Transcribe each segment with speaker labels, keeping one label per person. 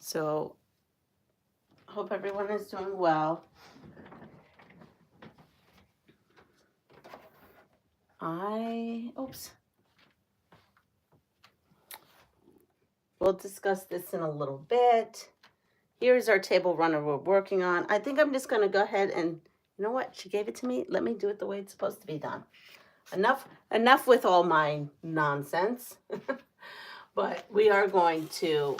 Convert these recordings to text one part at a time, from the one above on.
Speaker 1: So, hope everyone is doing well. Oops. We'll discuss this in a little bit. Here's our table runner we're working on. I think I'm just going to go ahead and, you know what? She gave it to me. Let me do it the way it's supposed to be done. Enough with all my nonsense. But we are going to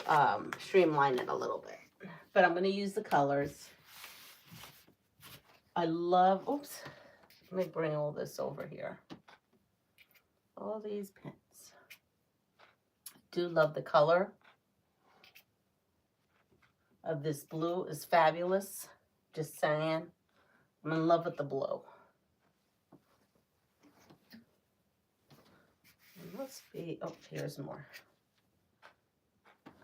Speaker 1: streamline it a little bit. But I'm going to use the colors. I love, oops, let me bring all this over here. All these pins. I do love the color of this blue is fabulous. Just saying. I'm in love with the blue. Let's be, oh, here's more.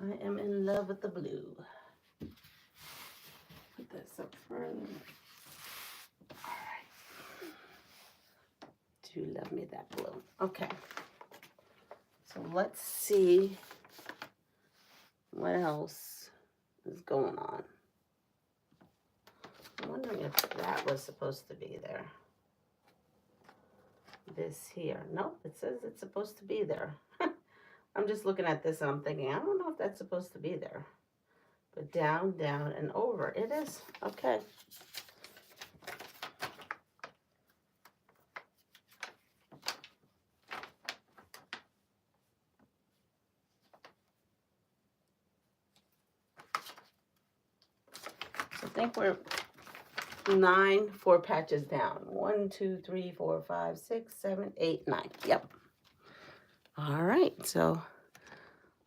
Speaker 1: I am in love with the blue. Put this up further. All right. Do love me that blue. Okay. So let's see what else is going on. I'm wondering if that was supposed to be there. This here. Nope, it says it's supposed to be there. I'm just looking at this and I'm thinking, I don't know if that's supposed to be there. But down, down, and over. It is. Okay. So I think we're 4 patches down. 1, 2, 3, 4, 5, 6, 7, 8, 9. Yep. All right. So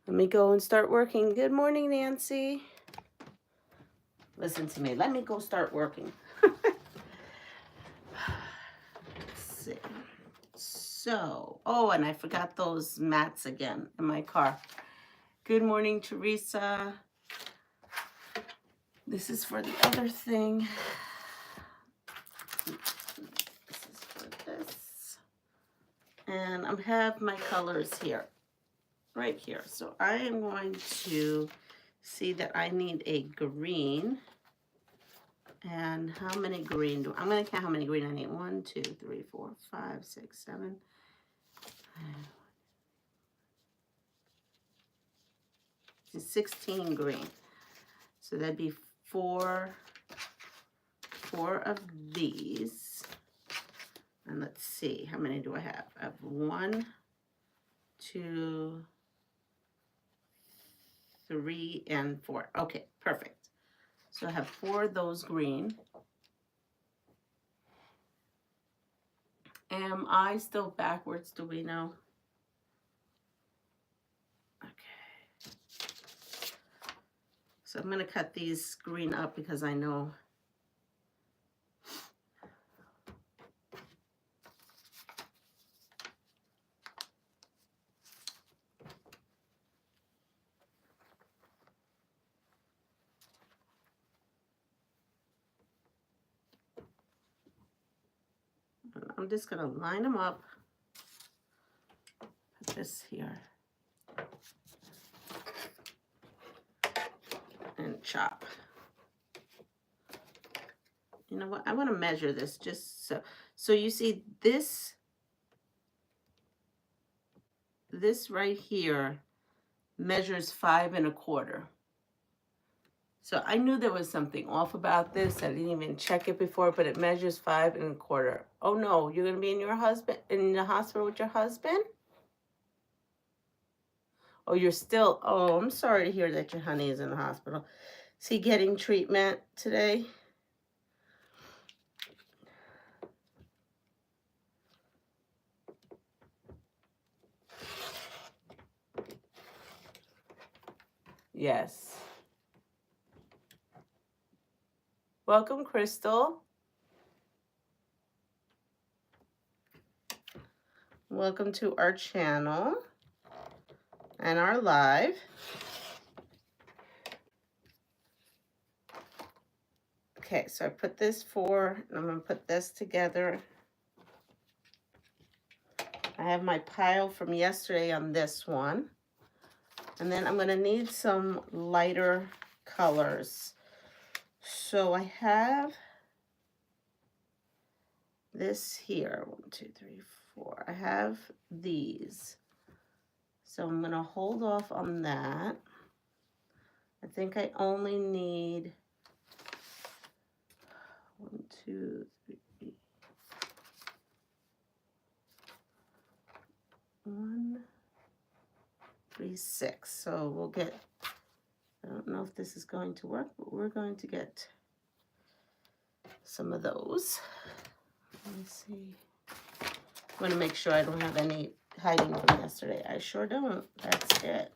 Speaker 1: let me go and start working. Good morning, Nancy. Listen to me. Let me go start working. Let's see. So, oh, and I forgot those mats again in my car. Good morning, Teresa. This is for the other thing. This is for this. And I have my colors here, right here. So I am going to see that I need a green. And how many green do I'm going to count how many green I need. 1, 2, 3, 4, 5, 6, 7. 16 green. So that'd be four of these. And let's see, how many do I have? I have 1, 2, 3, and 4. Okay, perfect. So I have 4 of those green. Am I still backwards? Do we know? Okay. So I'm going to cut these green up because I know I'm just going to line them up. Put this here. And chop. You know what? I want to measure this just so you see this right here measures 5 1/4. So I knew there was something off about this. I didn't even check it before, but it measures 5 1/4. Oh no, you're gonna be in the hospital with your husband? Oh, you're still, oh, I'm sorry to hear that your honey is in the hospital. Is he getting treatment today? Yes. Welcome, Crystal. Welcome to our channel and our live. Okay, so I put this 4, and I'm going to put this together. I have my pile from yesterday on this one. And then I'm going to need some lighter colors. So I have this here, 1, 2, 3, 4. I have these. So I'm gonna hold off on that. I think I only need 1, 2, 3, 1, 3, 6. So we'll get, I don't know if this is going to work, but we're going to get some of those. Let me see. I'm going to make sure I don't have any hiding from yesterday. I sure don't. That's it.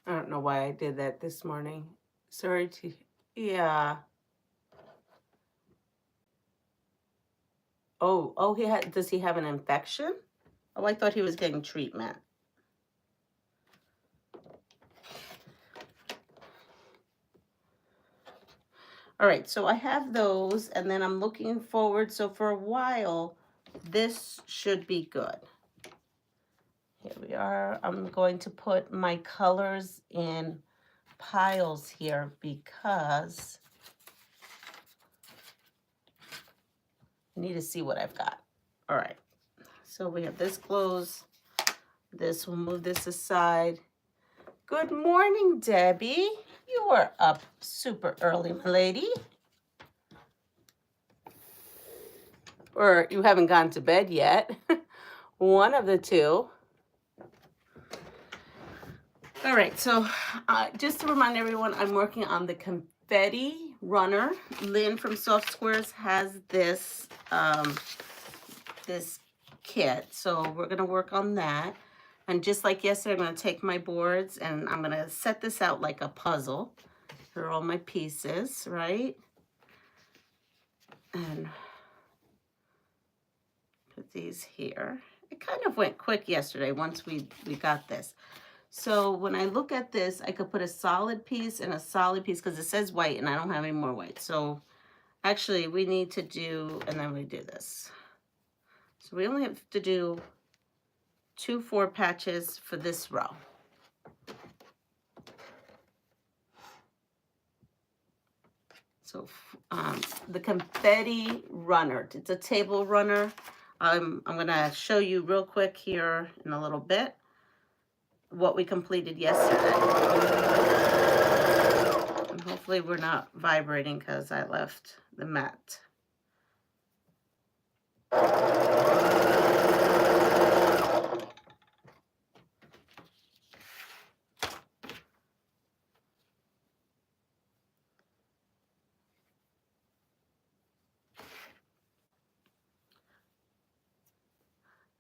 Speaker 1: I don't know why I did that this morning. Sorry to, yeah. Oh, does he have an infection? Oh, I thought he was getting treatment. All right, so I have those, and then I'm looking forward. So for a while, this should be good. Here we are. I'm going to put my colors in piles here because I need to see what I've got. All right, so we have this closed. This, we'll move this aside. Good morning, Debbie. You are up super early, my lady. Or you haven't gone to bed yet. One of the two. All right, so just to remind everyone, I'm working on the Confetti runner. Lynn from Soft Squares has this this kit, so we're gonna work on that. And just like yesterday, I'm gonna take my boards and I'm gonna set this out like a puzzle. Here are all my pieces, right? And put these here. It kind of went quick yesterday once we got this. So when I look at this, I could put a solid piece and a solid piece because it says white and I don't have any more white. So actually we need to do, and then we do this. So we only have to do 2 4 patches for this row. So the Confetti runner, it's a table runner. I'm gonna show you real quick here in a little bit what we completed yesterday. And hopefully we're not vibrating because I left the mat.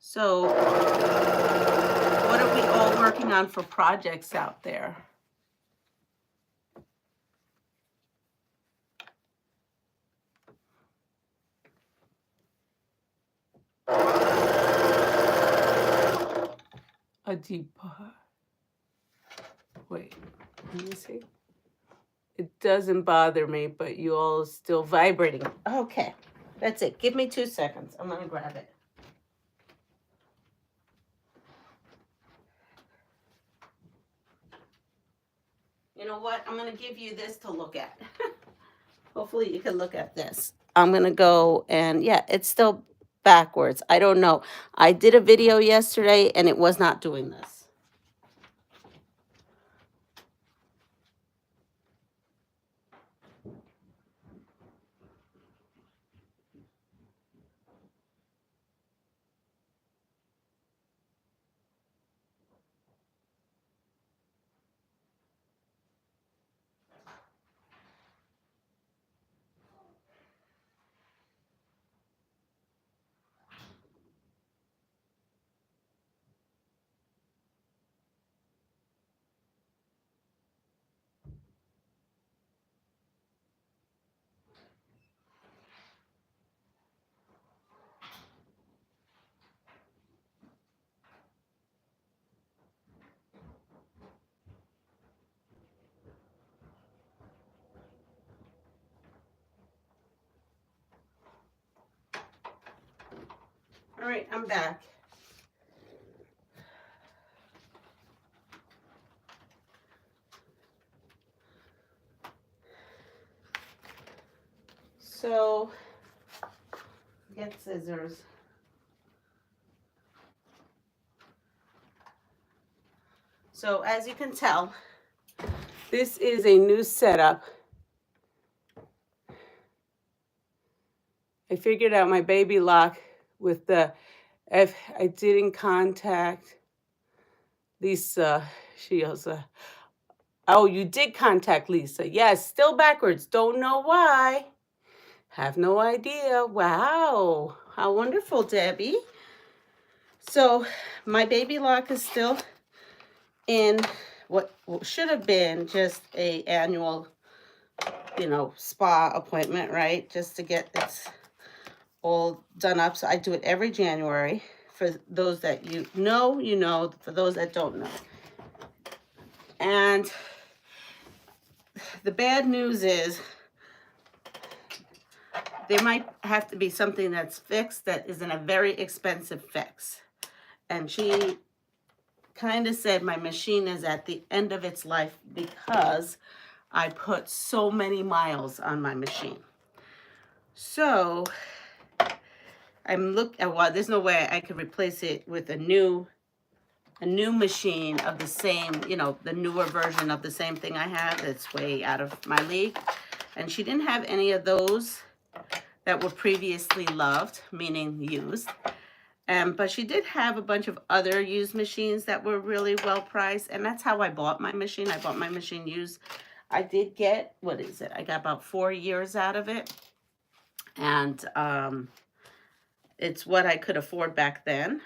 Speaker 1: So what are we all working on for projects out there? A deep part. Wait, let me see. It doesn't bother me, but you all still vibrating. Okay, that's it. Give me 2 seconds. I'm gonna grab it. You know what? I'm gonna give you this to look at. Hopefully you can look at this. I'm gonna go and yeah, it's still backwards. I don't know. I did a video yesterday and it was not doing this. All right, I'm back. So, get scissors. So, as you can tell, this is a new setup. I figured out my baby lock with the, if I didn't contact Lisa, she also, oh, you did contact Lisa. Yes, still backwards. Don't know why. Have no idea. Wow. How wonderful, Debbie. So my baby lock is still in what should have been just a annual, spa appointment, right? Just to get its all done up. So I do it every January. For those that you know. For those that don't know. And the bad news is there might have to be something that's fixed that isn't a very expensive fix. And she kind of said my machine is at the end of its life because I put so many miles on my machine. So I'm well, there's no way I could replace it with a new machine of the same, the newer version of the same thing I have that's way out of my league. And she didn't have any of those that were previously loved, meaning used. But she did have a bunch of other used machines that were really well priced. And that's how I bought my machine. I bought my machine used. I did get, what is it? I got about 4 years out of it. And it's what I could afford back then.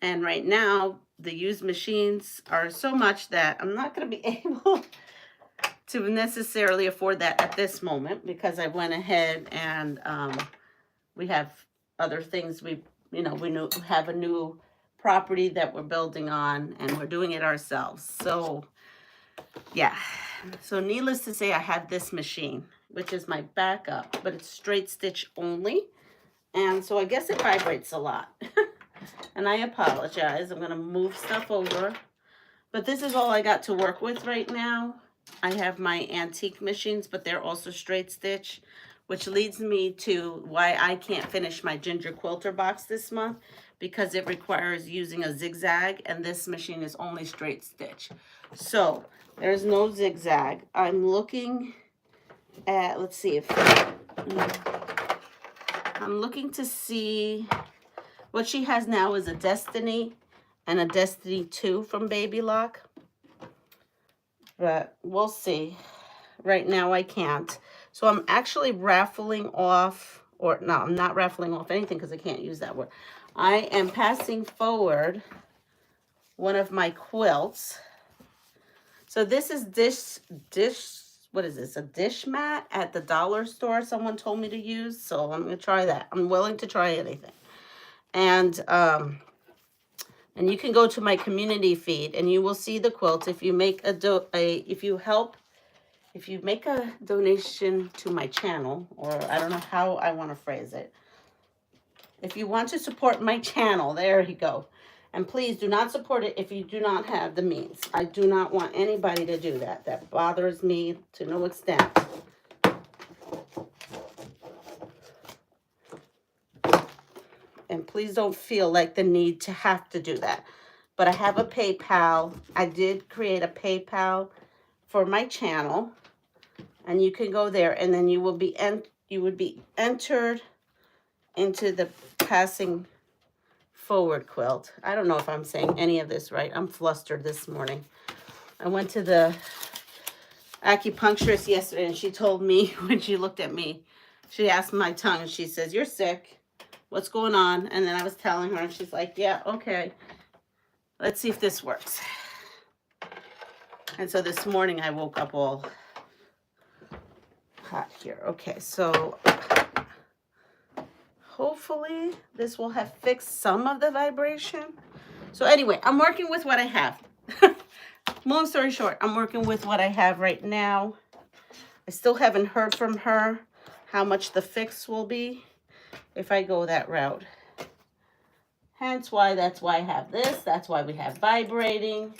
Speaker 1: And right now, the used machines are so much that I'm not going to be able to necessarily afford that at this moment, because I went ahead and we have other things. We have a new property that we're building on, and we're doing it ourselves. So yeah, so needless to say, I have this machine, which is my backup, but it's straight stitch only. And so I guess it vibrates a lot. And I apologize. I'm going to move stuff over. But this is all I got to work with right now. I have my antique machines, but they're also straight stitch, which leads me to why I can't finish my ginger quilter box this month, because it requires using a zigzag, and this machine is only straight stitch. So there's no zigzag. I'm looking at, let's see if, I'm looking to see what she has now is a Destiny and a Destiny 2 from Baby Lock. But we'll see. Right now I can't. So I'm actually raffling off, or no, I'm not raffling off anything because I can't use that word. I am passing forward one of my quilts. So this is what is this? A dish mat at the dollar store someone told me to use. So I'm going to try that. I'm willing to try anything. And you can go to my community feed and you will see the quilts. If you make if you make a donation to my channel, or I don't know how I want to phrase it. If you want to support my channel, there you go. And please do not support it if you do not have the means. I do not want anybody to do that. That bothers me to no extent. And please don't feel like the need to have to do that. But I have a PayPal. I did create a PayPal for my channel. And you can go there, and then you would be entered into the passing forward quilt. I don't know if I'm saying any of this right. I'm flustered this morning. I went to the acupuncturist yesterday, and she told me, when she looked at me, she asked my tongue, and she says, "You're sick. What's going on?" And then I was telling her, and she's like, "Yeah, okay. Let's see if this works." And so this morning I woke up all hot here. Okay, so hopefully this will have fixed some of the vibration. So anyway, I'm working with what I have. Long story short, I'm working with what I have right now. I still haven't heard from her how much the fix will be if I go that route. Hence why, that's why I have this. That's why we have vibrating.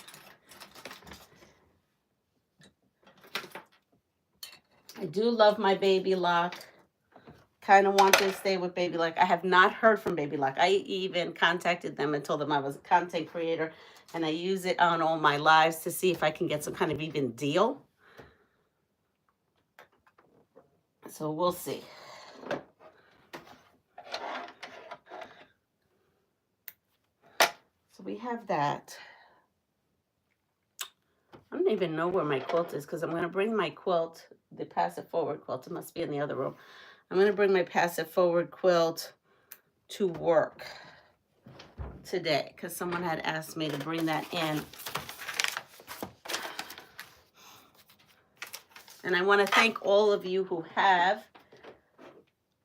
Speaker 1: I do love my Baby Lock. Kind of want to stay with Baby Lock. I have not heard from Baby Lock. I even contacted them and told them I was a content creator and I use it on all my lives to see if I can get some kind of even deal. So we'll see. So we have that. I don't even know where my quilt is because I'm going to bring my quilt, the passive forward quilt. It must be in the other room. I'm going to bring my passive forward quilt to work today because someone had asked me to bring that in. And I want to thank all of you who have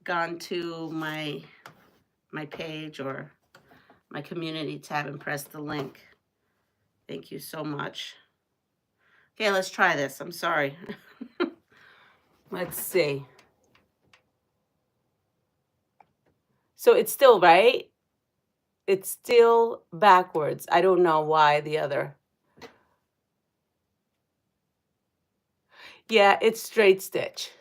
Speaker 1: gone to my page or my community tab and pressed the link. Thank you so much. Okay, let's try this. I'm sorry. Let's see. So it's still right. It's still backwards. I don't know why the other. Yeah, it's straight stitch.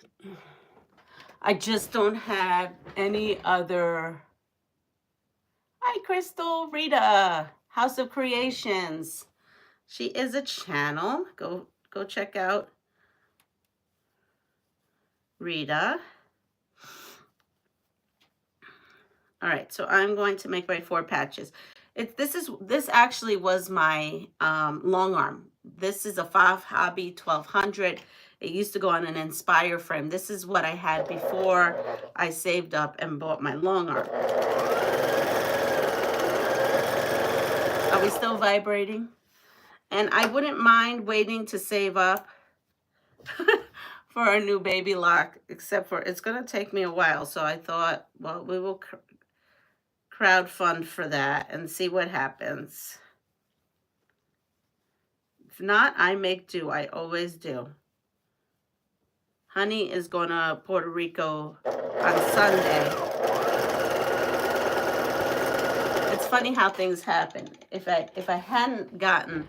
Speaker 1: I just don't have any other. Hi, Crystal, Rita, House of Creations. She is a channel. Go check out Rita. All right, so I'm going to make my 4 patches. This actually was my long arm. This is a Fav Hobby 1200. It used to go on an Inspire frame. This is what I had before I saved up and bought my long arm. Are we still vibrating? And I wouldn't mind waiting to save up for a new Baby Lock, except for it's going to take me a while. So I thought, well, we will crowdfund for that and see what happens. If not, I make do. I always do. Honey is going to Puerto Rico on Sunday. It's funny how things happen. If I hadn't gotten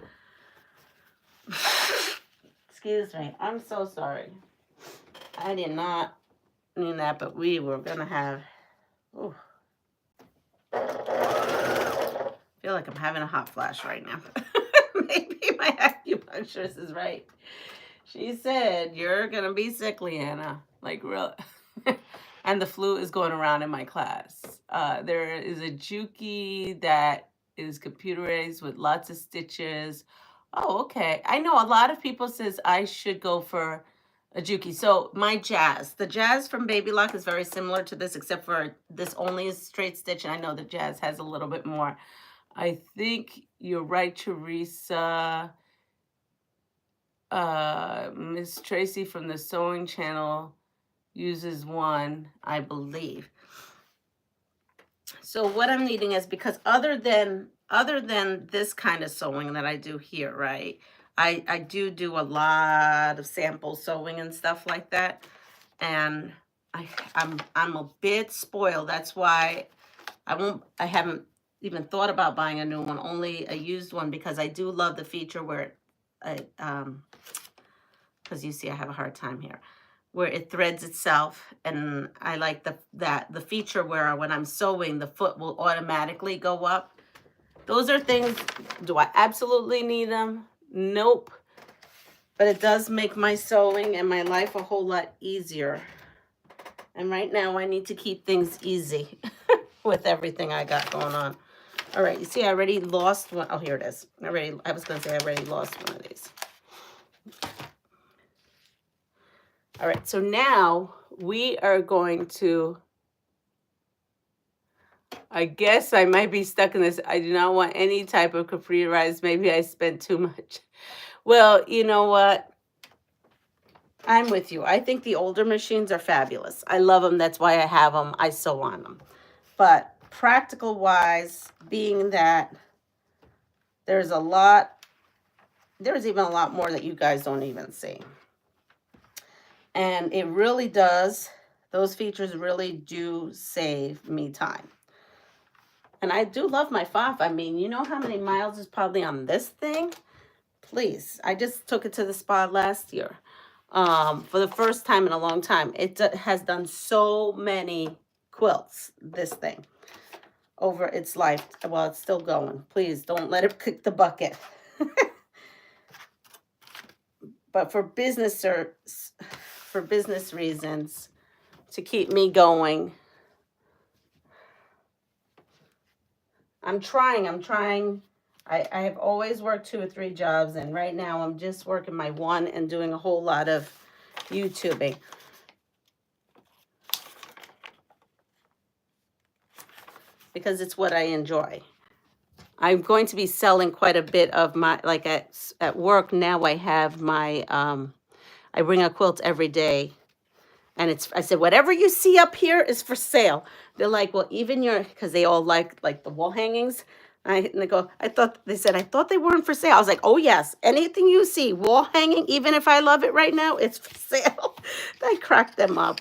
Speaker 1: excuse me, I'm so sorry. I did not mean that, but we were gonna have. Ooh. I feel like I'm having a hot flash right now. Maybe my acupuncturist is right. She said, you're going to be sick, Leanna. Like, real. And the flu is going around in my class. There is a Juki that is computerized with lots of stitches. Oh, okay. I know a lot of people says I should go for a Juki. So my Jazz. The Jazz from Baby Lock is very similar to this, except for this only is straight stitch. And I know the Jazz has a little bit more. I think you're right, Teresa. Miss Tracy from the Sewing Channel uses one, I believe. So what I'm needing is, because other than this kind of sewing that I do here, right? I do a lot of sample sewing and stuff like that. And I'm a bit spoiled. That's why I haven't even thought about buying a new one, only a used one, because I do love the feature where because you see I have a hard time here, where it threads itself. And I like the feature where when I'm sewing, the foot will automatically go up. Those are things, do I absolutely need them? Nope. But it does make my sewing and my life a whole lot easier. And right now I need to keep things easy with everything I got going on. All right, you see I already lost one. Oh, here it is. I was going to say I already lost one of these. All right, so now we are going to, I guess I might be stuck in this. I do not want any type of computerized. Maybe I spent too much. Well, you know what? I'm with you. I think the older machines are fabulous. I love them. That's why I have them. I sew on them. But practical wise, being that there's even a lot more that you guys don't even see. And it really does, those features really do save me time. And I do love my FOF. I mean, you know how many miles is probably on this thing? Please. I just took it to the spa last year. For the first time in a long time. It has done so many quilts, this thing, over its life. Well, it's still going. Please don't let it kick the bucket. But for business reasons, to keep me going, I'm trying. I have always worked 2 or 3 jobs, and right now I'm just working my one and doing a whole lot of YouTubing. Because it's what I enjoy. I'm going to be selling quite a bit of my, like at work now I have my, I bring a quilt every day. And I said, whatever you see up here is for sale. They're like, well, even because they all like the wall hangings. And they go, I thought they weren't for sale. I was like, oh yes, anything you see, wall hanging, even if I love it right now, it's for sale. I cracked them up.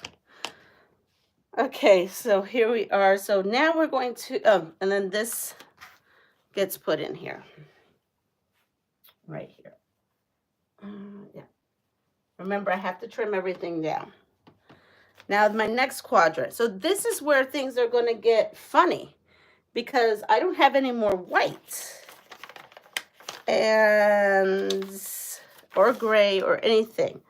Speaker 1: Okay, so here we are. So now we're going to, and then this gets put in here. Right here. Yeah. Remember, I have to trim everything down. Now, my next quadrant. So this is where things are going to get funny because I don't have any more white or gray or anything.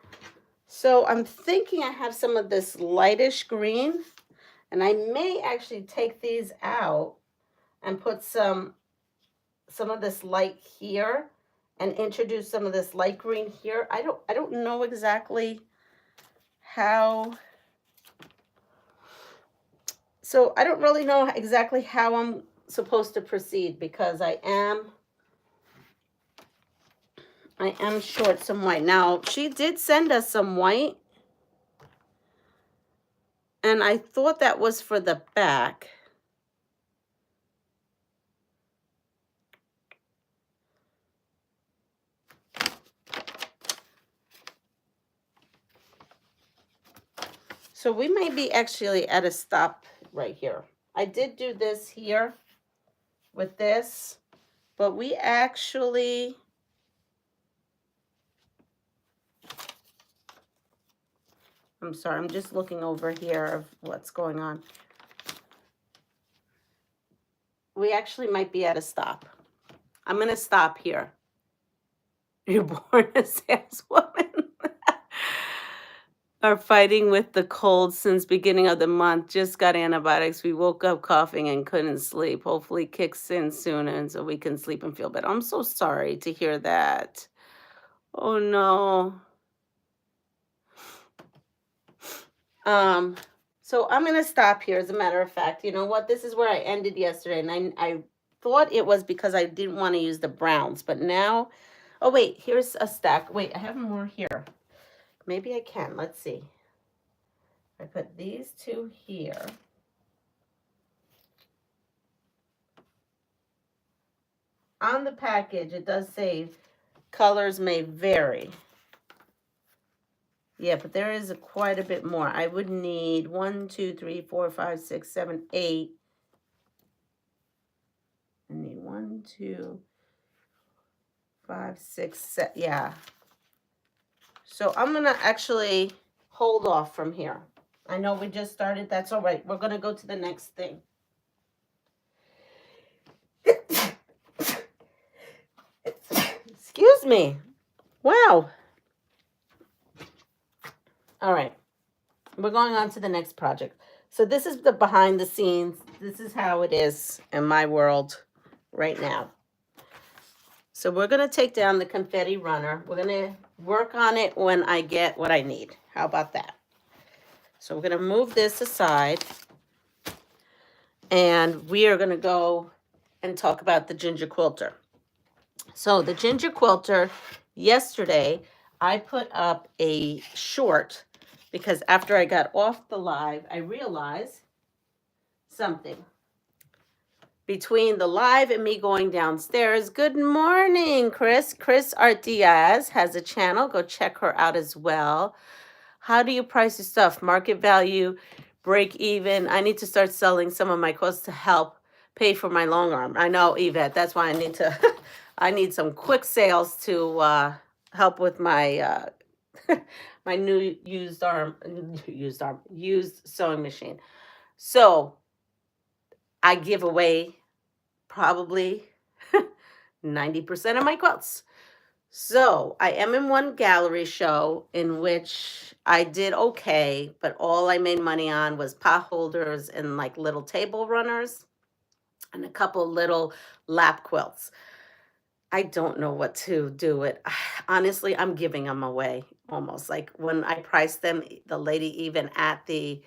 Speaker 1: So I'm thinking I have some of this lightish green, and I may actually take these out and put some of this light here and introduce some of this light green here. I don't know exactly how. So I don't really know exactly how I'm supposed to proceed because I am short some white. Now, she did send us some white, and I thought that was for the back. So we might be actually at a stop right here. I did do this here with this, but we actually, I'm sorry, I'm just looking over here of what's going on. We actually might be at a stop. I'm going to stop here. You're born a saleswoman. Are fighting with the cold since beginning of the month. Just got antibiotics. We woke up coughing and couldn't sleep. Hopefully kicks in soon and so we can sleep and feel better. I'm so sorry to hear that. Oh no. So I'm gonna stop here. As a matter of fact, you know what? This is where I ended yesterday, and I thought it was because I didn't want to use the browns, but now, oh wait, here's a stack. Wait, I have more here. Maybe I can. Let's see. I put these 2 here. On the package, it does say colors may vary. Yeah, but there is quite a bit more. I would need 1, 2, 3, 4, 5, 6, 7, 8. I need 1, 2, 5, 6, 7. Yeah. So I'm going to actually hold off from here. I know we just started. That's all right. We're going to go to the next thing. Excuse me. Wow. All right. We're going on to the next project. So this is the behind the scenes. This is how it is in my world right now. So we're going to take down the confetti runner. We're going to work on it when I get what I need. How about that? So we're going to move this aside. And we are going to go and talk about the ginger quilter. So the ginger quilter, yesterday, I put up a short because after I got off the live, I realized something. Between the live and me going downstairs. Good morning, Chris. Chris Art Diaz has a channel. Go check her out as well. How do you price your stuff? Market value, break even. I need to start selling some of my quilts to help pay for my long arm. I know, Yvette, that's why I need to, I need some quick sales to help with my my new used sewing machine. So I give away probably 90% of my quilts. So I am in one gallery show in which I did okay, but all I made money on was pot holders and like little table runners and a couple little lap quilts. I don't know what to do with. Honestly, I'm giving them away almost. Like when I priced them, the lady even at the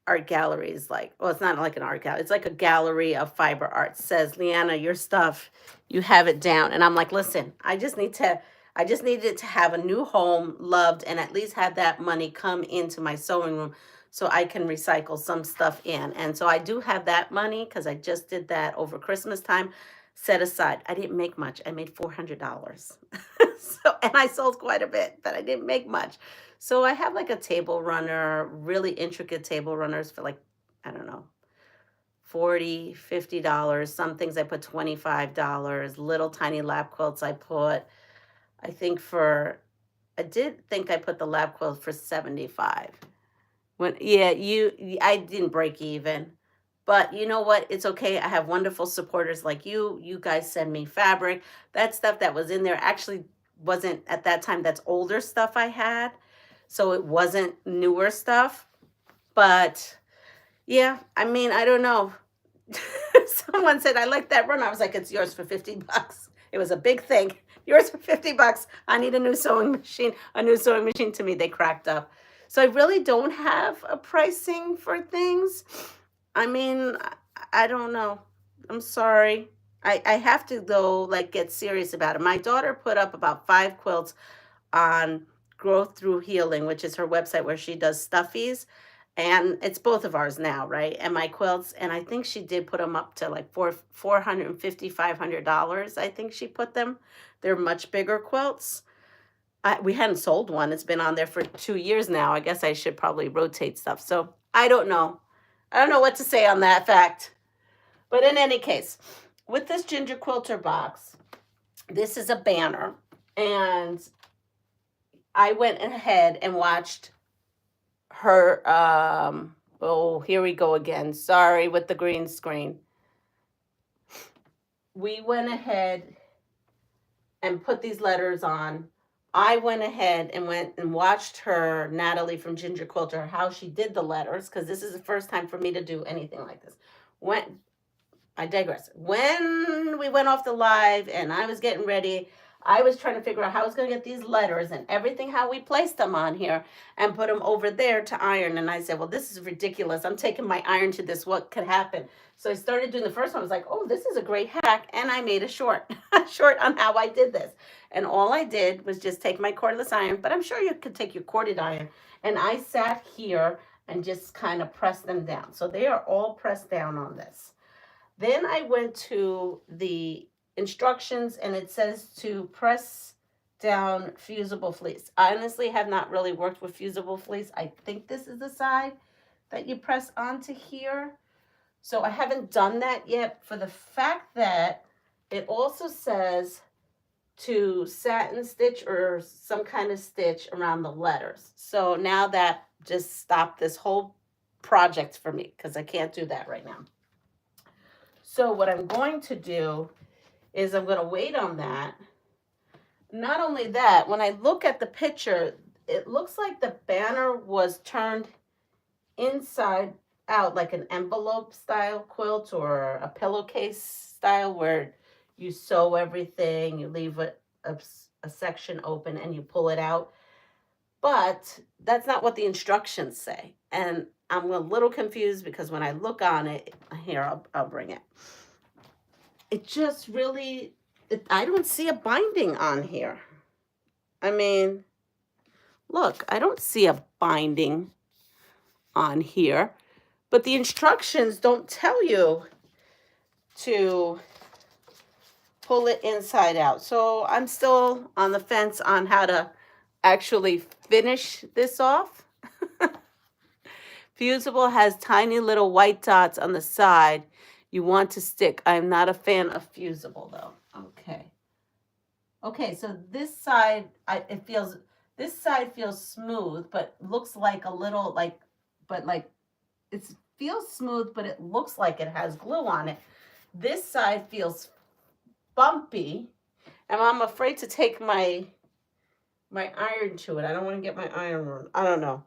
Speaker 1: art gallery is like, well, it's not like an art gallery. It's like a gallery of fiber art. Says, Leanna, your stuff, you have it down. And I'm like, listen, I just needed to have a new home, loved, and at least have that money come into my sewing room so I can recycle some stuff in. And so I do have that money because I just did that over Christmas time set aside. I didn't make much. I made $400. So, and I sold quite a bit, but I didn't make much. So I have like a table runner, really intricate table runners for like, I don't know, $40, $50. Some things I put $25. Little tiny lap quilts I put, I did think I put the lap quilt for 75. I didn't break even. But you know what? It's okay. I have wonderful supporters like you. You guys send me fabric. That stuff that was in there actually wasn't at that time. That's older stuff I had. So it wasn't newer stuff. But yeah, I mean, I don't know. Someone said, I like that run. I was like, it's yours for $50. It was a big thing. Yours for $50. I need a new sewing machine. A new sewing machine. To me, they cracked up. So I really don't have a pricing for things. I mean, I don't know. I'm sorry. I have to, though, like, get serious about it. My daughter put up about 5 quilts on Growth Through Healing, which is her website where she does stuffies. And it's both of ours now, right? And my quilts. And I think she did put them up to like $450, $500. I think she put them. They're much bigger quilts. We hadn't sold one. It's been on there for 2 years now. I guess I should probably rotate stuff. So I don't know. I don't know what to say on that fact. But in any case, with this Ginger Quilter box, this is a banner. And I went ahead and watched her, oh, here we go again. Sorry with the green screen. We went ahead and put these letters on. I went ahead and went and watched her, Natalie from Ginger Quilter, how she did the letters, because this is the first time for me to do anything like this. I digress. When we went off the live and I was getting ready, I was trying to figure out how I was going to get these letters and everything, how we placed them on here and put them over there to iron. And I said, well, this is ridiculous. I'm taking my iron to this. What could happen? So I started doing the first one. I was like, oh, this is a great hack. And I made a short on how I did this. And all I did was just take my cordless iron, but I'm sure you could take your corded iron. And I sat here and just kind of pressed them down. So they are all pressed down on this. Then I went to the instructions and it says to press down fusible fleece. I honestly have not really worked with fusible fleece. I think this is the side that you press onto here. So I haven't done that yet, for the fact that it also says to satin stitch or some kind of stitch around the letters. So now that just stopped this whole project for me because I can't do that right now. So what I'm going to do is I'm going to wait on that. Not only that, when I look at the picture, it looks like the banner was turned inside out like an envelope style quilt or a pillowcase style where you sew everything, you leave a section open and you pull it out. But that's not what the instructions say. And I'm a little confused because when I look on it, here, I'll bring it. It just really, I don't see a binding on here. I mean, look, I don't see a binding on here. But the instructions don't tell you to pull it inside out. So I'm still on the fence on how to actually finish this off. Fusible has tiny little white dots on the side. You want to stick. I'm not a fan of fusible though. Okay. Okay, so this side, this side feels smooth, but looks like a little it feels smooth, but it looks like it has glue on it. This side feels bumpy, and I'm afraid to take my iron to it. I don't want to get my iron ruined. I don't know.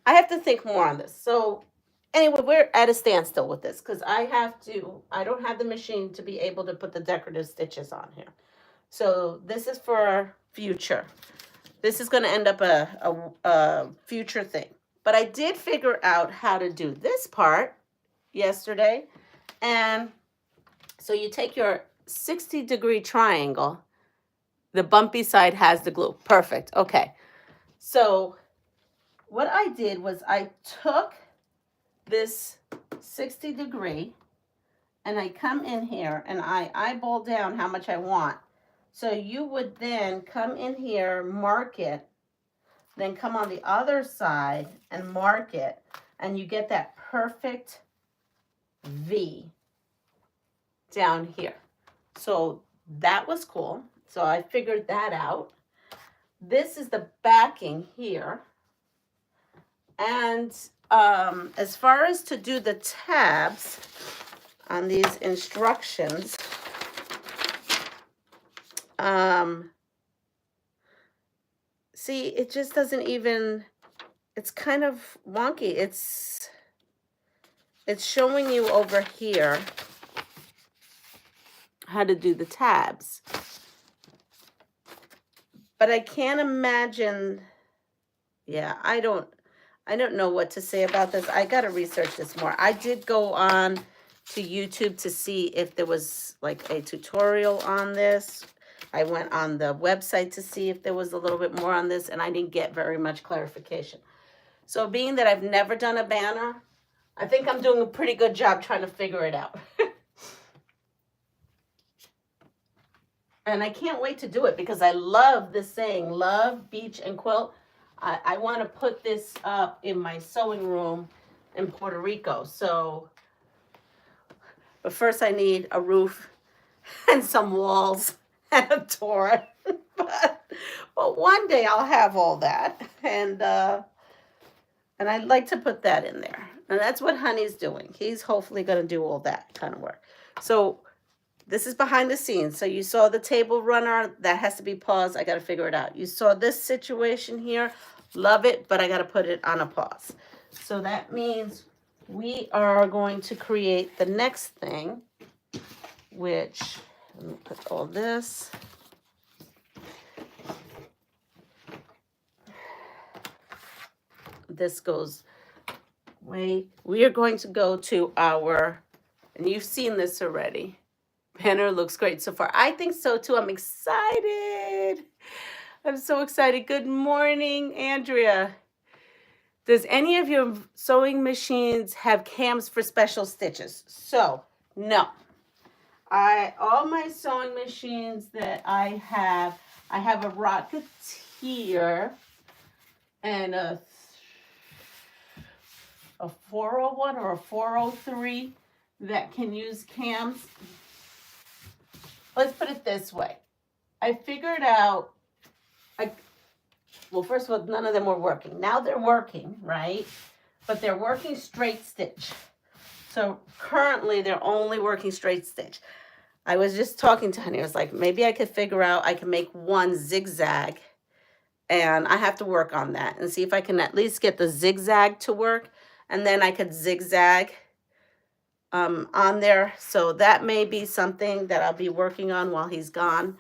Speaker 1: I have to think more on this. So anyway, we're at a standstill with this because I don't have the machine to be able to put the decorative stitches on here. So this is for future. This is going to end up a future thing. But I did figure out how to do this part yesterday. And so you take your 60-degree triangle. The bumpy side has the glue. Perfect. Okay. So what I did was I took this 60-degree and I come in here and I eyeball down how much I want. So you would then come in here, mark it, then come on the other side and mark it, and you get that perfect V down here. So that was cool. So I figured that out. This is the backing here. And as far as to do the tabs on these instructions, see, it just doesn't even, it's kind of wonky. It's showing you over here how to do the tabs. But I can't imagine, yeah, I don't know what to say about this. I got to research this more. I did go on to YouTube to see if there was like a tutorial on this. I went on the website to see if there was a little bit more on this, and I didn't get very much clarification. So being that I've never done a banner, I think I'm doing a pretty good job trying to figure it out. And I can't wait to do it because I love this saying, love, beach, and quilt. I want to put this up in my sewing room in Puerto Rico. So, but first I need a roof and some walls and a door. but one day I'll have all that. And I'd like to put that in there. And that's what Honey's doing. He's hopefully going to do all that kind of work. So this is behind the scenes. So you saw the table runner. That has to be paused. I got to figure it out. You saw this situation here. Love it, but I got to put it on a pause. So that means we are going to create the next thing, which, let me put all this. This goes, wait, we are going to go to our, and you've seen this already. Banner looks great so far. I think so too. I'm excited. I'm so excited. Good morning, Andrea. Does any of your sewing machines have cams for special stitches? So, no. All my sewing machines that I have a Rocketeer and a 401 or a 403 that can use cams. Let's put it this way. I figured out, well, first of all, none of them were working. Now they're working, right? But they're working straight stitch. So currently they're only working straight stitch. I was just talking to Honey. I was like, maybe I could figure out, I can make one zigzag. And I have to work on that and see if I can at least get the zigzag to work. And then I could zigzag on there. So that may be something that I'll be working on while he's gone.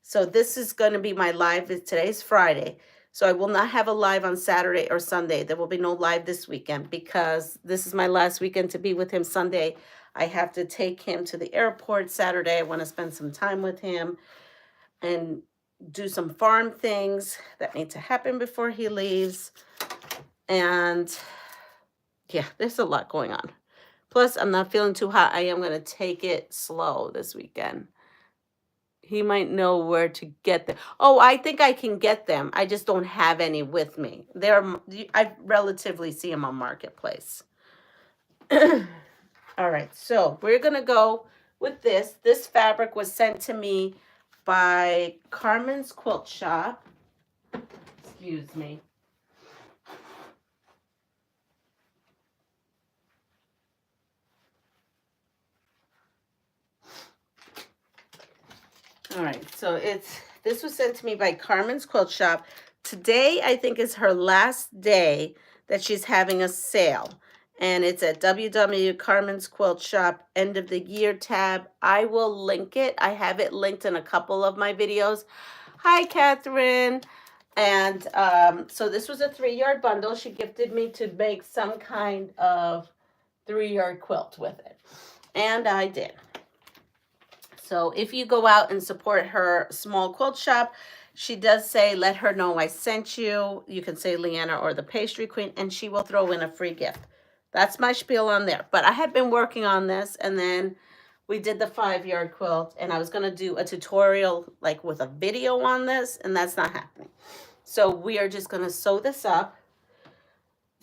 Speaker 1: So this is going to be my live. Today's Friday. So I will not have a live on Saturday or Sunday. There will be no live this weekend because this is my last weekend to be with him. Sunday, I have to take him to the airport. Saturday, I want to spend some time with him and do some farm things that need to happen before he leaves. And yeah, there's a lot going on. Plus, I'm not feeling too hot. I am going to take it slow this weekend. He might know where to get them. Oh, I think I can get them. I just don't have any with me. I relatively see them on Marketplace. All right, so we're going to go with this. This fabric was sent to me by Carmen's Quilt Shop. Excuse me. All right, so this was sent to me by Carmen's Quilt Shop. Today, I think, is her last day that she's having a sale. And it's at www Carmen's Quilt Shop end of the year tab. I will link it. I have it linked in a couple of my videos. Hi, Catherine. And so this was a 3-yard bundle. She gifted me to make some kind of 3-yard quilt with it. And I did. So if you go out and support her small quilt shop, she does say, let her know I sent you. You can say Leanna or the Pastryqueen, and she will throw in a free gift. That's my spiel on there. But I had been working on this, and then we did the 5-yard quilt, and I was going to do a tutorial like with a video on this, and that's not happening. So we are just going to sew this up.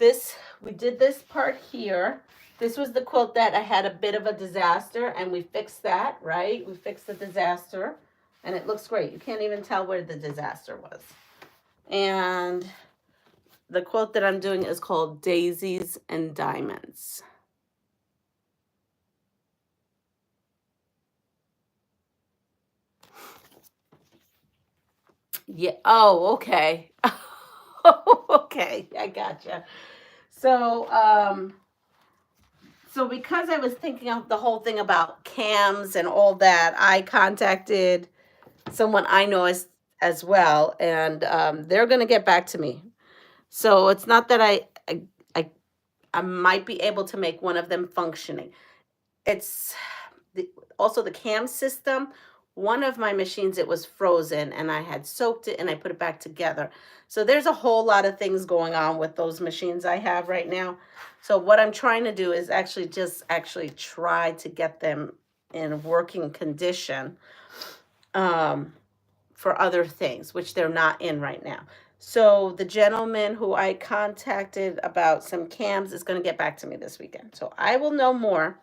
Speaker 1: We did this part here. This was the quilt that I had a bit of a disaster, and we fixed that, right? We fixed the disaster, and it looks great. You can't even tell where the disaster was. And the quilt that I'm doing is called Daisies and Diamonds. Yeah. Oh, okay. Okay, I gotcha. So because I was thinking of the whole thing about cams and all that, I contacted someone I know as well, and they're going to get back to me. So it's not that I might be able to make one of them functioning. It's also the cam system. One of my machines, it was frozen, and I had soaked it, and I put it back together. So there's a whole lot of things going on with those machines I have right now. So what I'm trying to do is actually try to get them in working condition for other things, which they're not in right now. So the gentleman who I contacted about some cams is going to get back to me this weekend. So I will know more.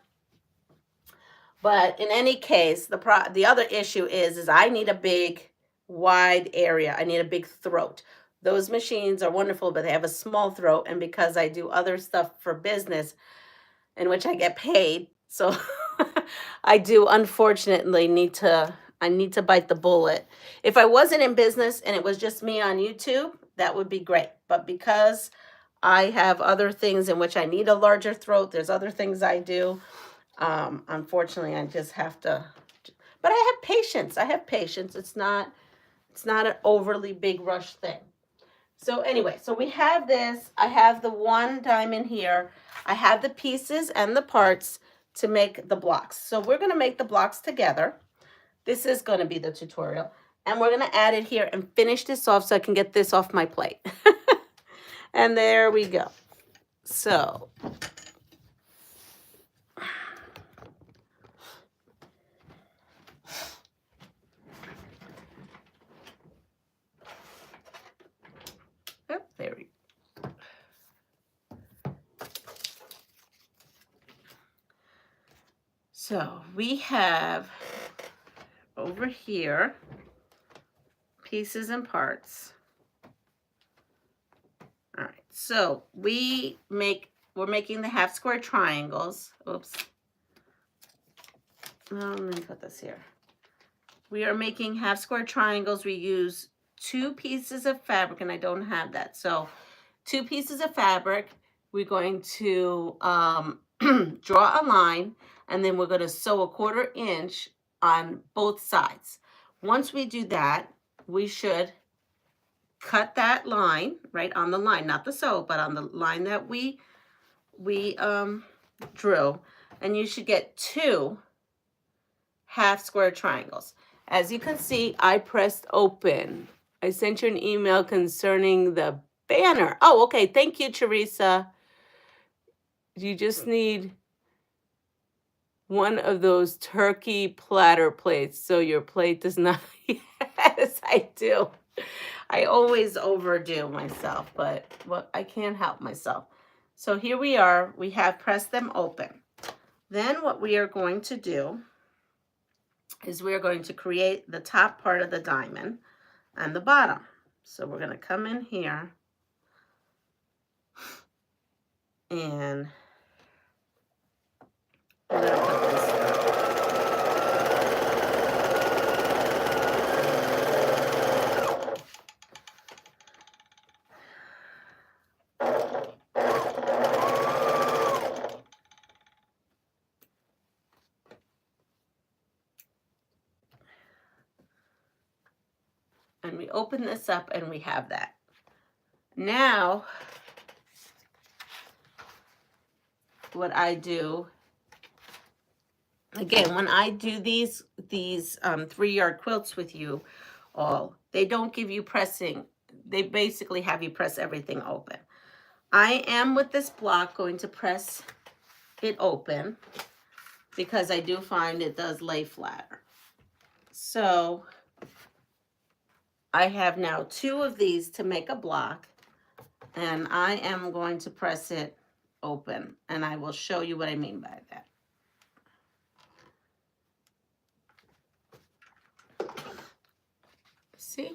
Speaker 1: But in any case, the other issue is I need a big, wide area. I need a big throat. Those machines are wonderful, but they have a small throat. And because I do other stuff for business in which I get paid, so I do unfortunately need to bite the bullet. If I wasn't in business and it was just me on YouTube, that would be great. But because I have other things in which I need a larger throat, there's other things I do. Unfortunately, I just have to, but I have patience. It's not an overly big rush thing. So anyway, so we have this. I have the one diamond here. I have the pieces and the parts to make the blocks. So we're going to make the blocks together. This is going to be the tutorial. And we're going to add it here and finish this off so I can get this off my plate. And there we go. So there we go. So we have over here pieces and parts. All right, so we're making the half square triangles. Oops. Let me put this here. We are making half square triangles. We use 2 pieces of fabric, and I don't have that. So 2 pieces of fabric. We're going to draw a line, and then we're going to sew a 1/4 inch on both sides. Once we do that, we should cut that line, right on the line, not the sew, but on the line that we drew, and you should get 2 half square triangles. As you can see, I pressed open. I sent you an email concerning the banner. Oh, okay. Thank you, Teresa. You just need one of those turkey platter plates so your plate does not. Yes, I do. I always overdo myself, but well, I can't help myself. So here we are. We have pressed them open. Then what we are going to do is we are going to create the top part of the diamond and the bottom. So we're going to come in here and we're going to put this down. And we open this up and we have that. Now, what I do, again, when I do these 3-yard quilts with you all, they don't give you pressing. They basically have you press everything open. I am with this block going to press it open because I do find it does lay flatter. So I have now 2 of these to make a block, and I am going to press it open, and I will show you what I mean by that. See?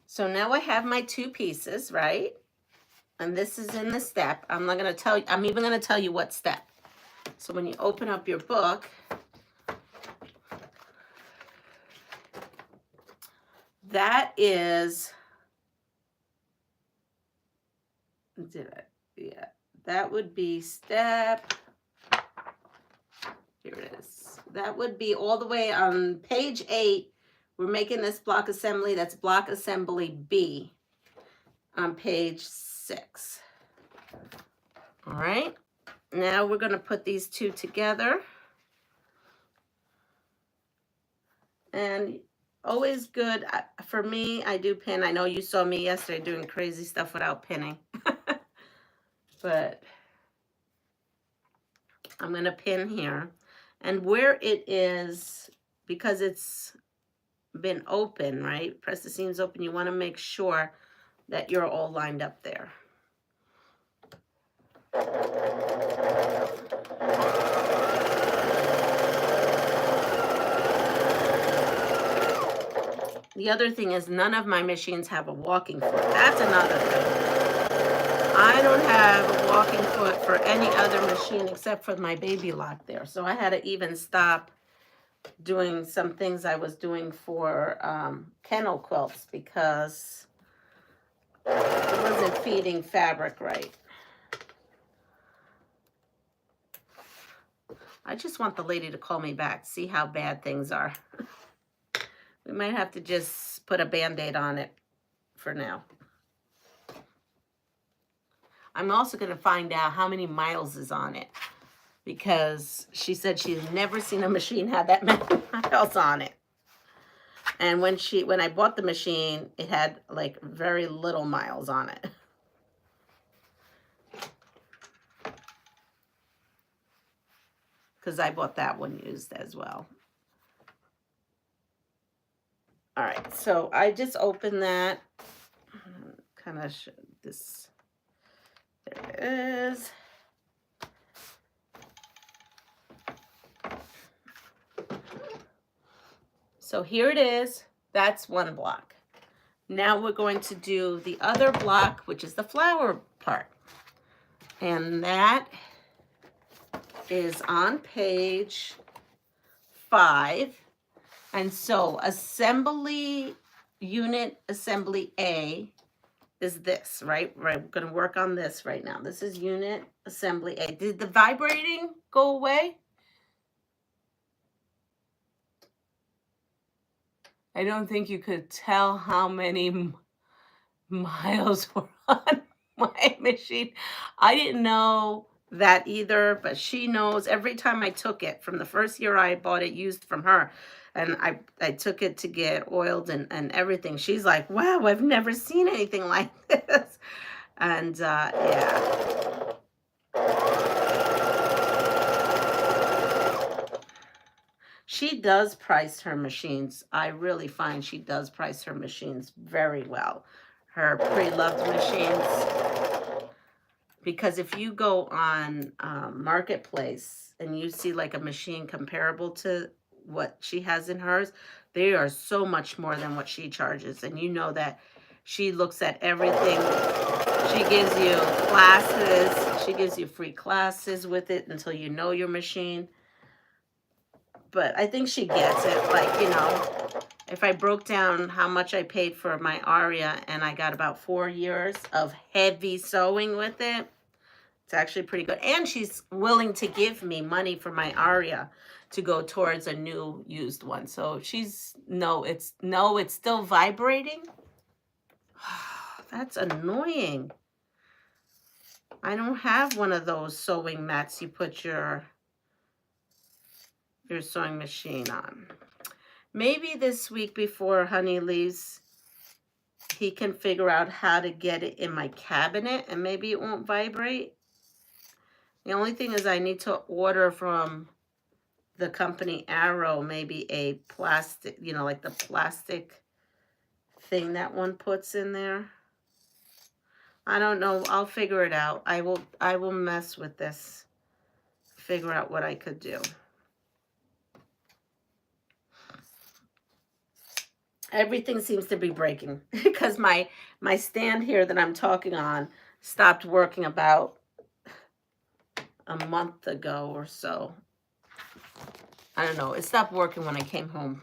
Speaker 1: So now I have my 2 pieces, right? And this is in the step. I'm not going to tell you, I'm even going to tell you what step. So when you open up your book, that is, yeah, that would be step, here it is. That would be all the way on page 8. We're making this block assembly. That's block assembly B on page 6. All right. Now we're going to put these 2 together. And always good. For me, I do pin. I know you saw me yesterday doing crazy stuff without pinning. But I'm going to pin here. And where it is, because it's been open, right? Press the seams open. You want to make sure that you're all lined up there. The other thing is none of my machines have a walking foot. That's another thing. I don't have a walking foot for any other machine except for my baby lock there. So I had to even stop doing some things I was doing for kennel quilts because it wasn't feeding fabric right. I just want the lady to call me back, see how bad things are. We might have to just put a Band-Aid on it for now. I'm also going to find out how many miles is on it because she said she's never seen a machine have that many miles on it. And when I bought the machine, it had like very little miles on it. Because I bought that one used as well. All right, so I just opened that. Kind of this. There it is. So here it is. That's one block. Now we're going to do the other block, which is the flower part. And that is on page 5. And so assembly, unit assembly A is this, right? We're going to work on this right now. This is unit assembly A. Did the vibrating go away? I don't think you could tell how many miles were on my machine. I didn't know that either, but she knows. Every time I took it, from the first year I bought it used from her, and I took it to get oiled and everything, she's like, wow, I've never seen anything like this. And yeah. She does price her machines. I really find she does price her machines very well. Her pre-loved machines. Because if you go on Marketplace and you see like a machine comparable to what she has in hers, they are so much more than what she charges. And you know that she looks at everything. She gives you classes. She gives you free classes with it until you know your machine. But I think she gets it. Like, you know, if I broke down how much I paid for my Aria and I got about 4 years of heavy sewing with it, it's actually pretty good. And she's willing to give me money for my Aria to go towards a new used one. So she's, it's still vibrating. That's annoying. I don't have one of those sewing mats you put your sewing machine on. Maybe this week before Honey leaves, he can figure out how to get it in my cabinet and maybe it won't vibrate. The only thing is I need to order from the company Arrow, maybe a plastic, you know, like the plastic thing that one puts in there. I don't know. I'll figure it out. I will mess with this. Figure out what I could do. Everything seems to be breaking because my stand here that I'm talking on stopped working about a month ago or so. I don't know. It stopped working when I came home.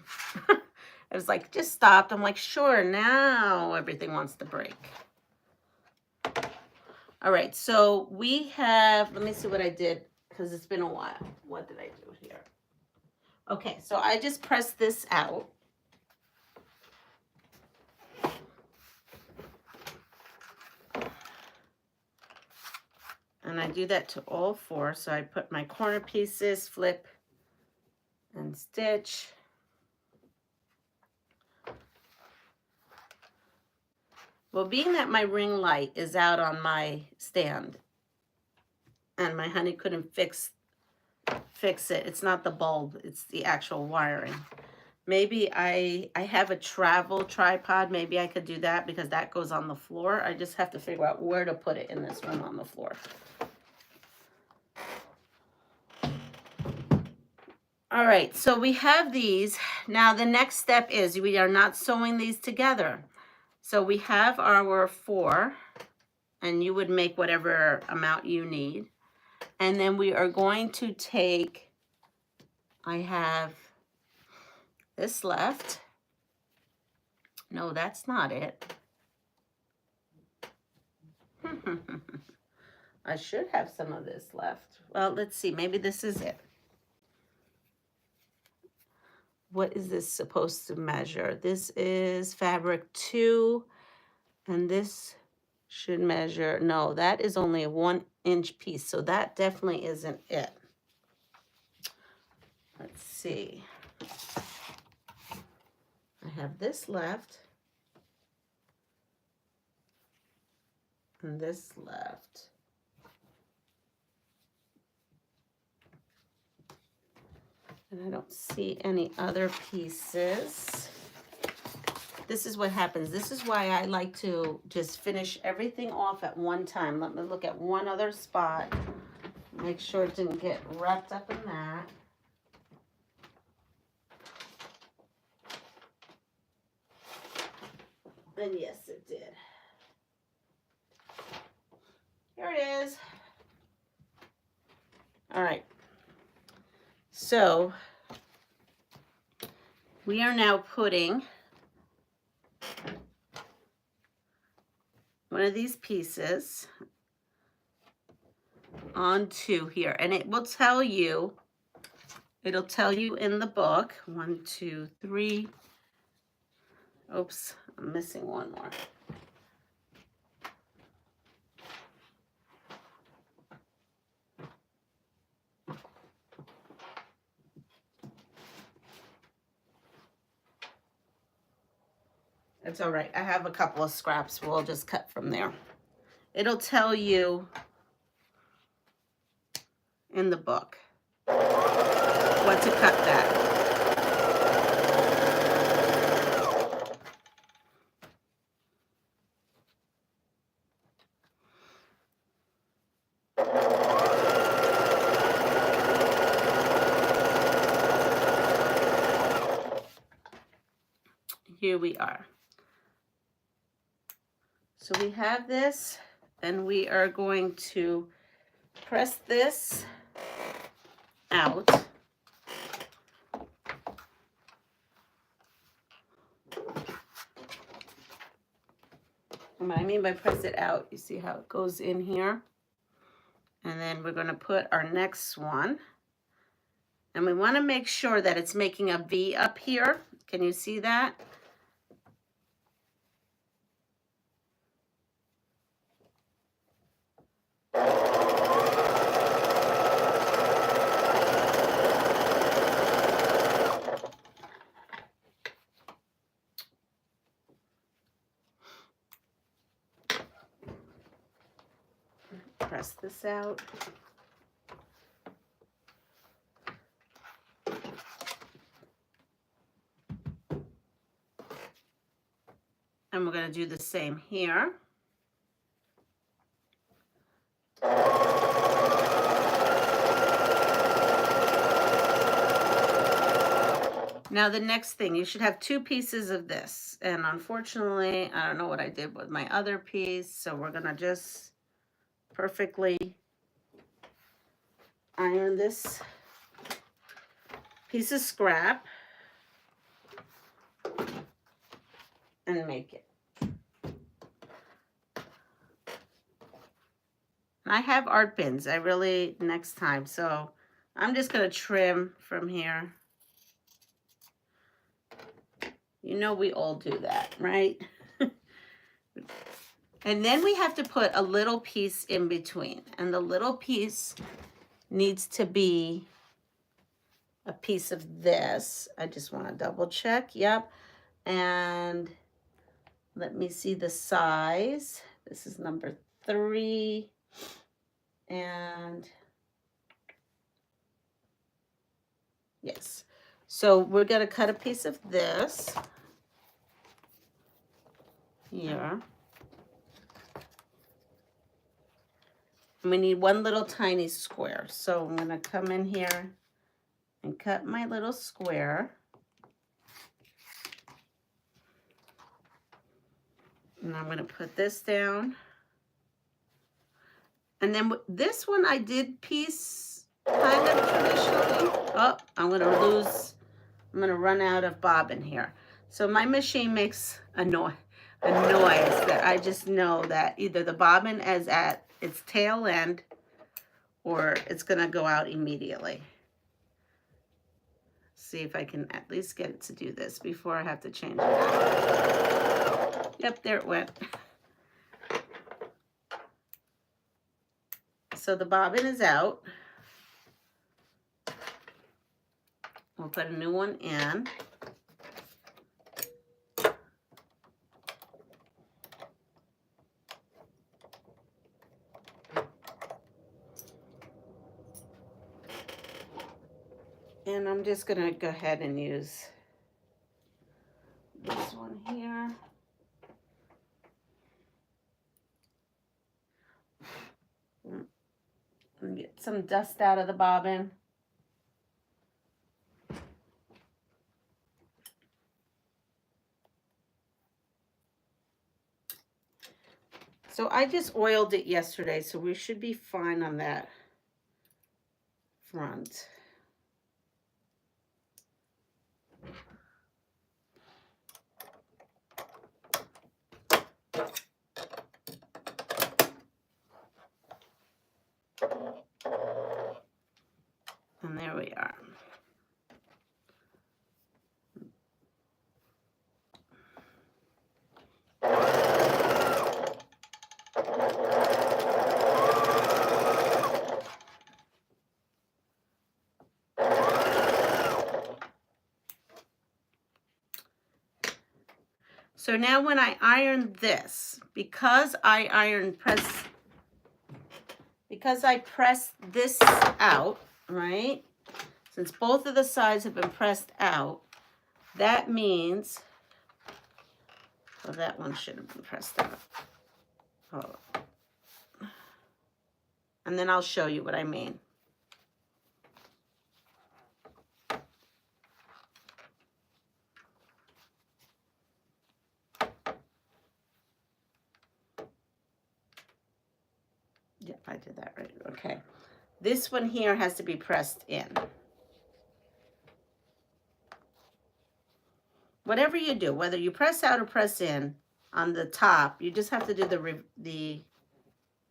Speaker 1: It was like, just stopped. I'm like, sure, now everything wants to break. All right, so we have, let me see what I did because it's been a while. What did I do here? Okay, so I just pressed this out. And I do that to all 4. So I put my corner pieces, flip, and stitch. Well, being that my ring light is out on my stand, and my honey couldn't fix it. It's not the bulb, it's the actual wiring. Maybe I have a travel tripod. Maybe I could do that because that goes on the floor. I just have to figure out where to put it in this room on the floor. All right, so we have these. Now the next step is we are not sewing these together. So we have our 4, and you would make whatever amount you need. And then we are going to take, I have this left. No, that's not it. I should have some of this left. Well, let's see. Maybe this is it. What is this supposed to measure? This is fabric 2, and this should measure, no, that is only a 1-inch piece, so that definitely isn't it. Let's see. I have this left, and this left. And I don't see any other pieces. This is what happens. This is why I like to just finish everything off at one time. Let me look at one other spot. Make sure it didn't get wrapped up in that. And yes, it did. Here it is. All right. So we are now putting one of these pieces onto here, and it will tell you, it'll tell you in the book, 1, 2, 3. Oops, I'm missing one more. It's all right. I have a couple of scraps. We'll just cut from there. It'll tell you in the book what to cut that. here we are. So we have this, and we are going to press this out. And what I mean by press it out, you see how it goes in here? And then we're going to put our next one. And we want to make sure that it's making a V up here. Can you see that? Press this out. And we're going to do the same here. Now the next thing, you should have 2 pieces of this. And unfortunately, I don't know what I did with my other piece. So we're going to just perfectly iron this piece of scrap and make it. And I have art bins. I really, next time. So I'm just going to trim from here. You know we all do that, right? And then we have to put a little piece in between. And the little piece needs to be a piece of this. I just want to double check. Yep. And let me see the size. This is number 3. And yes. So we're going to cut a piece of this here. And we need one little tiny square. So I'm going to come in here and cut my little square. And I'm going to put this down. And then this one I did piece kind of traditionally. Oh, I'm going to run out of bobbin here. So my machine makes a noise that I just know that either the bobbin is at its tail end or it's going to go out immediately. See if I can at least get it to do this before I have to change it out. Yep, there it went. So the bobbin is out. We'll put a new one in. And I'm just going to go ahead and use this one here. And get some dust out of the bobbin. So I just oiled it yesterday, so we should be fine on that front. And there we are. So now when I iron this, because I press this out, right? Since both of the sides have been pressed out, that means, well, that one should have been pressed out. Oh. And then I'll show you what I mean. I did that right. Okay. This one here has to be pressed in. Whatever you do, whether you press out or press in on the top, you just have to do the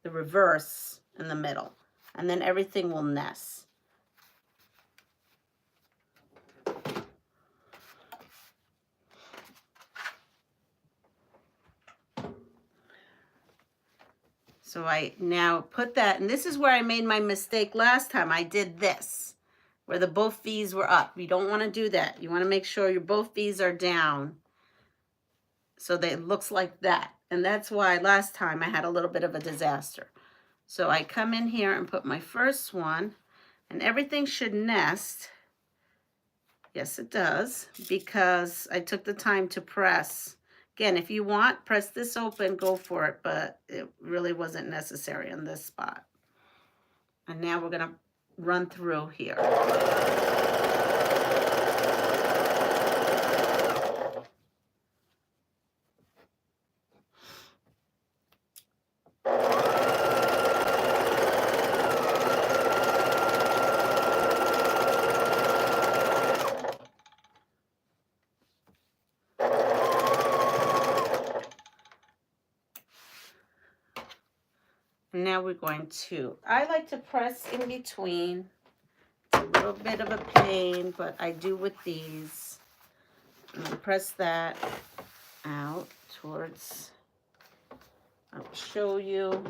Speaker 1: reverse in the middle, and then everything will nest. So I now put that, and this is where I made my mistake last time. I did this, where the both V's were up. You don't want to do that. You want to make sure your both V's are down so that it looks like that. And that's why last time I had a little bit of a disaster. So I come in here and put my first one, and everything should nest. Yes, it does, because I took the time to press. Again, if you want, press this open, go for it, but it really wasn't necessary in this spot. And now we're going to run through here. Now we're going to, I like to press in between. It's a little bit of a pain, but I do with these. I'm going to press that out towards, I'll show you,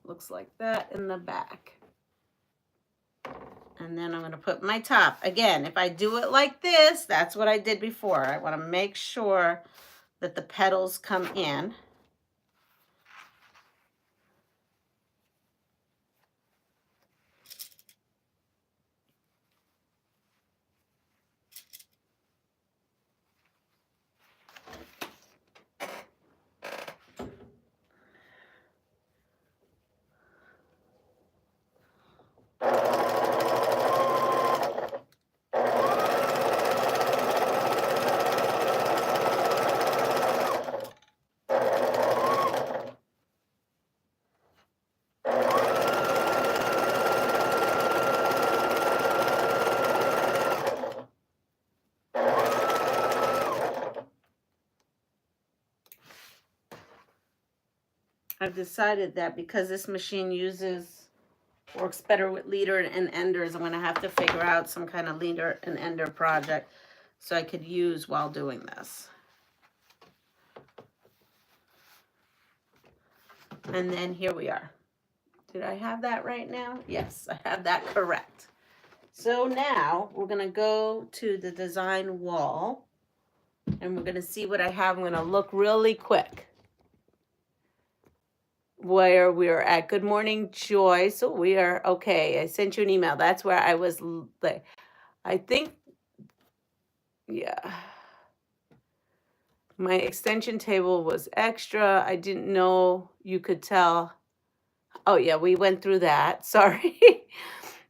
Speaker 1: looks like that in the back. And then I'm going to put my top. Again, if I do it like this, that's what I did before. I want to make sure that the petals come in. I've decided that because this machine works better with leader and enders, I'm going to have to figure out some kind of leader and ender project so I could use while doing this. And then here we are. Did I have that right now? Yes, I have that correct. So now we're going to go to the design wall and we're going to see what I have. I'm going to look really quick where we're at. Good morning, Joy. So we are okay. I sent you an email. That's where I was. I think, yeah. My extension table was extra. I didn't know you could tell. Oh, yeah, we went through that. Sorry.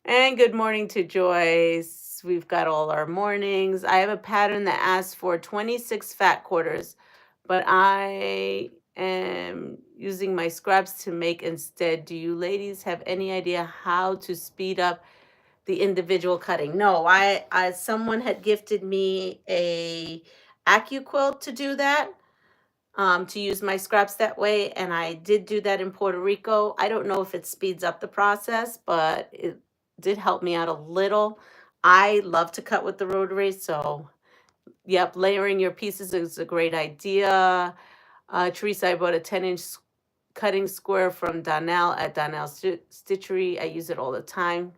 Speaker 1: And good morning to Joyce. We've got all our mornings. I have a pattern that asks for 26 fat quarters, but I am using my scraps to make instead. Do you ladies have any idea how to speed up the individual cutting? No, I someone had gifted me a Quilt to do that, to use my scraps that way, and I did do that in Puerto Rico. I don't know if it speeds up the process, but it did help me out a little. I love to cut with the rotary, so yep, layering your pieces is a great idea. Teresa, I bought a 10-inch cutting square from Donnell at Donnell Stitchery. I use it all the time.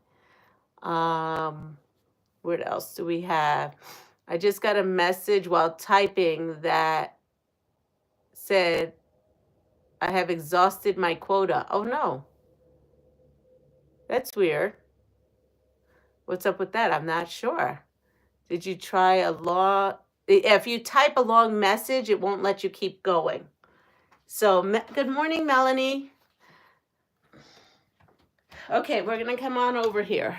Speaker 1: What else do we have? I just got a message while typing that said I have exhausted my quota. Oh no. That's weird. What's up with that? I'm not sure. Did you try a long... If you type a long message, it won't let you keep going. So, good morning, Melanie. Okay, we're going to come on over here.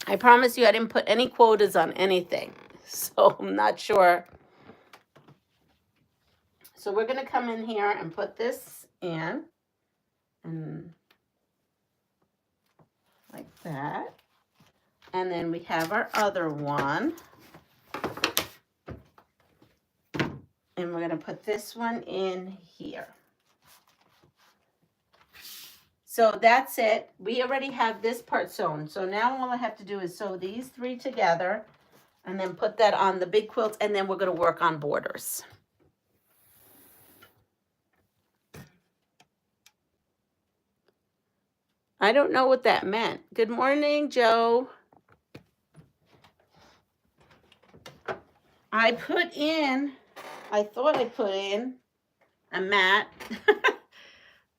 Speaker 1: I promise you I didn't put any quotas on anything. So, I'm not sure. So, we're going to come in here and put this in. And like that. And then we have our other one. And we're going to put this one in here. So that's it. We already have this part sewn. So now all I have to do is sew these 3 together and then put that on the big quilt, and then we're going to work on borders. I don't know what that meant. Good morning, Joe. I thought I put in a mat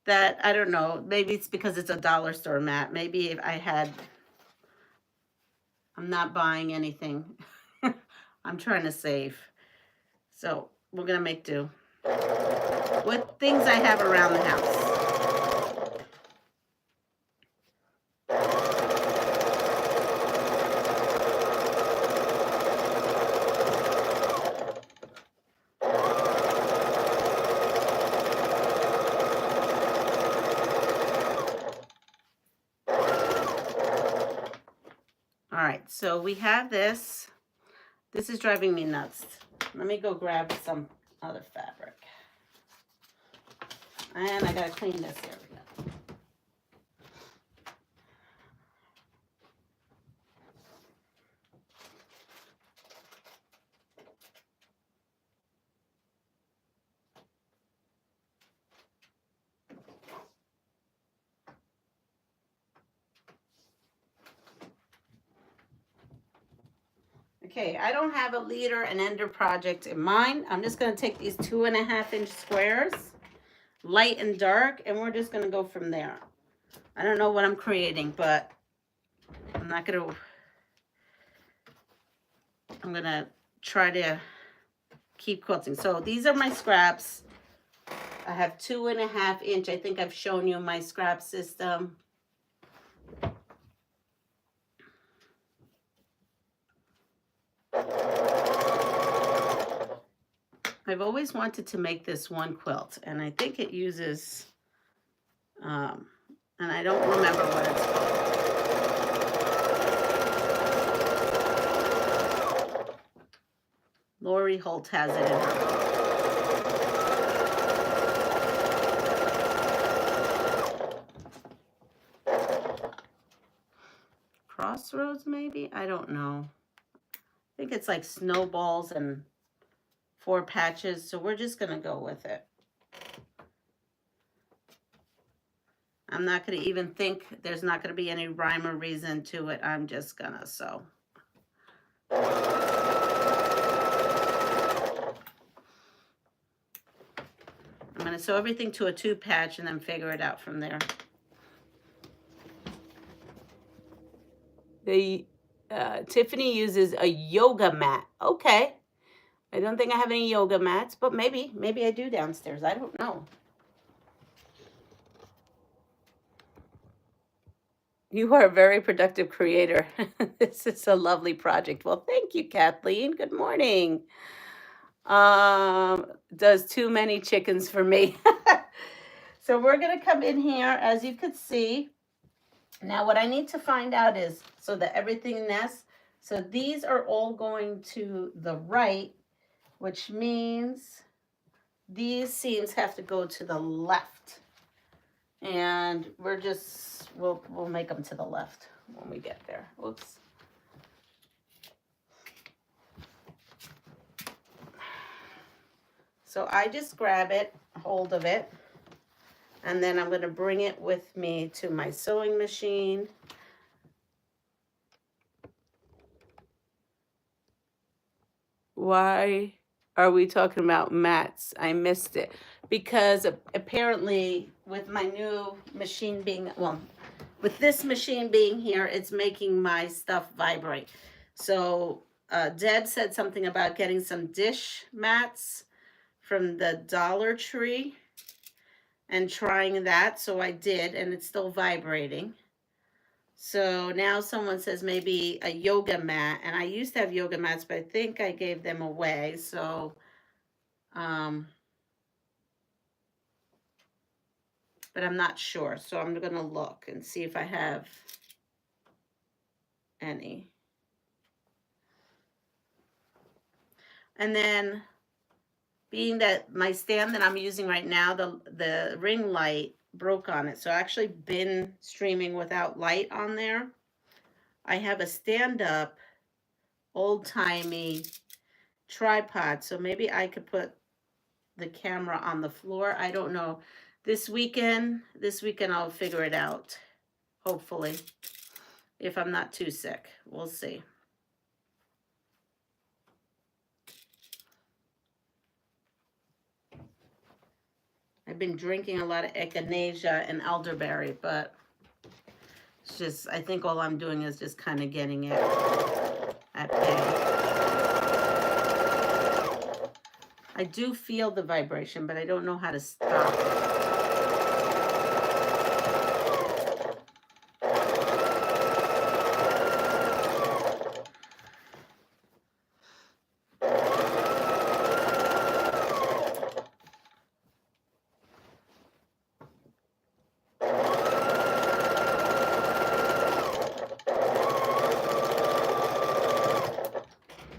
Speaker 1: that, I don't know, maybe it's because it's a dollar store mat. Maybe if I'm not buying anything. I'm trying to save. So we're going to make do with things I have around the house. All right, so we have this. This is driving me nuts. Let me go grab some other fabric. And I gotta clean this area. Okay, I don't have a leader and ender project in mind. I'm just gonna take these 2.5-inch squares, light and dark, and we're just gonna go from there. I don't know what I'm creating, but I'm gonna try to keep quilting. So these are my scraps. I have 2.5-inch. I think I've shown you my scrap system. I've always wanted to make this one quilt, and I think it uses, and I don't remember what it's called. Lori Holt has it in her book. Crossroads, maybe? I don't know. I think it's like snowballs and 4 patches, so we're just gonna go with it. I'm not gonna even think, there's not gonna be any rhyme or reason to it. I'm just gonna sew. I'm gonna sew everything to a 2 patch and then figure it out from there. Tiffany uses a yoga mat. Okay. I don't think I have any yoga mats, but maybe I do downstairs. I don't know. You are a very productive creator. This is a lovely project. Well, thank you, Kathleen. Good morning. Does too many chickens for me. So we're going to come in here, as you could see. Now what I need to find out is, so that everything nests, so these are all going to the right, which means these seams have to go to the left. And we're just, we'll make them to the left when we get there. Oops. So I just grab it, hold of it, and then I'm going to bring it with me to my sewing machine. Why are we talking about mats? I missed it. Because apparently with my new machine being, well, with this machine being here, it's making my stuff vibrate. So Deb said something about getting some dish mats from the Dollar Tree and trying that. So I did, and it's still vibrating. So now someone says maybe a yoga mat, and I used to have yoga mats, but I think I gave them away. So but I'm not sure. So I'm going to look and see if I have any. And then, being that my stand that I'm using right now, the ring light broke on it. So I actually been streaming without light on there. I have a stand-up, old-timey tripod. So maybe I could put the camera on the floor. I don't know. This weekend I'll figure it out. Hopefully. If I'm not too sick. We'll see. I've been drinking a lot of echinacea and elderberry, but it's just, I think all I'm doing is just kind of getting it at bay. I do feel the vibration, but I don't know how to stop it.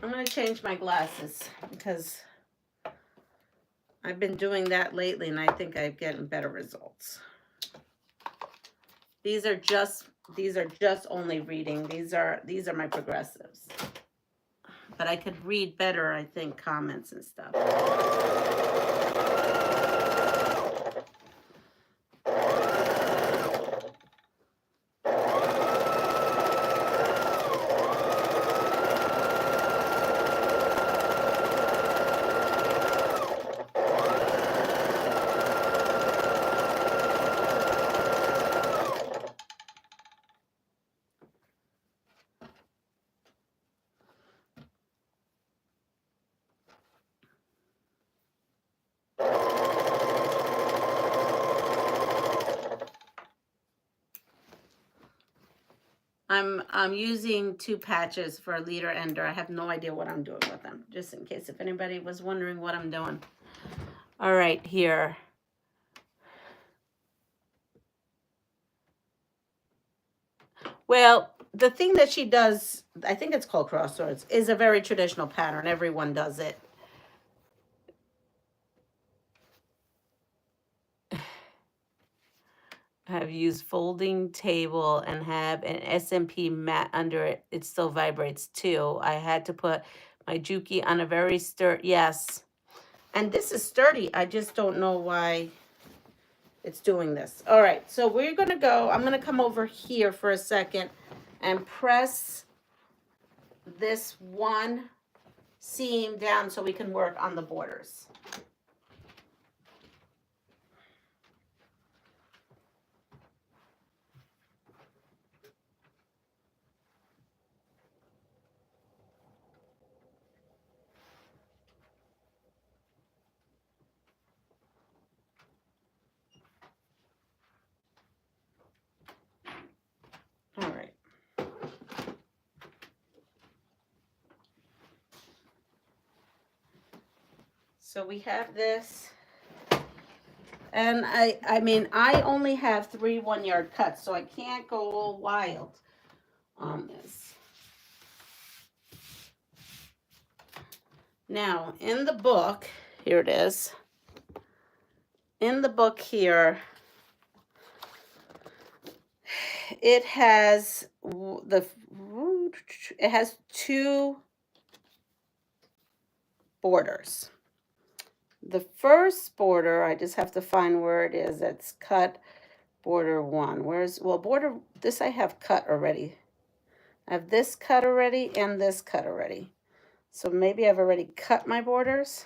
Speaker 1: I'm going to change my glasses because I've been doing that lately and I think I'm getting better results. These are just only reading. These are my progressives. But I could read better, I think, comments and stuff. I'm using 2 patches for a leader ender. I have no idea what I'm doing with them, just in case if anybody was wondering what I'm doing. All right, here. Well, the thing that she does, I think it's called cross swords, is a very traditional pattern. Everyone does it. Have used folding table and have an SMP mat under it. It still vibrates too. I had to put my Juki on a very sturdy, yes. And this is sturdy. I just don't know why it's doing this. All right, so we're gonna go, I'm gonna come over here for a second and press this one seam down so we can work on the borders. All right. So we have this. And I mean, I only have 3 1-yard cuts, so I can't go all wild on this. Now, in the book, here it is. In the book here, it has it has 2 borders. The first border, I just have to find where it is. It's cut border 1. Where's, well, border, this I have cut already. I have this cut already and this cut already. So maybe I've already cut my borders.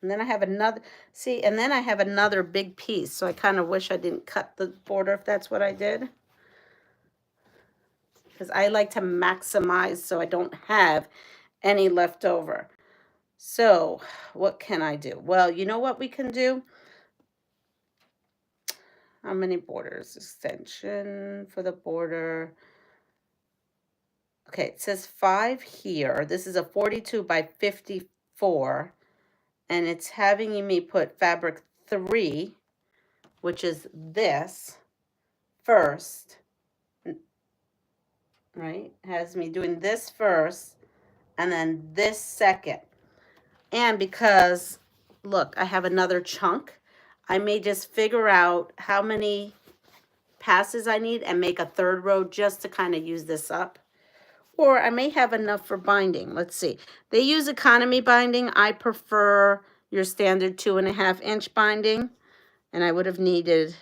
Speaker 1: And then I have another, see, and then I have another big piece. So I kind of wish I didn't cut the border if that's what I did. Because I like to maximize so I don't have any left over. So what can I do? Well, you know what we can do? How many borders? Extension for the border. Okay, it says 5 here. This is a 42 by 54. And it's having me put fabric 3 which is this first, right? Has me doing this first and then this second. And because, look, I have another chunk, I may just figure out how many passes I need and make a third row just to kind of use this up. Or I may have enough for binding. Let's see. They use economy binding. I prefer your standard 2.5 inch binding. And I would have needed,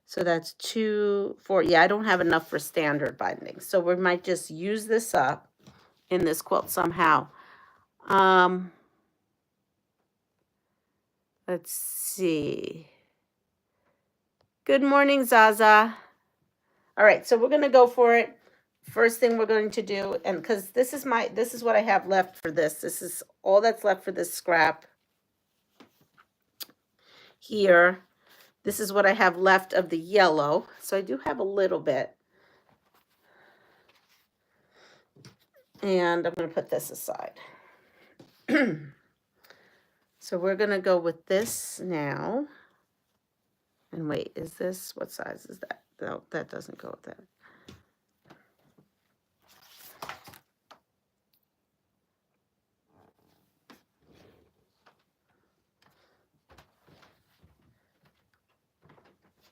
Speaker 1: so that's 2, 4. Yeah, I don't have enough for standard binding. So we might just use this up in this quilt somehow. Let's see. Good morning, Zaza. All right, so we're going to go for it. First thing we're going to do, and because this is what I have left for this. This is all that's left for this scrap here. This is what I have left of the yellow. So I do have a little bit. And I'm going to put this aside. So we're going to go with this now. And wait, is this, what size is that? No, that doesn't go with that.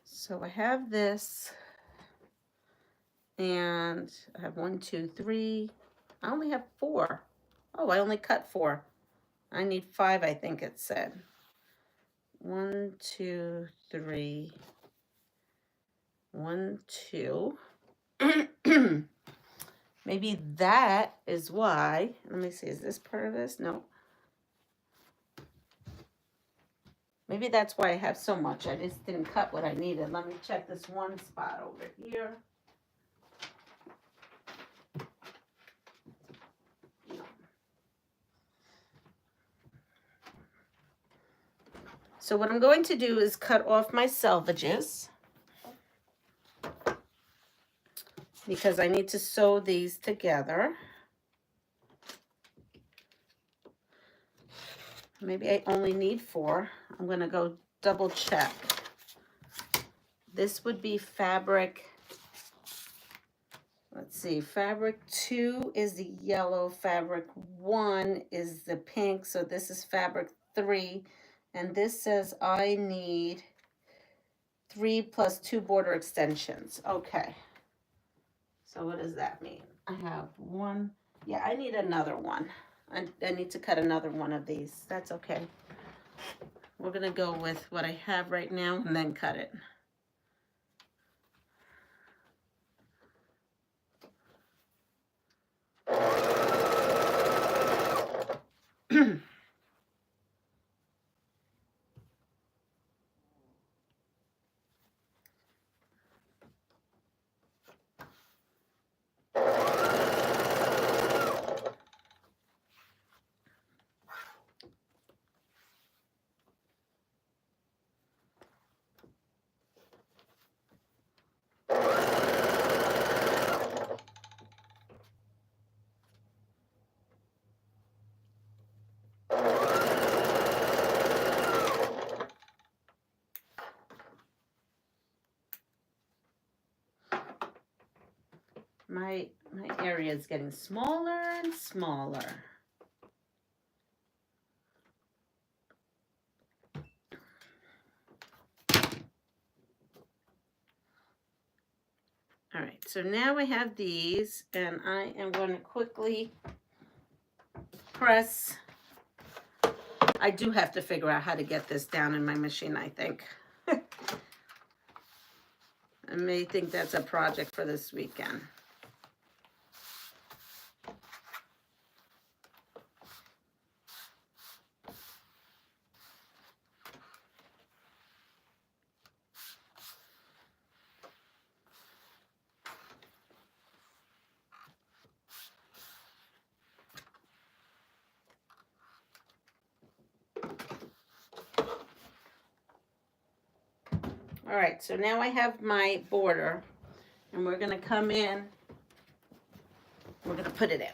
Speaker 1: So I have this, and I have 1, 2, 3. I only have 4. Oh, I only cut 4. I need 5, I think it said. 1, 2, 3. 1, 2. Maybe that is why. Let me see, is this part of this? No. Maybe that's why I have so much. I just didn't cut what I needed. Let me check this one spot over here. No. So what I'm going to do is cut off my selvages, because I need to sew these together. Maybe I only need 4. I'm going to go double check. This would be fabric. Let's see. Fabric 2 is the yellow. Fabric 1 is the pink. So this is fabric 3. And this says I need 3 plus 2 border extensions. Okay. So what does that mean? I have 1. Yeah, I need another one. I need to cut another one of these. That's okay. We're going to go with what I have right now and then cut it. My area is getting smaller and smaller. All right, so now I have these, and I am going to quickly press. I do have to figure out how to get this down in my machine, I think. I may think that's a project for this weekend. All right, so now I have my border, and we're going to come in. We're going to put it in.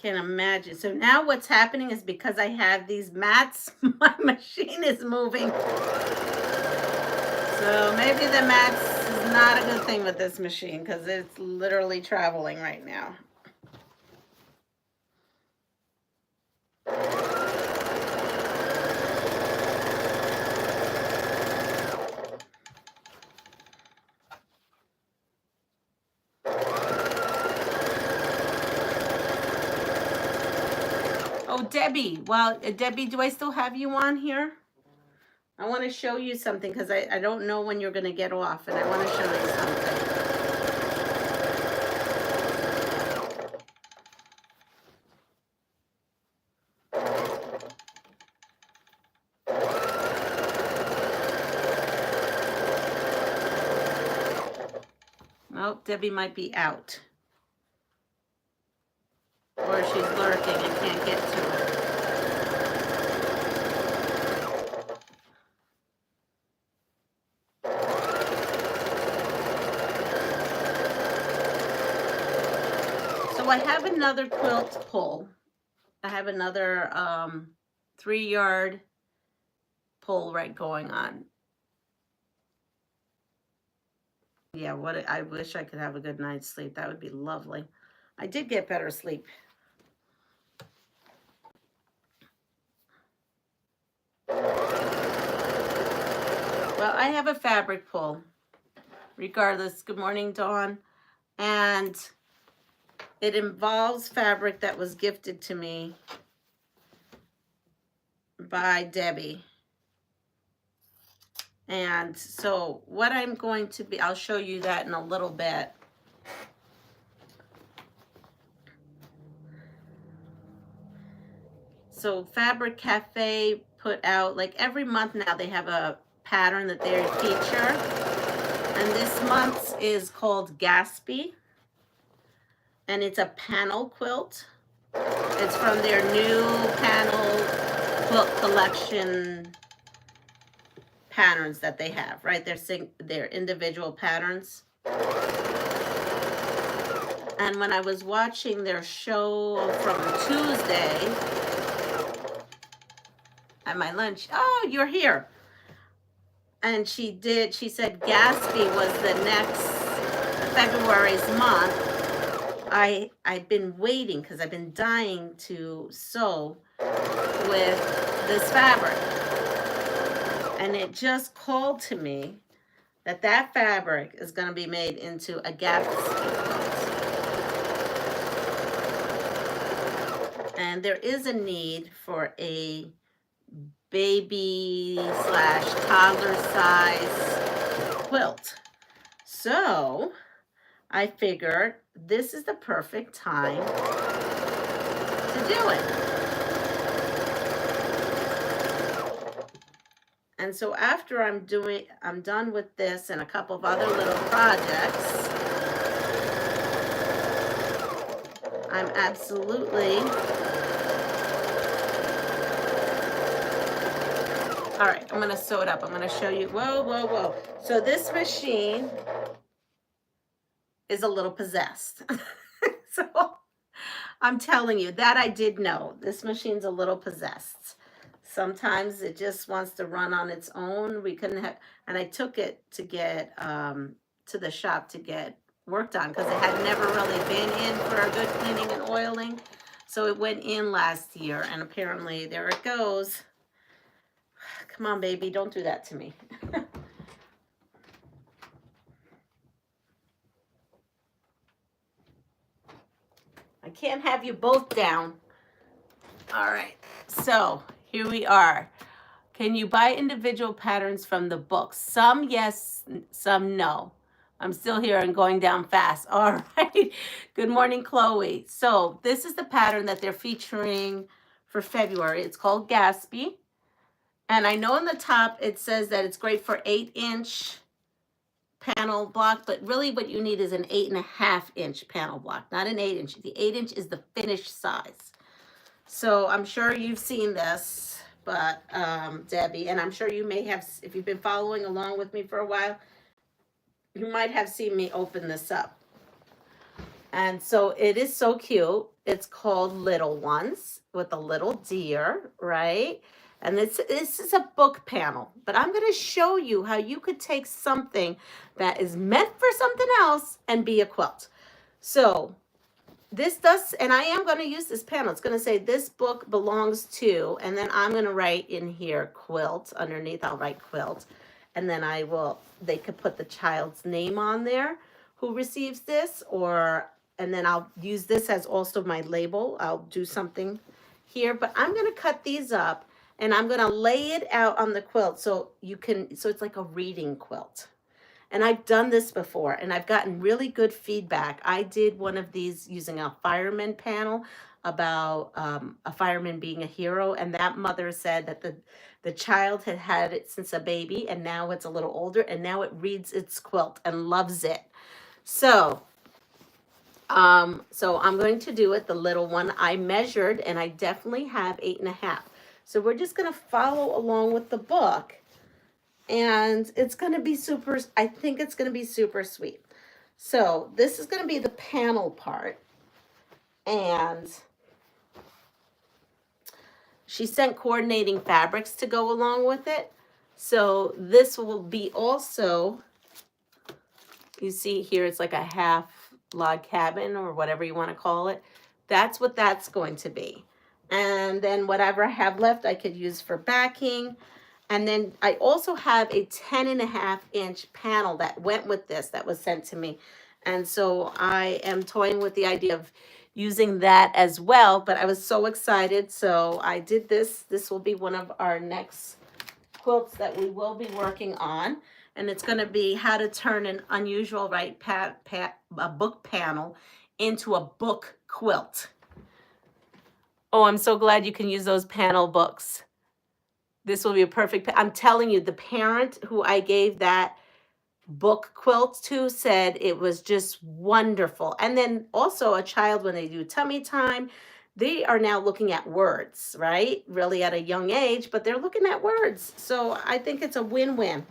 Speaker 1: Can't imagine. So now what's happening is because I have these mats, my machine is moving. So maybe the mats is not a good thing with this machine because it's literally traveling right now. Oh, Debbie. Well, Debbie, do I still have you on here? I want to show you something because I don't know when you're going to get off, and I want to show you something. Oh, Debbie might be out. Or she's lurking and can't get to it. So I have another quilt pull. I have another 3-yard pull right going on. Yeah, I wish I could have a good night's sleep. That would be lovely. I did get better sleep. Well, I have a fabric pull. Regardless, good morning, Dawn. And it involves fabric that was gifted to me by Debbie. And so what I'm going to be, I'll show you that in a little bit. So Fabric Cafe put out, like every month now, they have a pattern that they feature. And this month's is called Gatsby. And it's a panel quilt. It's from their new panel quilt collection patterns that they have, right? They're individual patterns. And when I was watching their show from Tuesday at my lunch, oh, you're here. And she said Gatsby was the next February's month. I've been waiting because I've been dying to sew with this fabric. And it just called to me that that fabric is going to be made into a Gatsby quilt. And there is a need for a baby / toddler size quilt. So I figured this is the perfect time to do it. And so after I'm done with this and a couple of other little projects, I'm absolutely, all right, I'm gonna sew it up. I'm gonna show you, whoa. So this machine is a little possessed. So I'm telling you that I did know. This machine's a little possessed. Sometimes it just wants to run on its own. We couldn't have, and I took it to get to the shop to get worked on because it had never really been in for a good cleaning and oiling. So it went in last year, and apparently there it goes. Come on, baby, don't do that to me. I can't have you both down. All right, so here we are. Can you buy individual patterns from the books? Some yes, some no. I'm still here and going down fast. All right. Good morning, Chloe. So this is the pattern that they're featuring for February. It's called Gatsby. And I know in the top it says that it's great for 8-inch panel block, but really what you need is an 8.5-inch panel block, not an 8-inch. The 8-inch is the finished size. So I'm sure you've seen this, but Debbie, and I'm sure you may have, if you've been following along with me for a while, you might have seen me open this up. And so it is so cute. It's called Little Ones with a little deer, right? And this is a book panel, but I'm going to show you how you could take something that is meant for something else and be a quilt. So this does, and I am going to use this panel. It's going to say this book belongs to, and then I'm going to write in here quilt. Underneath I'll write quilt, and then they could put the child's name on there who receives this, and then I'll use this as also my label. I'll do something here, but I'm going to cut these up and I'm going to lay it out on the quilt so it's like a reading quilt. And I've done this before and I've gotten really good feedback. I did one of these using a fireman panel about a fireman being a hero, and that mother said that the child had had it since a baby and now it's a little older and now it reads its quilt and loves it. So I'm going to do it, the little one. I measured and I definitely have 8.5. So we're just going to follow along with the book, and it's going to be I think it's going to be super sweet. So this is going to be the panel part, and she sent coordinating fabrics to go along with it. So this will be also, you see here, it's like a half log cabin or whatever you want to call it. That's what that's going to be. And then whatever I have left I could use for backing. And then I also have a 10.5-inch panel that went with this that was sent to me. And so I am toying with the idea of using that as well, but I was so excited. So I did this. This will be one of our next quilts that we will be working on. And it's going to be how to turn an unusual a book panel into a book quilt. Oh, I'm so glad you can use those panel books. This will be a perfect, I'm telling you, the parent who I gave that book quilt to said it was just wonderful. And then also a child, when they do tummy time, they are now looking at words, right? Really at a young age, but they're looking at words. So I think it's a win-win.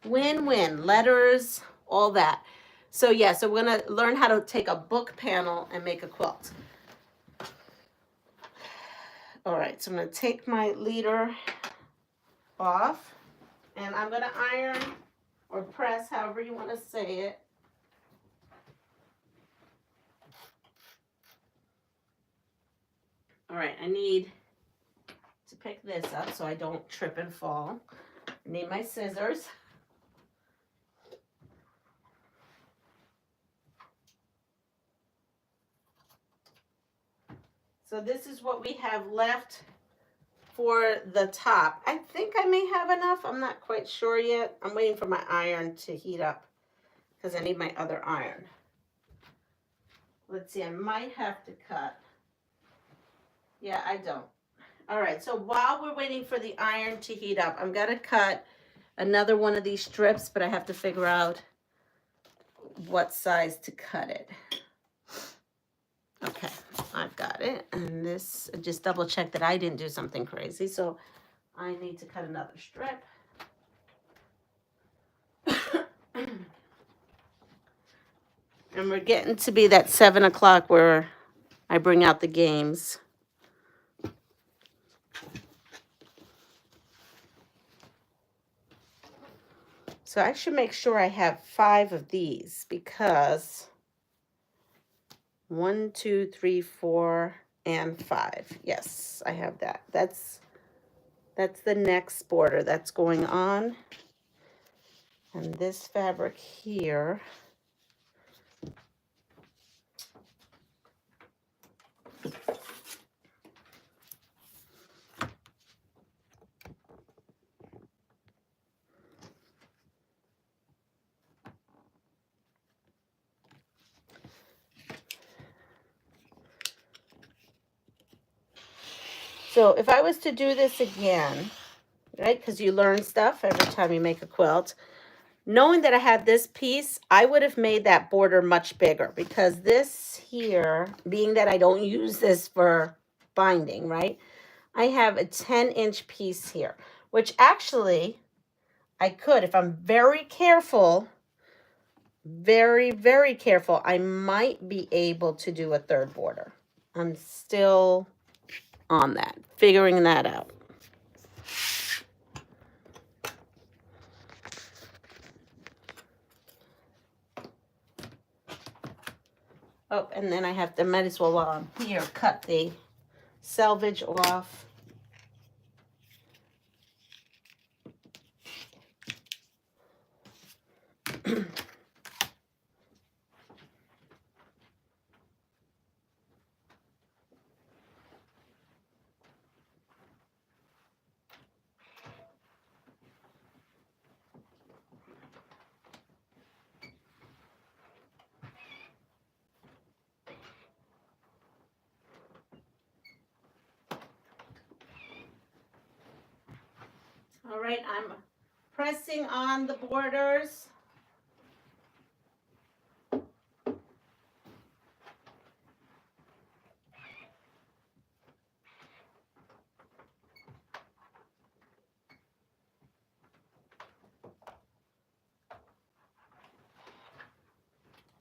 Speaker 1: Win-win, letters, all that. So yeah, so we're going to learn how to take a book panel and make a quilt. All right, so I'm going to take my leader off, and I'm going to iron or press, however you want to say it. All right, I need to pick this up so I don't trip and fall. I need my scissors. So this is what we have left for the top. I think I may have enough. I'm not quite sure yet. I'm waiting for my iron to heat up because I need my other iron. Let's see, I might have to cut. Yeah, I don't. All right, so while we're waiting for the iron to heat up, I'm going to cut another one of these strips, but I have to figure out what size to cut it. Okay, I've got it. And this, just double check that I didn't do something crazy. So I need to cut another strip. And we're getting to be that 7 o'clock where I bring out the games. So I should make sure I have 5 of these because 1, 2, 3, 4, and 5. Yes, I have that. That's the next border that's going on. And this fabric here . So if I was to do this again, right, because you learn stuff every time you make a quilt, knowing that I had this piece, I would have made that border much bigger because this here, being that I don't use this for binding, right, I have a 10-inch piece here, which actually I could, if I'm very careful, very, very careful, I might be able to do a third border. I'm still on that, figuring that out. Oh, and then I have to, might as well, while I'm here, cut the selvage off. All right, I'm pressing on the borders.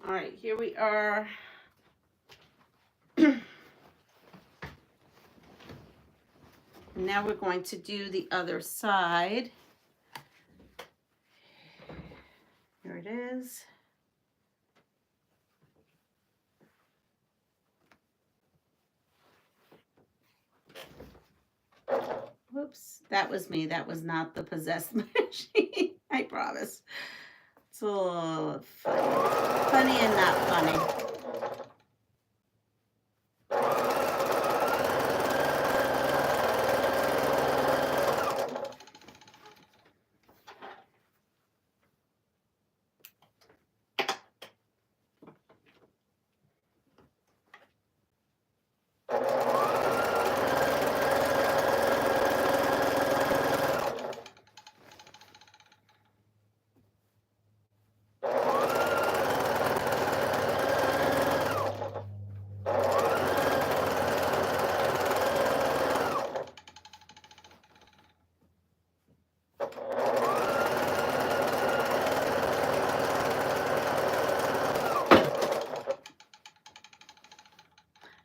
Speaker 1: All right, here we are. Now we're going to do the other side. Here it is. Whoops, that was me. That was not the possessed machine. I promise. It's a little funny and not funny.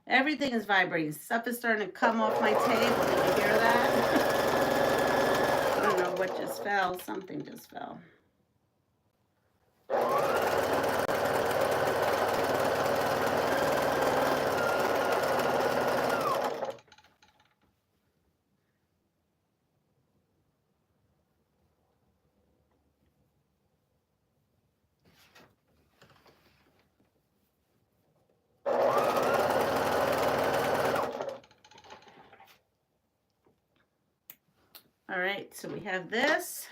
Speaker 1: Everything is vibrating. Stuff is starting to come off my table. Did you hear that? I don't know what just fell. Something just fell. All right, so we have this.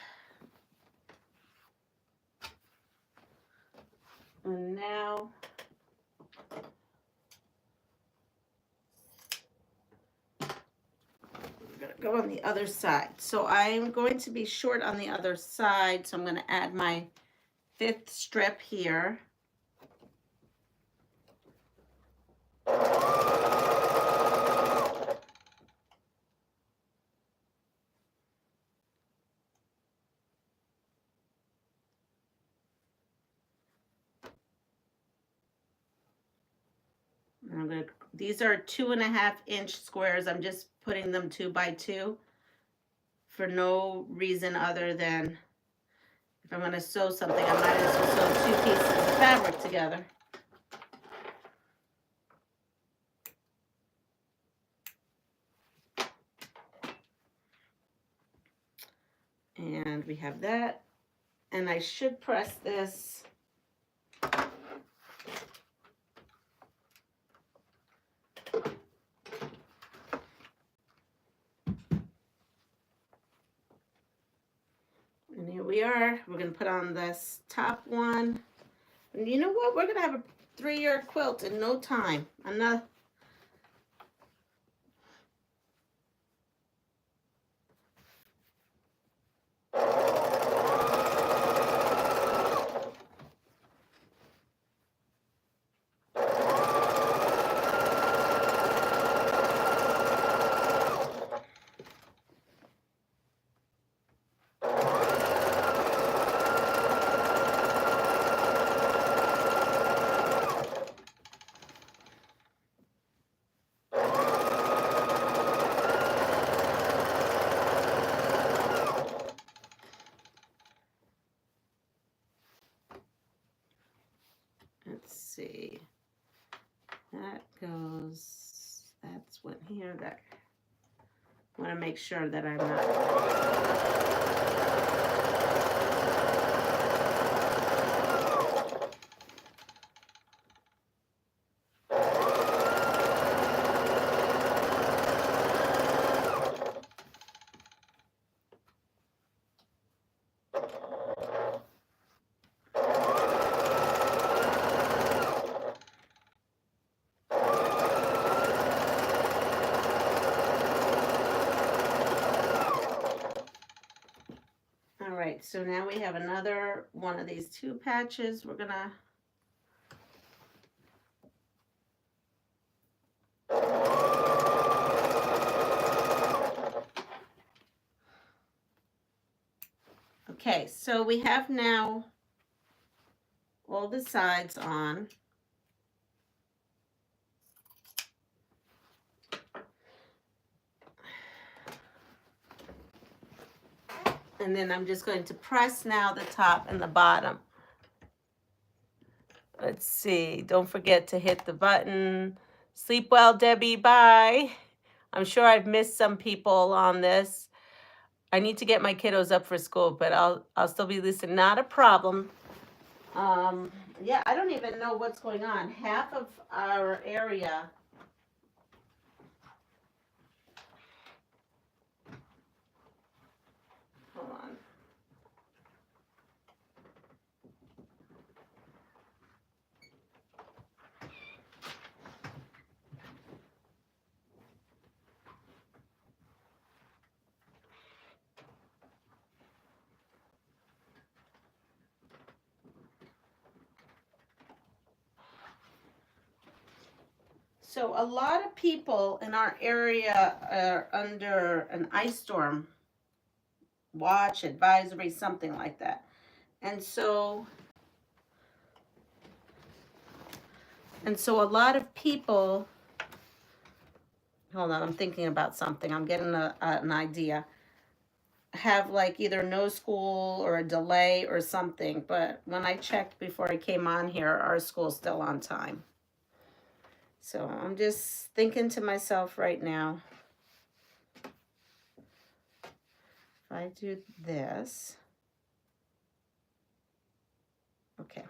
Speaker 1: And now we're going to go on the other side. So I'm going to be short on the other side, so I'm going to add my 5th strip here. I'm gonna, these are 2.5-inch squares. I'm just putting them 2 by 2 for no reason other than if I'm going to sew something, I might as well sew 2 pieces of fabric together. And we have that. And I should press this. And here we are. We're going to put on this top one. And you know what? We're going to have a 3-yard quilt in no time. I'm not... see. That goes, that's one here. That I want to make sure that I'm All right, so now we have another one of these 2 patches. We're gonna okay, so we have now all the sides on. And then I'm just going to press now the top and the bottom. Let's see. Don't forget to hit the button. Sleep well, Debbie. Bye. I'm sure I've missed some people on this. I need to get my kiddos up for school, but I'll still be listening. Not a problem. Yeah, I don't even know what's going on. Half of our area. Hold on. So a lot of people in our area are under an ice storm watch, advisory, something like that. And so a lot of people, hold on, I'm thinking about something. I'm getting an idea. Have like either no school or a delay or something. But when I checked before I came on here, our school's still on time. So I'm just thinking to myself right now, if I do this, okay.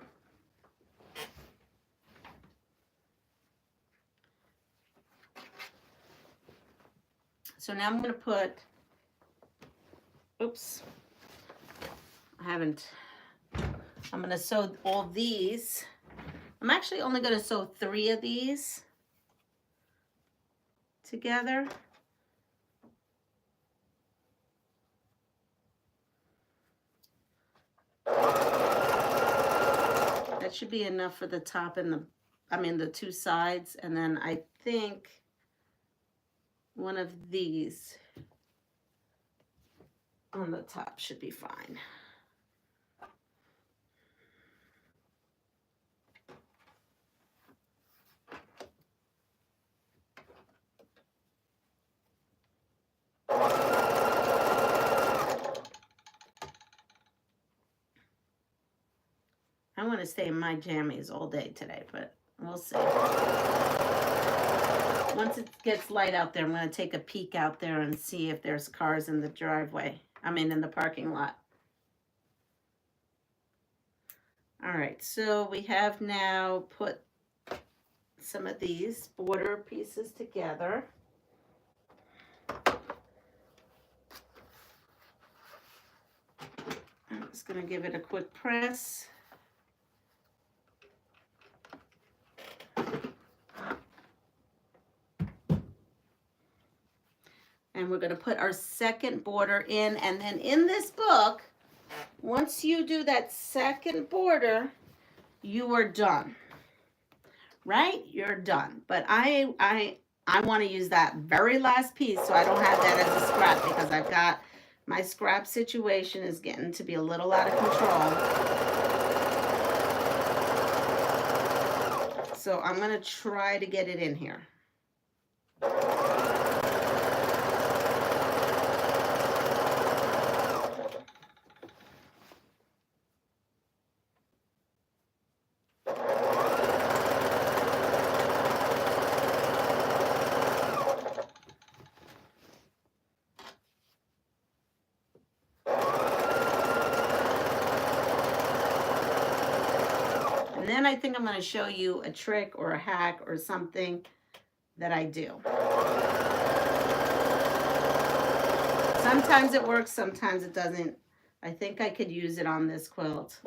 Speaker 1: So now I'm going to put, oops, I'm going to sew all these. I'm actually only going to sew 3 of these together. That should be enough for the top and the 2 sides. And then I think one of these on the top should be fine. I want to stay in my jammies all day today, but we'll see. Once it gets light out there, I'm going to take a peek out there and see if there's cars in the driveway. In the parking lot. All right, so we have now put some of these border pieces together. I'm just going to give it a quick press. And we're going to put our second border in. And then in this book, once you do that second border, you are done. Right? You're done. But I want to use that very last piece so I don't have that as a scrap, because I've got my scrap situation is getting to be a little out of control. So I'm going to try to get it in here. then I think I'm going to show you a trick or a hack or something that I do. Sometimes it works, sometimes it doesn't. I think I could use it on this quilt.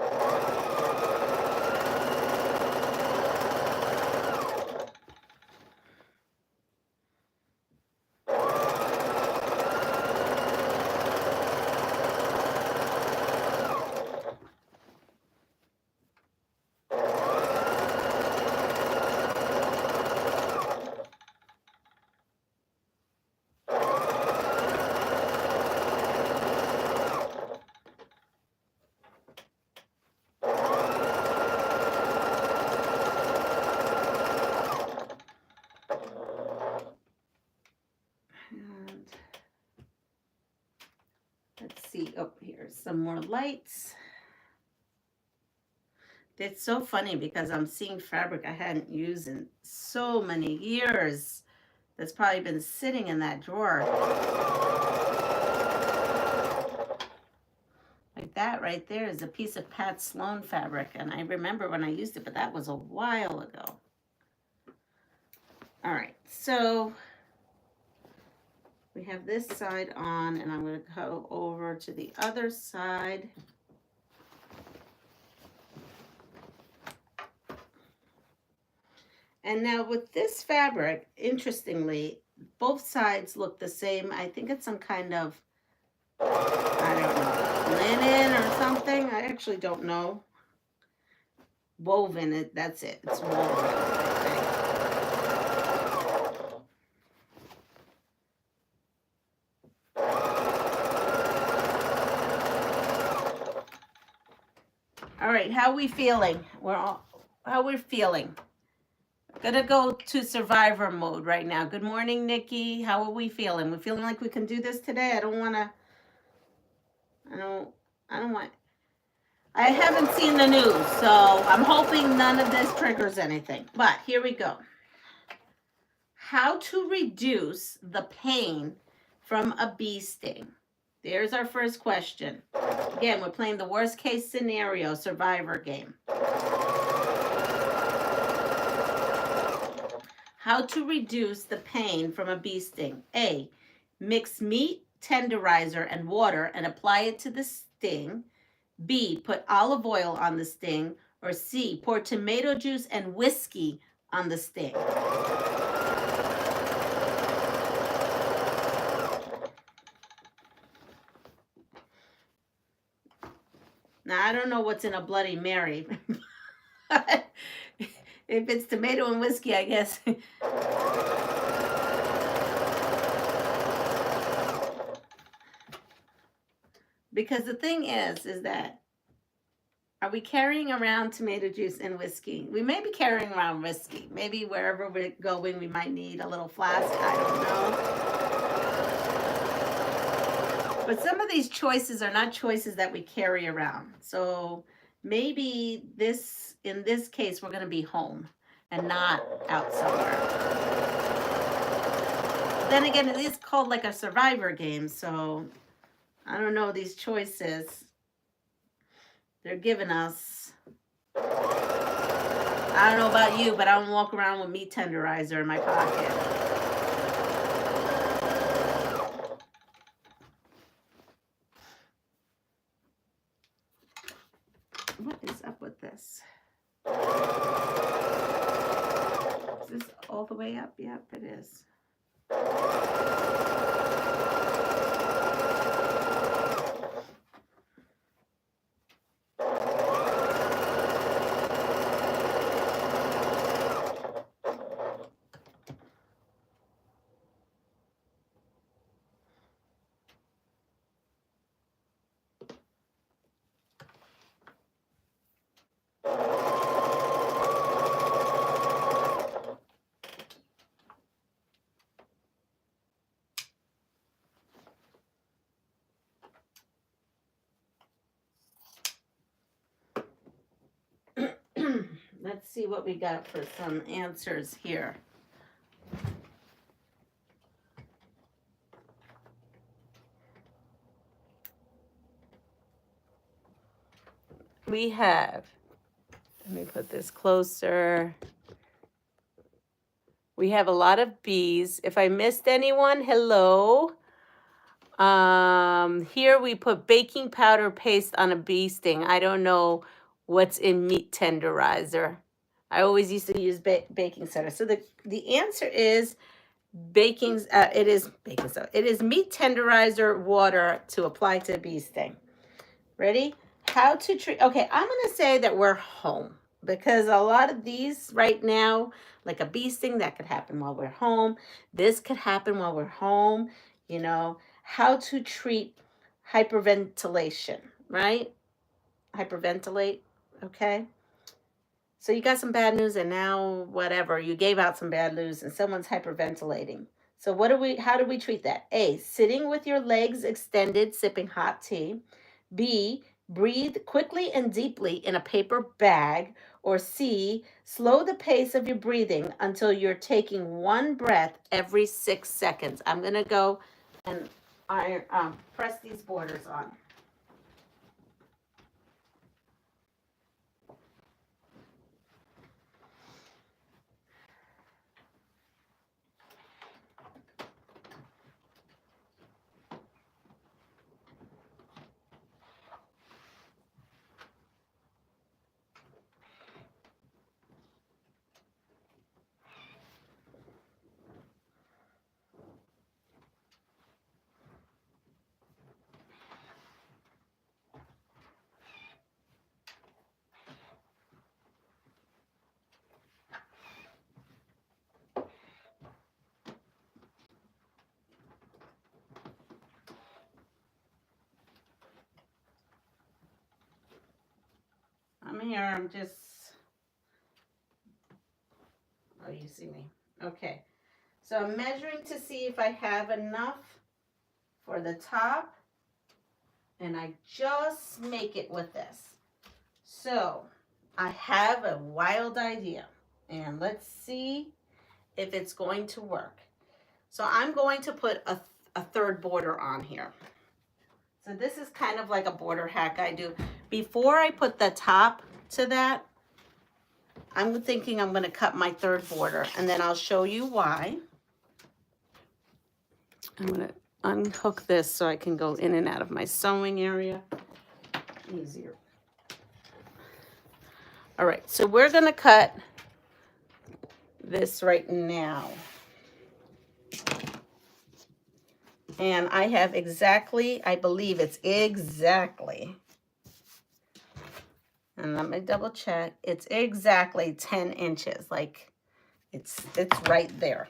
Speaker 1: Let's see, oh, here's some more lights. It's so funny because I'm seeing fabric I hadn't used in so many years. That's probably been sitting in that drawer. Like that right there is a piece of Pat Sloan fabric, and I remember when I used it, but that was a while ago. All right, so we have this side on, and I'm going to go over to the other side. And now with this fabric, interestingly, both sides look the same. I think it's some kind of, I don't know, linen or something. I actually don't know. Woven, that's it. It's woven, I think. All right, how are we feeling? How we're feeling? Gonna go to survivor mode right now. Good morning, Nikki. How are we feeling? We're feeling like we can do this today. I haven't seen the news, so I'm hoping none of this triggers anything. But here we go. How to reduce the pain from a bee sting. There's our first question. Again, we're playing the worst case scenario survivor game. How to reduce the pain from a bee sting. A, mix meat, tenderizer, and water and apply it to the sting. B, put olive oil on the sting. Or C, pour tomato juice and whiskey on the sting. Now, I don't know what's in a Bloody Mary. If it's tomato and whiskey, I guess. Because the thing is that, are we carrying around tomato juice and whiskey? We may be carrying around whiskey. Maybe wherever we're going, we might need a little flask. I don't know. But some of these choices are not choices that we carry around. So maybe in this case, we're going to be home and not out somewhere. Then again, it is called like a survivor game. So I don't know, these choices they're giving us. I don't know about you, but I don't walk around with meat tenderizer in my pocket. What is up with this? Is this all the way up? Yep, it is. Let's see what we got for some answers here. We have Let me put this closer. We have a lot of bees. If I missed anyone, hello. Here we put baking powder paste on a bee sting. I don't know what's in meat tenderizer. I always used to use baking soda. So the answer is it is baking soda. It is meat tenderizer water to apply to a bee sting. Ready? How to treat, okay, I'm going to say that we're home because a lot of these right now, like a bee sting, that could happen while we're home. This could happen while we're home, you know, how to treat hyperventilation, right? Hyperventilate, okay? So you got some bad news and now whatever, you gave out some bad news and someone's hyperventilating. So how do we treat that? A, sitting with your legs extended, sipping hot tea. B, breathe quickly and deeply in a paper bag. Or C, slow the pace of your breathing until you're taking one breath every 6 seconds. I'm going to go and press these borders on. I'm here, I'm just, oh, you see me. Okay, so I'm measuring to see if I have enough for the top, and I just make it with this. So I have a wild idea, and let's see if it's going to work. So I'm going to put a third border on here. So this is kind of like a border hack I do. Before I put the top to that, I'm thinking I'm going to cut my third border, and then I'll show you why. I'm going to unhook this so I can go in and out of my sewing area easier. All right, so we're going to cut this right now. And I have exactly, I believe it's exactly, and let me double check, it's exactly 10 inches, like it's right there.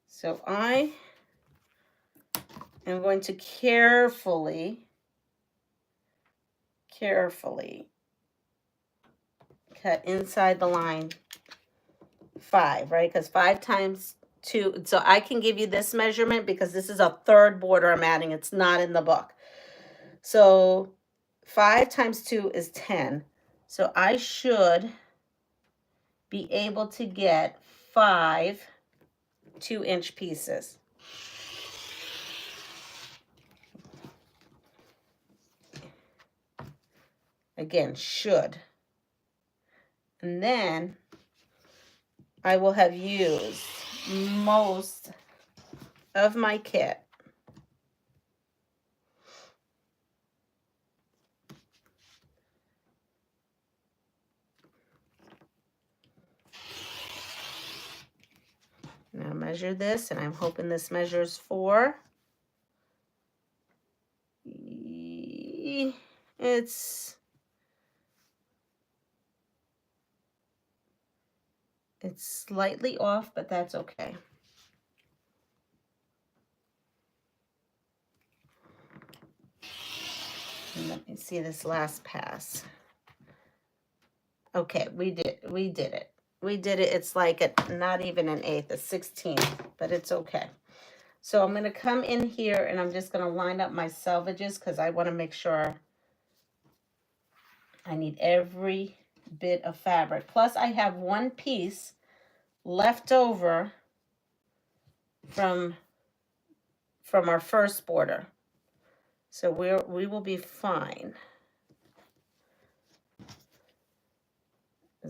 Speaker 1: So I am going to carefully cut inside the line 5, right? Because 5 times 2, so I can give you this measurement because this is a third border I'm adding. It's not in the book. So 5 times 2 is 10. So I should be able to get 5 2-inch pieces. Again, should. And then I will have used most of my kit. Now measure this, and I'm hoping this measures 4. It's slightly off, but that's okay. And let me see this last pass. Okay, we did it. We did it. It's like not even an 1/8, a 16th, but it's okay. So I'm going to come in here and I'm just going to line up my selvages because I want to make sure I need every bit of fabric. Plus I have one piece left over from our first border. So we will be fine.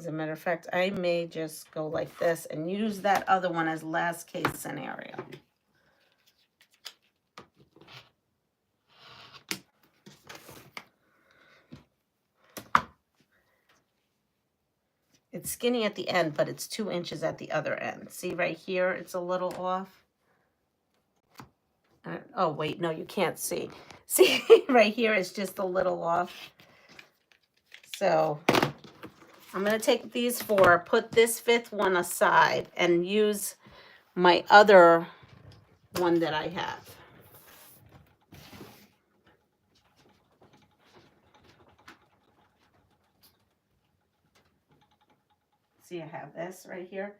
Speaker 1: As a matter of fact, I may just go like this and use that other one as last case scenario. It's skinny at the end, but it's 2 inches at the other end. See right here, it's a little off. Oh, wait, no, you can't see. See, right here, it's just a little off. So I'm going to take these 4, put this 5th one aside, and use my other one that I have. See, I have this right here.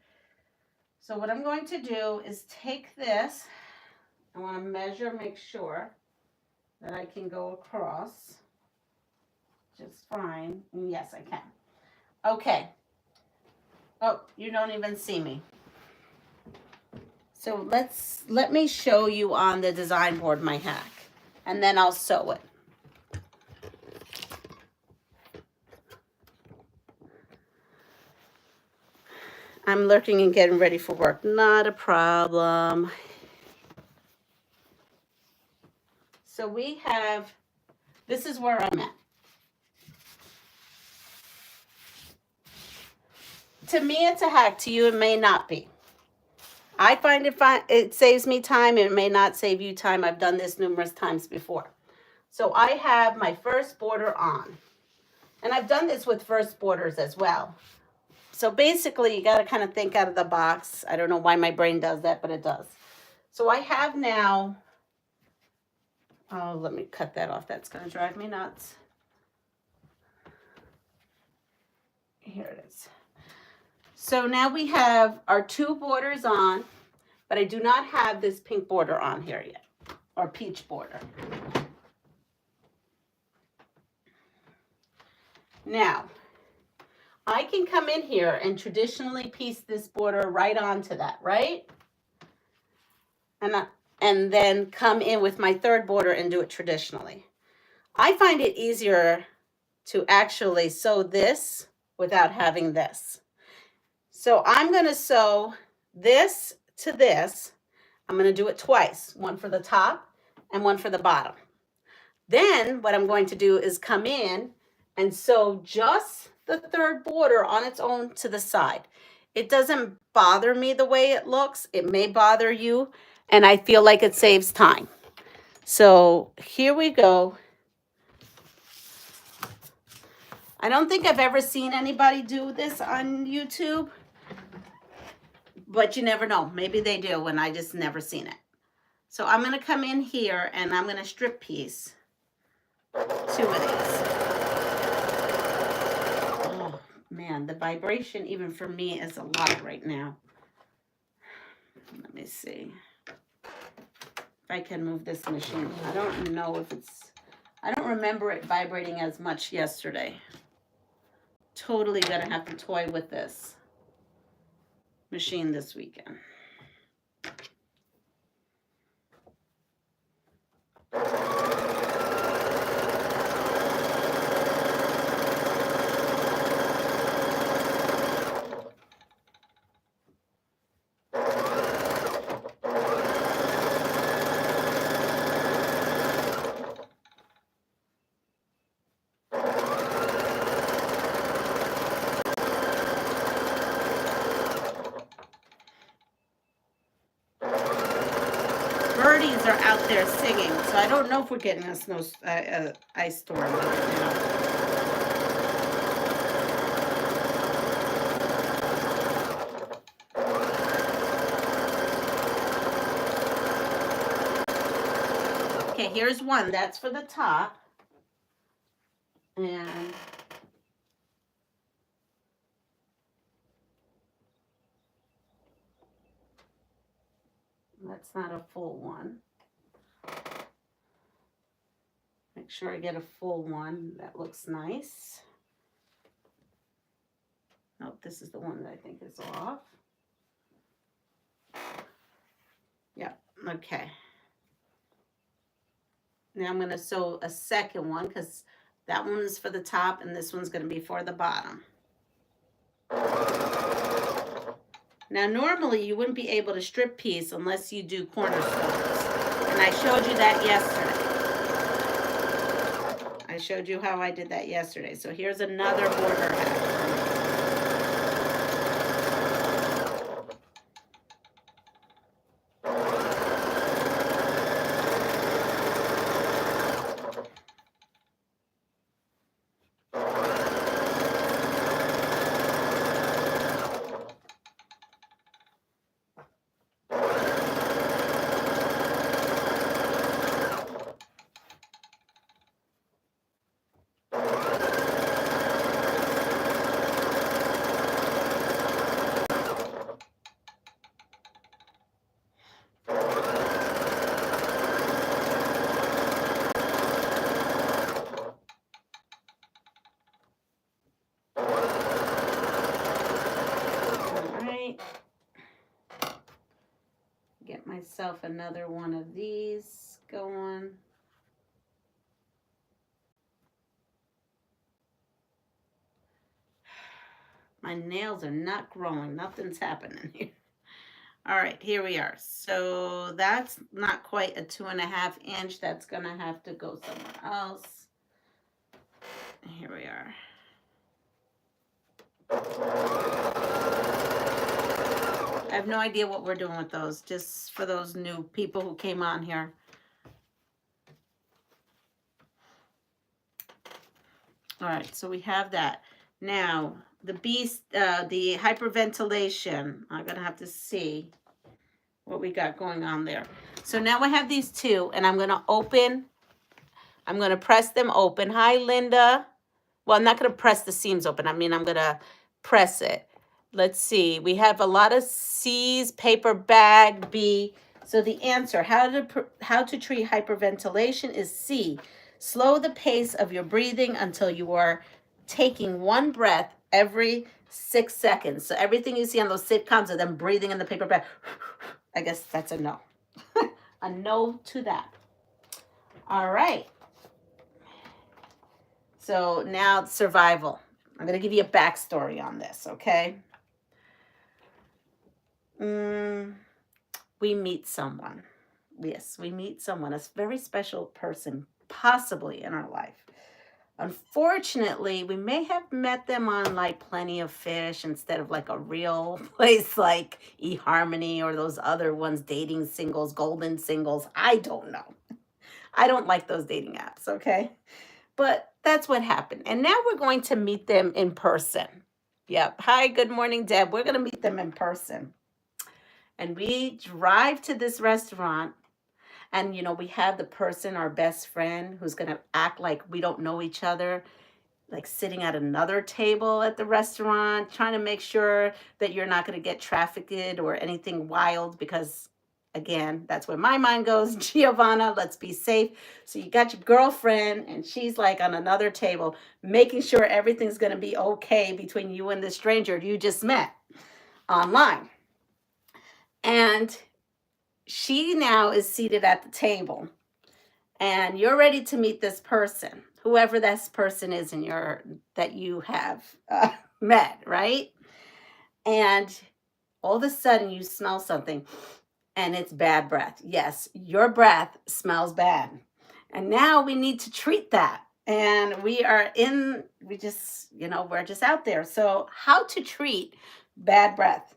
Speaker 1: So what I'm going to do is take this. I want to measure, make sure that I can go across just fine. And yes, I can. Okay. Oh, you don't even see me. So let me show you on the design board my hack, and then I'll sew it. I'm lurking and getting ready for work. Not a problem. So we have, this is where I'm at. To me, it's a hack. To you, it may not be. I find it saves me time. It may not save you time. I've done this numerous times before. So I have my first border on. And I've done this with first borders as well. So basically, you got to kind of think out of the box. I don't know why my brain does that, but it does. So I have now, oh, let me cut that off. That's going to drive me nuts. Here it is. So now we have our 2 borders on, but I do not have this pink border on here yet, or peach border. Now, I can come in here and traditionally piece this border right onto that, right? And then come in with my 3rd border and do it traditionally. I find it easier to actually sew this without having this. So I'm going to sew this to this. I'm going to do it twice, one for the top and one for the bottom. Then what I'm going to do is come in and sew just the 3rd border on its own to the side. It doesn't bother me the way it looks. It may bother you, and I feel like it saves time. So here we go. I don't think I've ever seen anybody do this on YouTube, but you never know. Maybe they do, and I just never seen it. So I'm going to come in here, and I'm going to strip piece 2 of these. Oh, man, the vibration, even for me, is a lot right now. Let me see if I can move this machine. I don't know if it's, I don't remember it vibrating as much yesterday. Totally going to have to toy with this machine this weekend. Birdies are out there singing, so I don't know if we're getting a snow ice storm right now. Okay, here's one. That's for the top. And that's not a full one. Make sure I get a full one. That looks nice. Nope, this is the one that I think is off. Yep, okay. Now I'm going to sew a second one because that one is for the top and this one's going to be for the bottom. Now, normally you wouldn't be able to strip piece unless you do cornerstones. And I showed you that yesterday. I showed you how I did that yesterday. So here's another border hack. Get myself another one of these going. My nails are not growing. Nothing's happening here. All right, here we are. So that's not quite a 2.5 inch. That's gonna have to go somewhere else. Here we are. I have no idea what we're doing with those, just for those new people who came on here. All right, so we have that. Now, the hyperventilation, I'm gonna have to see what we got going on there. So now I have these two, and I'm gonna press them open. Hi, Linda. Well, I'm not gonna press the seams open. I mean, I'm gonna press it. Let's see, we have a lot of C's, paper bag, B. So the answer, how to treat hyperventilation is C. Slow the pace of your breathing until you are taking one breath every 6 seconds. So everything you see on those sitcoms of them breathing in the paper bag, I guess that's a no. A no to that. All right. So now survival. I'm going to give you a backstory on this, okay? We meet someone. Yes, we meet someone, a very special person, possibly in our life. Unfortunately, we may have met them on like Plenty of Fish instead of like a real place like eHarmony or those other ones, dating singles, golden singles. I don't know. I don't like those dating apps, okay? But that's what happened. And now we're going to meet them in person. Yep. Hi, good morning, Deb. We're going to meet them in person. And we drive to this restaurant, and you know, we have the person, our best friend, who's going to act like we don't know each other, like sitting at another table at the restaurant, trying to make sure that you're not going to get trafficked or anything wild, because again, that's where my mind goes. Giovanna, let's be safe. So you got your girlfriend, and she's like on another table, making sure everything's going to be okay between you and this stranger you just met online. And she now is seated at the table, and you're ready to meet this person, whoever this person is that you have met, right? And all of a sudden you smell something, and it's bad breath. Yes, your breath smells bad. And now we need to treat that. And we're just out there. So how to treat bad breath?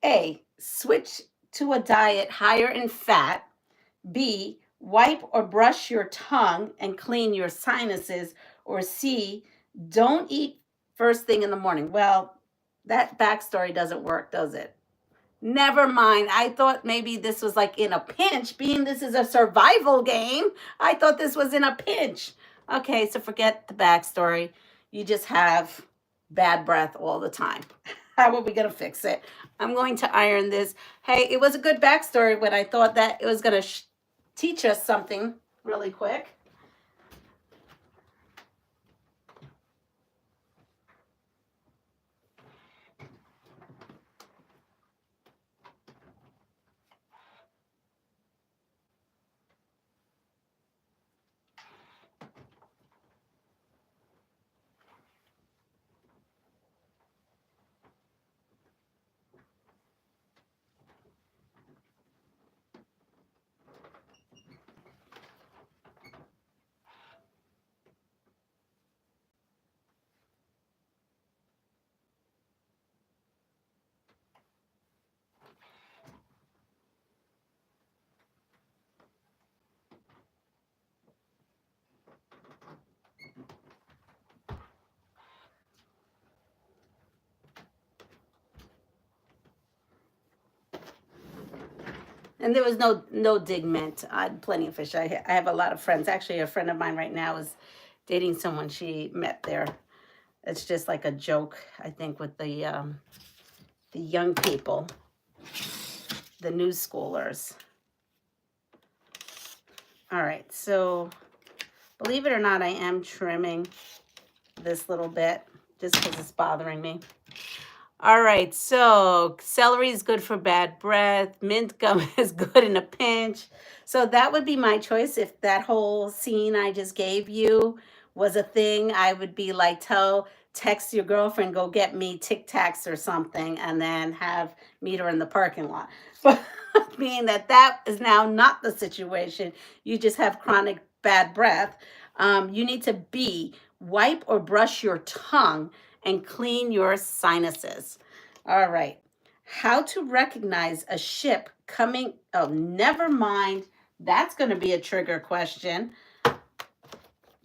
Speaker 1: A, switch to a diet higher in fat. B, wipe or brush your tongue and clean your sinuses. Or C, don't eat first thing in the morning. Well, that backstory doesn't work, does it? Never mind. I thought maybe this was like in a pinch, being this is a survival game. I thought this was in a pinch. Okay, so forget the backstory. You just have bad breath all the time. How are we going to fix it? I'm going to iron this. Hey, it was a good backstory when I thought that it was going to teach us something really quick. And there was no dig mint. I had plenty of fish. I have a lot of friends. Actually, a friend of mine right now is dating someone she met there. It's just like a joke, I think, with the young people, the new schoolers. All right, so believe it or not, I am trimming this little bit just because it's bothering me. All right, so celery is good for bad breath. Mint gum is good in a pinch. So that would be my choice. If that whole scene I just gave you was a thing, I would be like, text your girlfriend, go get me Tic Tacs or something, and then meet her in the parking lot. But being that is now not the situation, you just have chronic bad breath. You need to wipe or brush your tongue and clean your sinuses. All right. How to recognize a ship coming. Oh, never mind. That's going to be a trigger question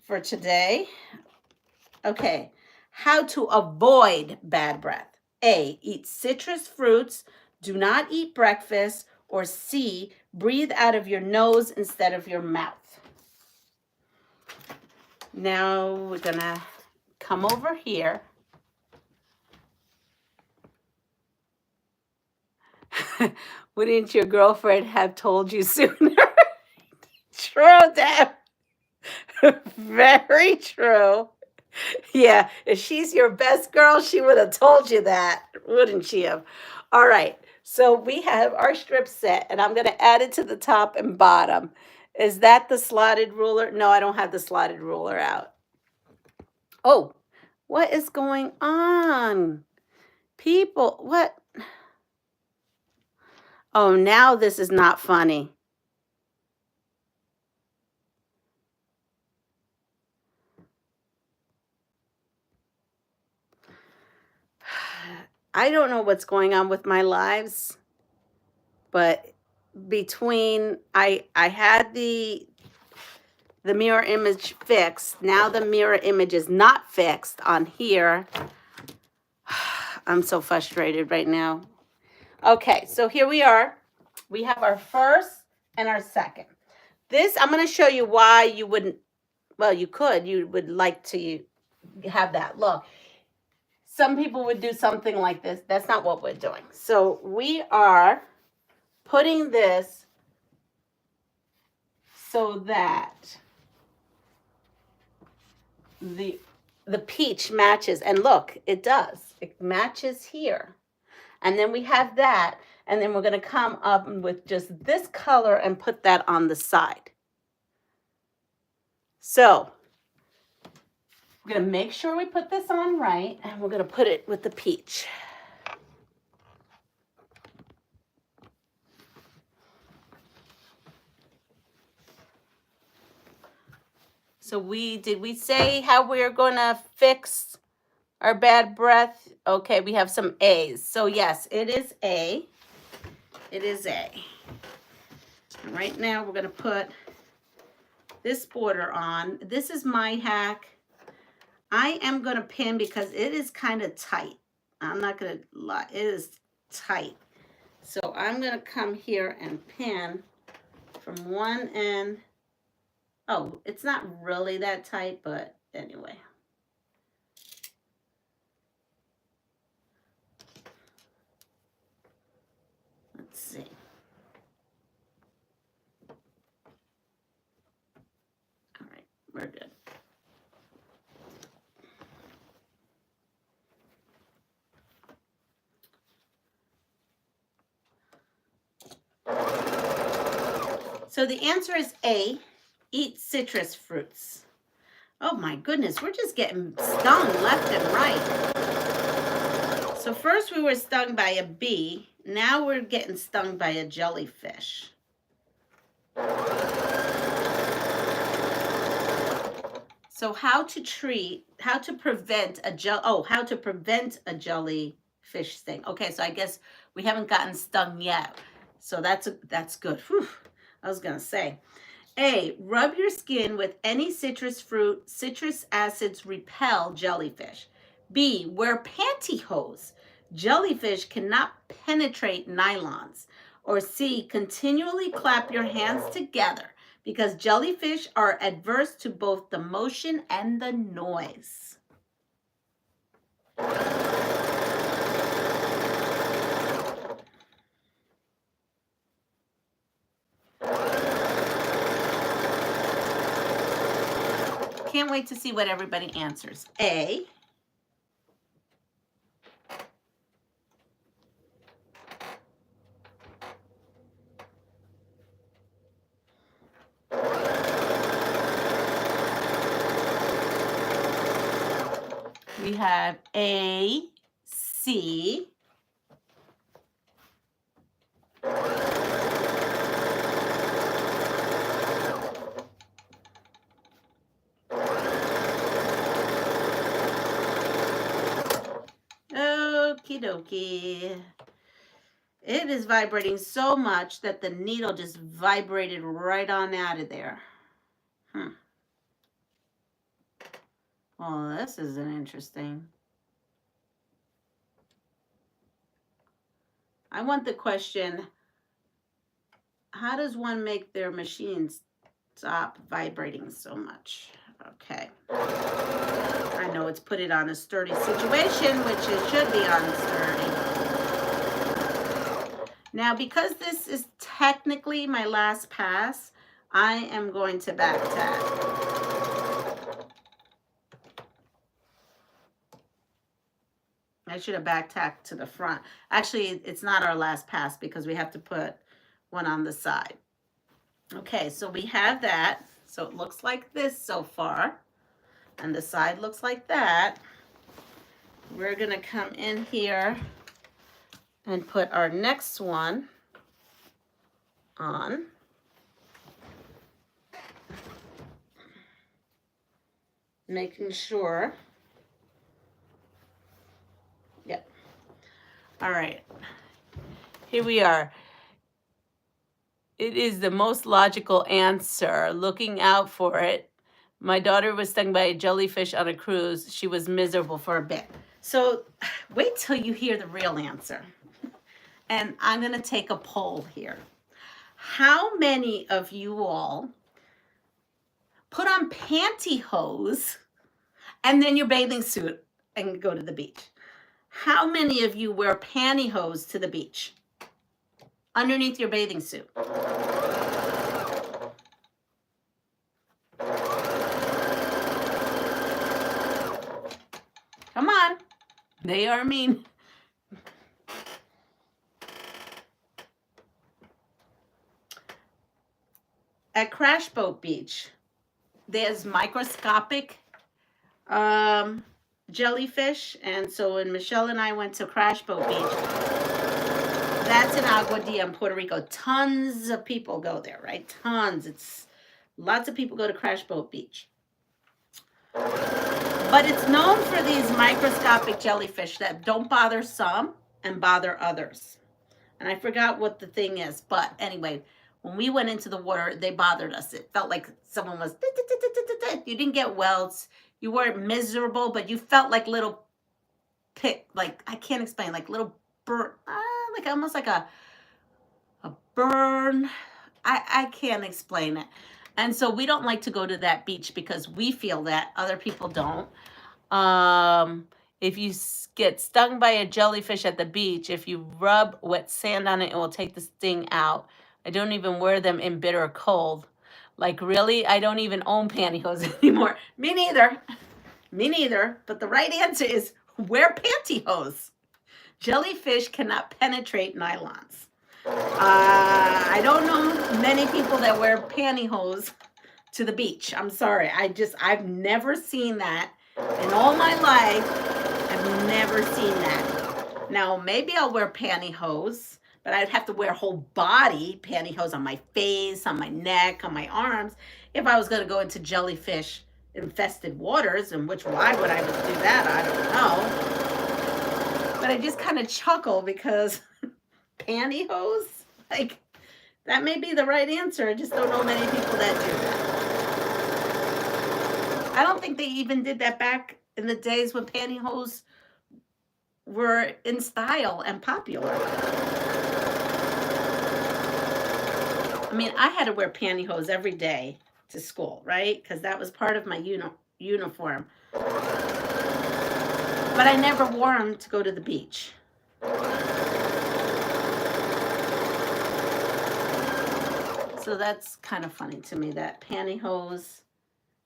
Speaker 1: for today. Okay. How to avoid bad breath. A, eat citrus fruits. Do not eat breakfast. Or C, breathe out of your nose instead of your mouth. Now we're going to come over here. Wouldn't your girlfriend have told you sooner? True, Deb. Very true. Yeah, if she's your best girl, she would have told you that, wouldn't she have? All right, so we have our strip set, and I'm going to add it to the top and bottom. Is that the slotted ruler? No, I don't have the slotted ruler out. Oh, what is going on? People, what? Oh, now this is not funny. I don't know what's going on with my lives, but between I had the mirror image fixed. Now the mirror image is not fixed on here. I'm so frustrated right now. Okay, so here we are. We have our first and our second. This, I'm going to show you why you wouldn't, well, you would like to have that look. Some people would do something like this. That's not what we're doing. So we are putting this so that the peach matches. And look, it does. It matches here. And then we have that. And then we're going to come up with just this color and put that on the side. So we're going to make sure we put this on right. And we're going to put it with the peach. So did we say how we're going to fix our bad breath? Okay, we have some A's. So yes, it is A. It is A. And right now we're going to put this border on. This is my hack. I am going to pin because it is kind of tight. I'm not going to lie. It is tight. So I'm going to come here and pin from one end. Oh, it's not really that tight, but anyway. Let's see. All right, we're good. So the answer is A, eat citrus fruits. Oh my goodness, we're just getting stung left and right. So first we were stung by a bee. Now we're getting stung by a jellyfish. So how to prevent a jellyfish sting. Okay, so I guess we haven't gotten stung yet. So that's good. Whew, I was gonna say. A, rub your skin with any citrus fruit. Citrus acids repel jellyfish. B, wear pantyhose. Jellyfish cannot penetrate nylons. Or C, continually clap your hands together because jellyfish are adverse to both the motion and the noise. Can't wait to see what everybody answers. A. We have A, C. Okie dokie. It is vibrating so much that the needle just vibrated right on out of there. Well, this isn't interesting. I want the question, how does one make their machines stop vibrating so much? Okay. I know it's put it on a sturdy situation, which it should be on sturdy. Now, because this is technically my last pass, I am going to back tack. I should have back tacked to the front. Actually, it's not our last pass because we have to put one on the side. Okay, so we have that. So it looks like this so far. And the side looks like that. We're going to come in here and put our next one on. Making sure. Yep. All right. Here we are. It is the most logical answer. Looking out for it. My daughter was stung by a jellyfish on a cruise. She was miserable for a bit. So wait till you hear the real answer. And I'm going to take a poll here. How many of you all put on pantyhose and then your bathing suit and go to the beach? How many of you wear pantyhose to the beach underneath your bathing suit? Come on. They are mean. At Crash Boat Beach, there's microscopic jellyfish. And so when Michelle and I went to Crash Boat Beach, that's in Aguadilla in Puerto Rico. Tons of people go there, right? Tons. Lots of people go to Crash Boat Beach. But it's known for these microscopic jellyfish that don't bother some and bother others. And I forgot what the thing is. But anyway, when we went into the water, they bothered us. It felt like someone was... You didn't get welts. You weren't miserable, but you felt like little like, I can't explain, like little burn, like almost like a burn. I can't explain it. And so we don't like to go to that beach because we feel that other people don't. If you get stung by a jellyfish at the beach, if you rub wet sand on it, it will take the sting out. I don't even wear them in bitter cold. Like, really? I don't even own pantyhose anymore. Me neither. Me neither. But the right answer is wear pantyhose. Jellyfish cannot penetrate nylons. I don't know many people that wear pantyhose to the beach. I'm sorry. I've never seen that in all my life. I've never seen that. Now, maybe I'll wear pantyhose, but I'd have to wear whole body pantyhose on my face, on my neck, on my arms, if I was going to go into jellyfish infested waters, and why would I do that? I don't know. But I just kind of chuckle because pantyhose, like, that may be the right answer. I just don't know many people that do that. I don't think they even did that back in the days when pantyhose were in style and popular. I mean, I had to wear pantyhose every day to school, right? Because that was part of my uniform. But I never wore them to go to the beach. So that's kind of funny to me, that pantyhose,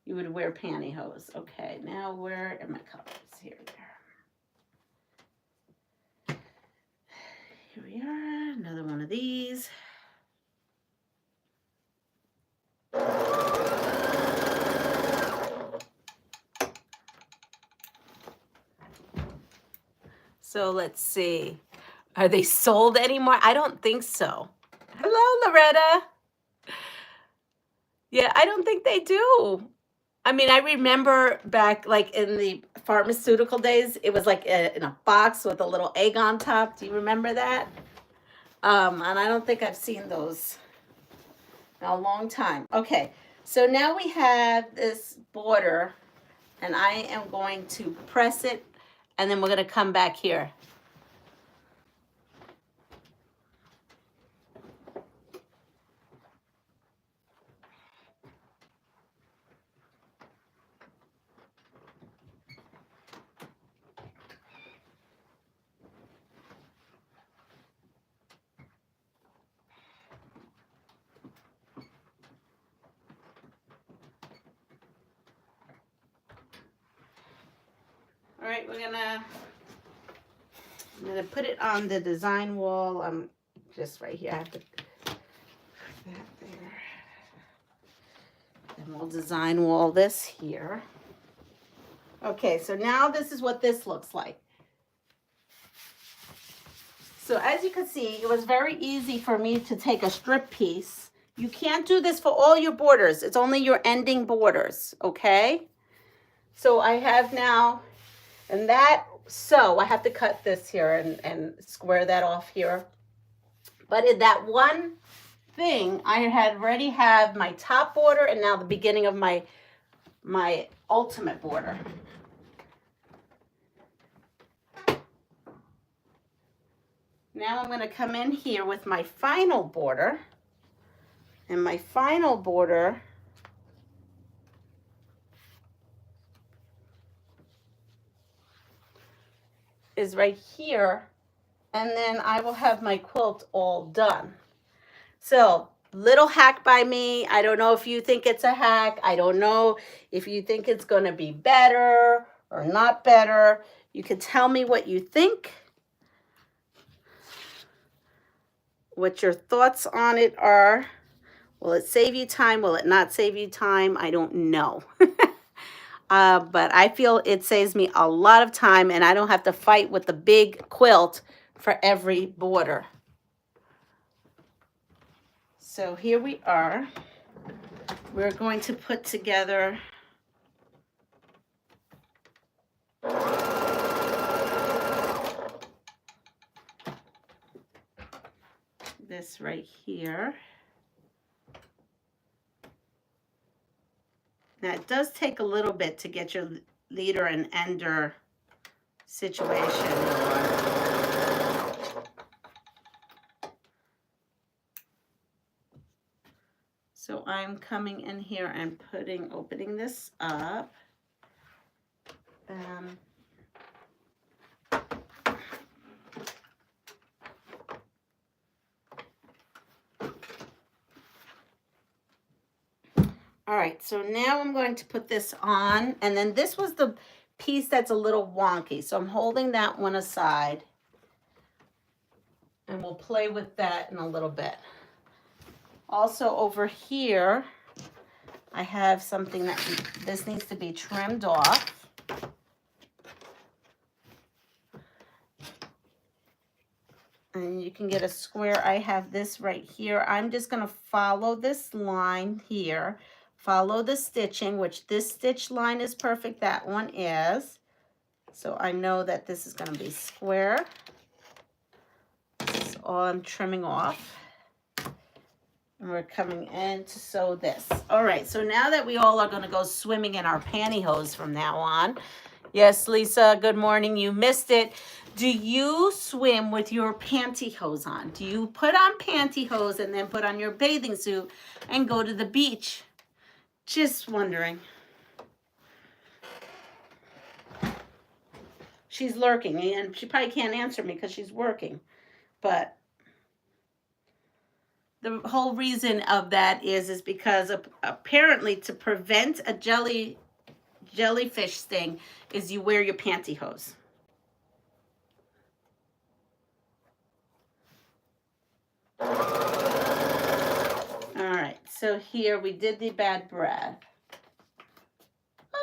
Speaker 1: you would wear pantyhose. Okay, now where are my colors? Here we are. Here we are, another one of these. So let's see. Are they sold anymore? I don't think so. Hello, Loretta. Yeah, I don't think they do. I mean, I remember back like in the pharmaceutical days, it was like in a box with a little egg on top. Do you remember that? And I don't think I've seen those in a long time. Okay, so now we have this border, and I am going to press it, and then we're going to come back here. All right, I'm gonna put it on the design wall. I'm just right here. I have to put that there. And we'll design wall this here. Okay, so now this is what this looks like. So as you can see, it was very easy for me to take a strip piece. You can't do this for all your borders. It's only your ending borders, okay? So I have now, and that, so I have to cut this here and square that off here. But in that one thing, I had already have my top border and now the beginning of my ultimate border. Now I'm going to come in here with my final border, and my final border is right here, and then I will have my quilt all done. So, little hack by me. I don't know if you think it's a hack. I don't know if you think it's going to be better or not better. You can tell me what you think, what your thoughts on it are. Will it save you time? Will it not save you time? I don't know. But I feel it saves me a lot of time, and I don't have to fight with the big quilt for every border. So here we are. We're going to put together this right here. Now it does take a little bit to get your leader and ender situation going. So I'm coming in here and opening this up. All right, so now I'm going to put this on, and then this was the piece that's a little wonky, so I'm holding that one aside, and we'll play with that in a little bit. Also over here, I have something that this needs to be trimmed off. And you can get a square. I have this right here. I'm just going to follow this line here. Follow the stitching, which this stitch line is perfect. That one is. So I know that this is going to be square. This is all I'm trimming off. And we're coming in to sew this. All right, so now that we all are going to go swimming in our pantyhose from now on, Yes, Lisa, good morning. You missed it. Do you swim with your pantyhose on? Do you put on pantyhose and then put on your bathing suit and go to the beach? Just wondering. She's lurking, and she probably can't answer me because she's working. But the whole reason of that is because apparently to prevent a jellyfish sting is you wear your pantyhose. All right, so here we did the bad breath.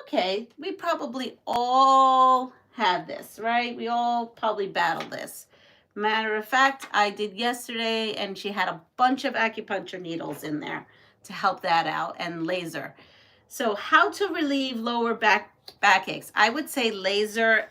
Speaker 1: Okay, we probably all have this, right? We all probably battle this. Matter of fact, I did yesterday, and she had a bunch of acupuncture needles in there to help that out, and laser. So how to relieve lower backaches? I would say laser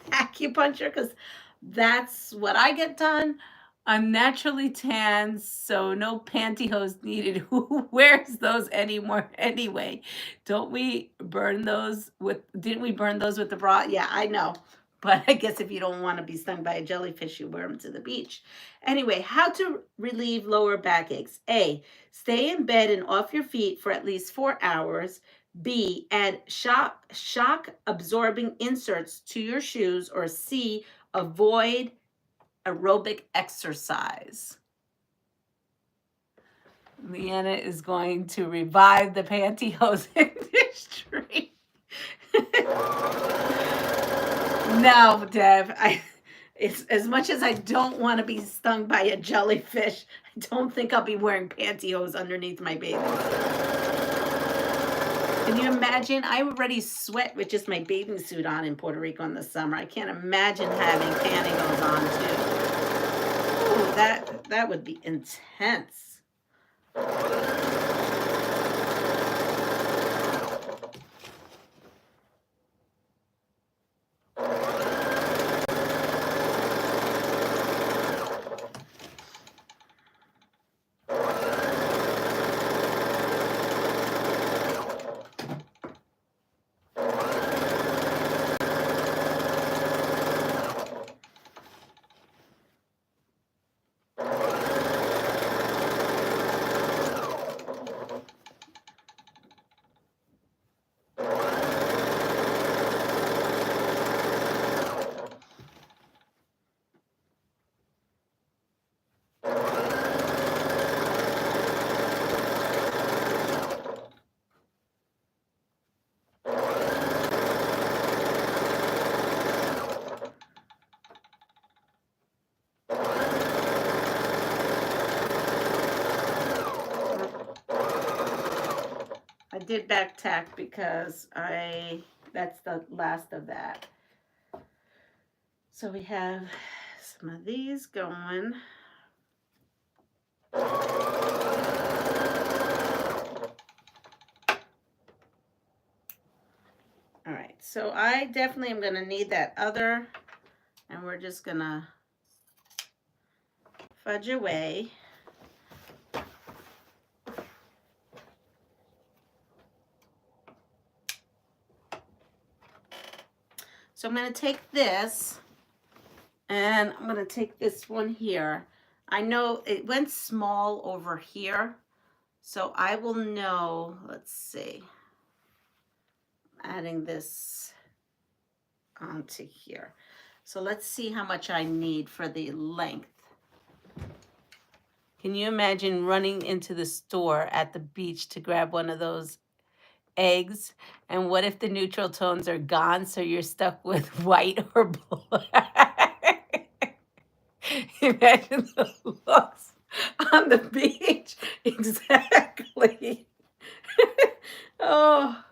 Speaker 1: acupuncture, because that's what I get done. I'm naturally tan, so no pantyhose needed. Who wears those anymore anyway? Don't we burn those with, didn't we burn those with the bra? Yeah, I know. But I guess if you don't want to be stung by a jellyfish, you wear them to the beach. Anyway, how to relieve lower backaches. A, stay in bed and off your feet for at least 4 hours. B, add shock absorbing inserts to your shoes. Or C, avoid aerobic exercise. Leanna is going to revive the pantyhose industry. No, Deb, it's as much as I don't want to be stung by a jellyfish, I don't think I'll be wearing pantyhose underneath my bathing suit. Can you imagine? I already sweat with just my bathing suit on in Puerto Rico in the summer. I can't imagine having pantyhose on too. Ooh, that would be intense. I did back tack because that's the last of that. So we have some of these going. All right, so I definitely am going to need that other, and we're just going to fudge away. So I'm going to take this, and I'm going to take this one here. I know it went small over here, so I will know, let's see, adding this onto here. So let's see how much I need for the length. Can you imagine running into the store at the beach to grab one of those eggs? And what if the neutral tones are gone, so you're stuck with white or black? Imagine the looks on the beach. Exactly. Oh,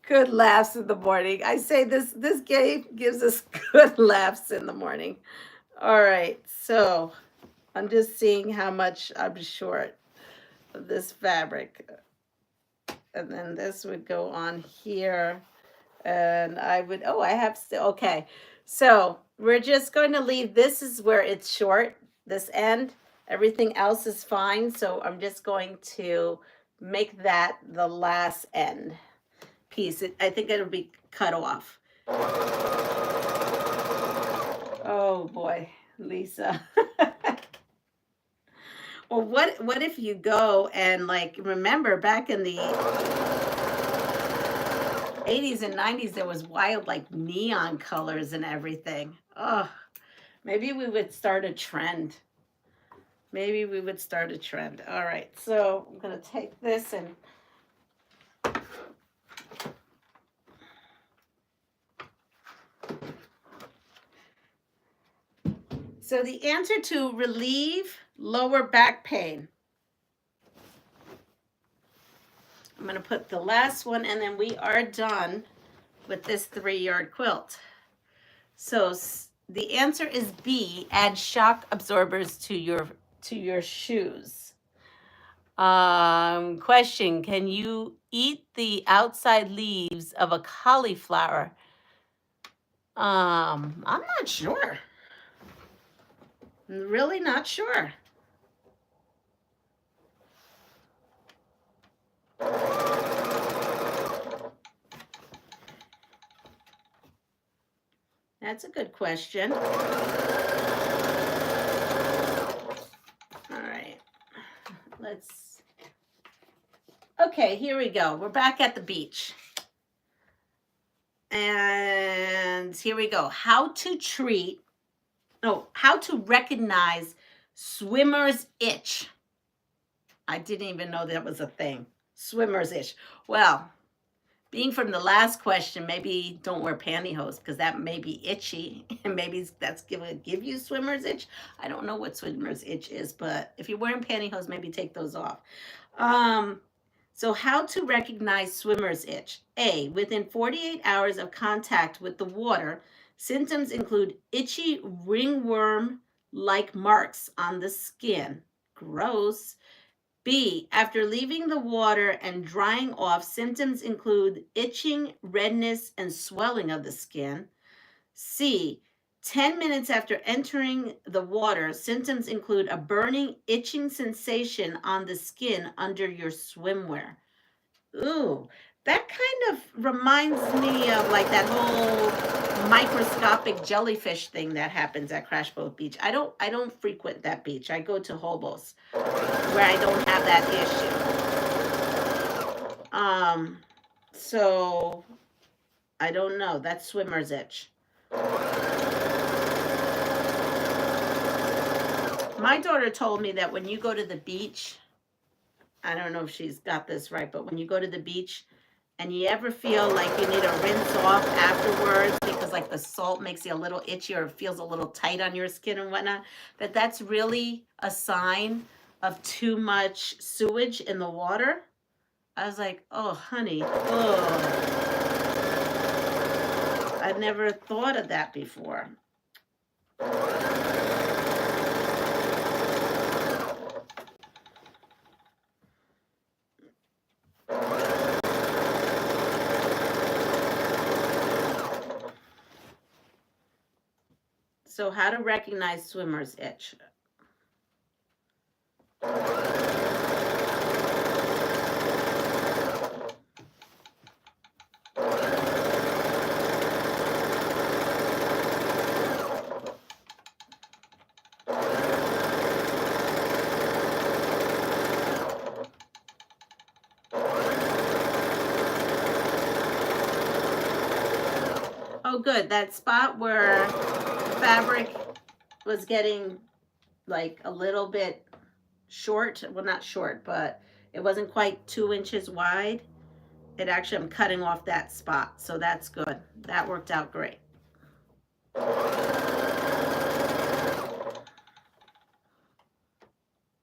Speaker 1: good laughs in the morning. I say this game gives us good laughs in the morning. All right, so I'm just seeing how much I'm short of this fabric. And then this would go on here. And I would, oh, I have still, okay. So we're just going to leave, this is where it's short, this end. Everything else is fine. So I'm just going to make that the last end piece. I think it'll be cut off. Oh boy, Lisa. Well, what if you go and like remember back in the 80s and 90s there was wild like neon colors and everything. Oh, maybe we would start a trend. Maybe we would start a trend. All right, so I'm gonna take this and so the answer to relieve lower back pain. I'm gonna put the last one and then we are done with this 3-yard quilt. So the answer is B, add shock absorbers to your shoes. Question, can you eat the outside leaves of a cauliflower? I'm not sure. I'm really not sure. That's a good question. All right, okay, here we go. We're back at the beach. And here we go. How to recognize swimmer's itch. I didn't even know that was a thing. Swimmer's itch. Well, being from the last question, maybe don't wear pantyhose because that may be itchy and maybe that's gonna give you swimmer's itch. I don't know what swimmer's itch is, but if you're wearing pantyhose, maybe take those off. So how to recognize swimmer's itch. A, within 48 hours of contact with the water, symptoms include itchy ringworm-like marks on the skin. Gross. B, after leaving the water and drying off, symptoms include itching, redness, and swelling of the skin. C, 10 minutes after entering the water, symptoms include a burning, itching sensation on the skin under your swimwear. Ooh, that kind of reminds me of like that whole microscopic jellyfish thing that happens at Crash Boat Beach. I don't frequent that beach. I go to Hobos where I don't have that issue. So I don't know. That's swimmer's itch. My daughter told me that when you go to the beach, I don't know if she's got this right, but when you go to the beach and you ever feel like you need to rinse off afterwards because like the salt makes you a little itchy or it feels a little tight on your skin and whatnot, that's really a sign of too much sewage in the water. I was like, oh, honey, oh. I've never thought of that before. So how to recognize swimmer's itch. Oh, good. That spot where the fabric was getting like a little bit short. Well, not short, but it wasn't quite 2 inches wide. It actually, I'm cutting off that spot. So that's good. That worked out great.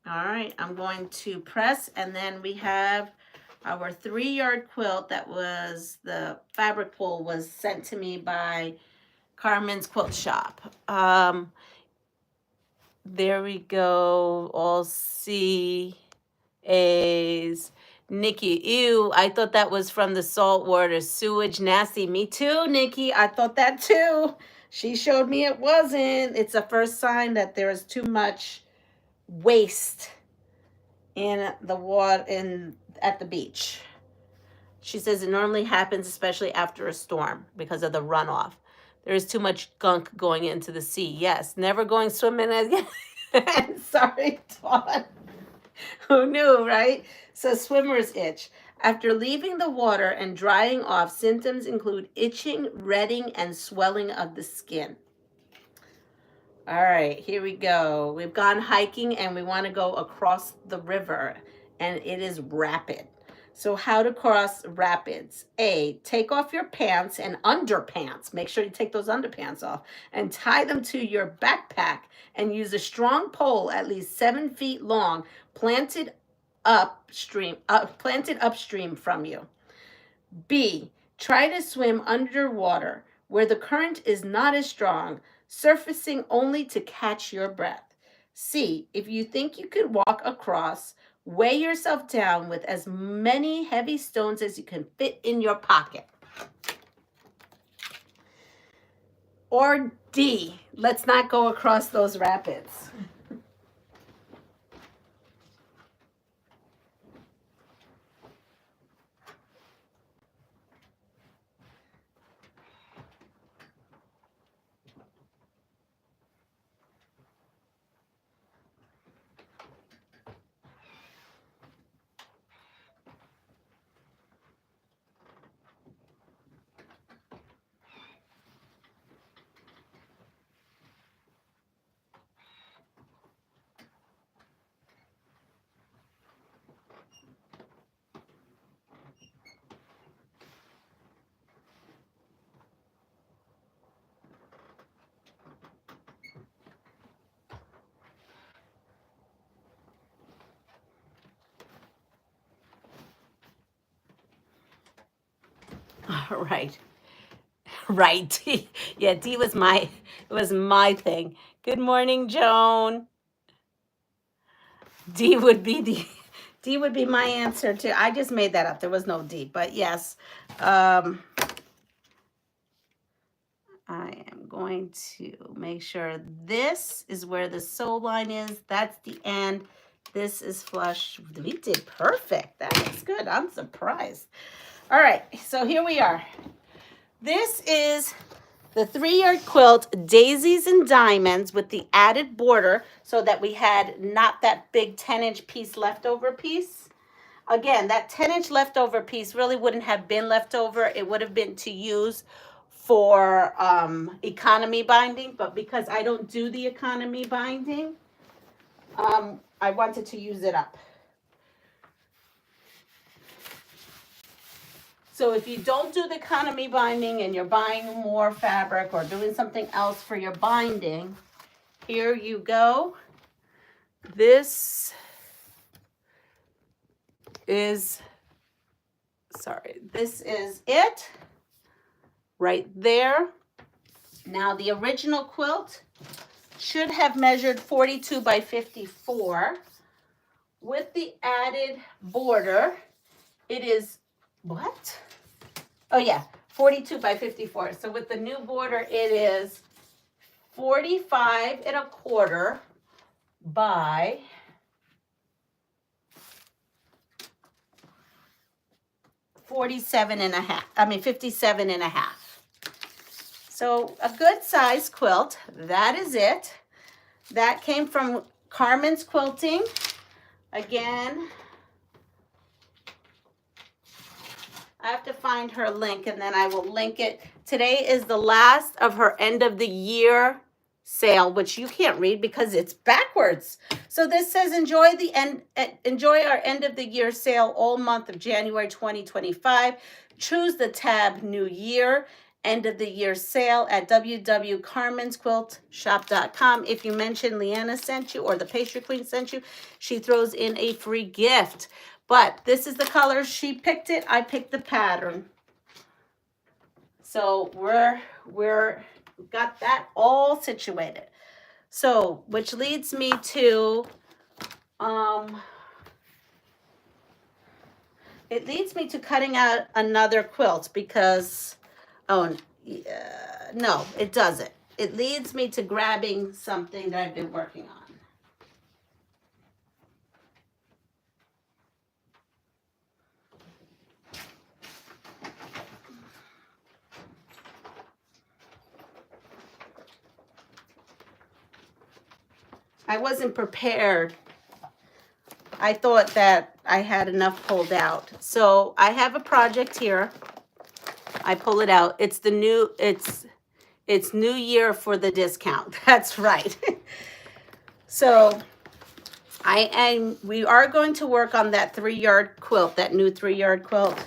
Speaker 1: All right, I'm going to press, and then we have our 3-yard quilt that was, the fabric pull was sent to me by Carmen's Quilt Shop. There we go, all C A's. Nikki, ew, I thought that was from the saltwater, sewage, nasty. Me too, Nikki, I thought that too. She showed me it wasn't. It's the first sign that there is too much waste in the water at the beach. She says it normally happens especially after a storm because of the runoff. There is too much gunk going into the sea. Yes, never going swimming again. Sorry, Dawn. Who knew, right? So swimmer's itch. After leaving the water and drying off, symptoms include itching, reddening, and swelling of the skin. All right, here we go. We've gone hiking and we want to go across the river, and it is rapid. So how to cross rapids. A, take off your pants and underpants. Make sure you take those underpants off and tie them to your backpack and use a strong pole at least 7 feet long, planted upstream from you. B, try to swim underwater where the current is not as strong, surfacing only to catch your breath. C, if you think you could walk across, weigh yourself down with as many heavy stones as you can fit in your pocket. Or D, let's not go across those rapids. All right. Right. Yeah, D was my thing. Good morning, Joan. D would be my answer too. I just made that up. There was no D, but yes. I am going to make sure this is where the sew line is. That's the end. This is flush. We did perfect. That looks good. I'm surprised. All right, so here we are. This is the 3-yard quilt, Daisies and Diamonds, with the added border so that we had not that big 10-inch piece leftover piece. Again, that 10-inch leftover piece really wouldn't have been leftover. It would have been to use for economy binding, but because I don't do the economy binding, I wanted to use it up. So if you don't do the economy binding and you're buying more fabric or doing something else for your binding, here you go. This is it right there. Now the original quilt should have measured 42 by 54. With the added border, it is what? Oh yeah, 42 by 54. So with the new border, it is 45 1/4 by 47 1/2. I mean 57 1/2. So a good size quilt. That is it. That came from Carmen's Quilting. Again, I have to find her link and then I will link it. Today is the last of her end of the year sale, which you can't read because it's backwards. So this says enjoy our end of the year sale all month of January 2025. Choose the tab New Year end of the year sale at www.carmensquiltshop.com. If you mention Leanna sent you or the Pastryqueen sent you, she throws in a free gift. But this is the color. She picked it. I picked the pattern. So we're got that all situated. So which leads me to it leads me to cutting out another quilt because no, it doesn't. It leads me to grabbing something that I've been working on. I wasn't prepared. I thought that I had enough pulled out. So I have a project here. I pull it out. It's the new, it's New Year for the discount. That's right. So we are going to work on that 3-yard quilt, that new 3-yard quilt,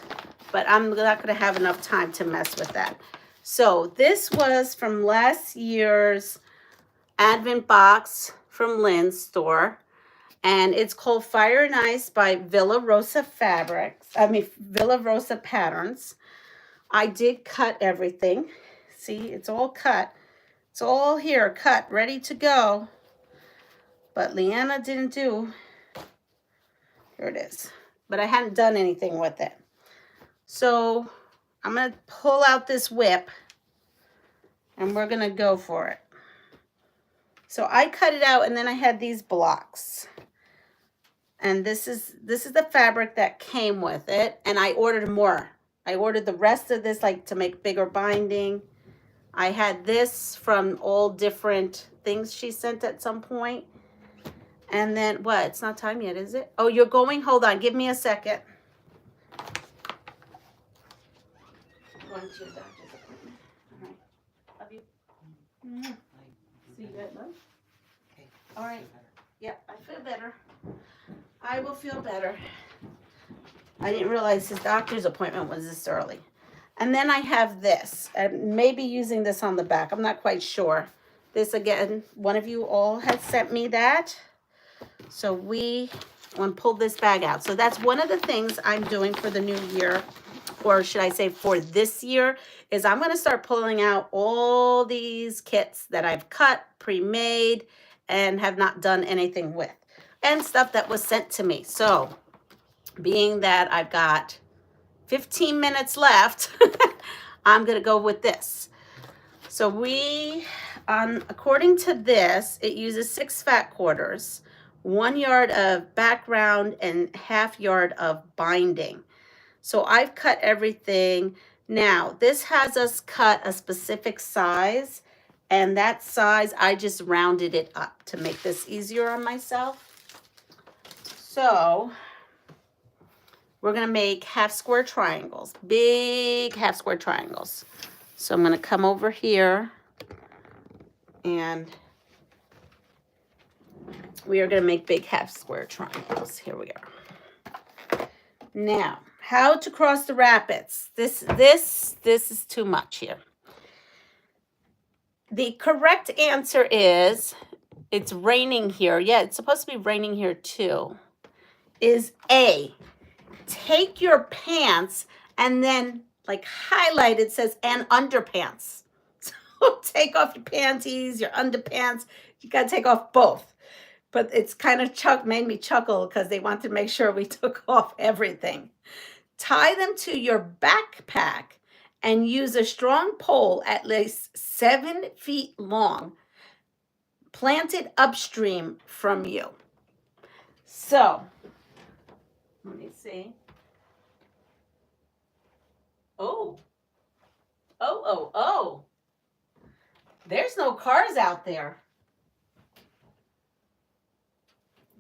Speaker 1: but I'm not going to have enough time to mess with that. So this was from last year's Advent box from Lynn's store, and it's called Fire and Ice by Villa Rosa Patterns. I did cut everything. See, it's all cut. It's all here, cut, ready to go. But Leanna didn't do. Here it is. But I hadn't done anything with it. So I'm going to pull out this whip, and we're going to go for it. So I cut it out, and then I had these blocks. And this is the fabric that came with it, and I ordered more. I ordered the rest of this, like, to make bigger binding. I had this from all different things she sent at some point. And then, what? It's not time yet, is it? Oh, you're going? Hold on. Give me a second. Going to your doctor's appointment. All right. Love you. See you at lunch? Okay. All right. Yep, I feel better. I will feel better. I didn't realize his doctor's appointment was this early. And then I have this. And maybe using this on the back. I'm not quite sure. This, again, one of you all had sent me that. So we want to pull this bag out. So that's one of the things I'm doing for the new year, or should I say for this year, is I'm going to start pulling out all these kits that I've cut, pre-made, and have not done anything with, and stuff that was sent to me. So being that I've got 15 minutes left, I'm going to go with this. So according to this, it uses 6 fat quarters, 1 yard of background, and ½ yard of binding. So I've cut everything. Now, this has us cut a specific size, and that size, I just rounded it up to make this easier on myself. So we're going to make half square triangles, big half square triangles. So I'm going to come over here, and we are going to make big half square triangles. Here we are. Now, how to cross the rapids. This is too much here. The correct answer is, it's raining here. Yeah, it's supposed to be raining here too. Is A. Take your pants and then, like, highlight it says and underpants. So take off your panties, your underpants. You got to take off both. But it's kind of made me chuckle because they wanted to make sure we took off everything. Tie them to your backpack and use a strong pole at least 7 feet long, planted upstream from you. So, let me see. Oh. There's no cars out there.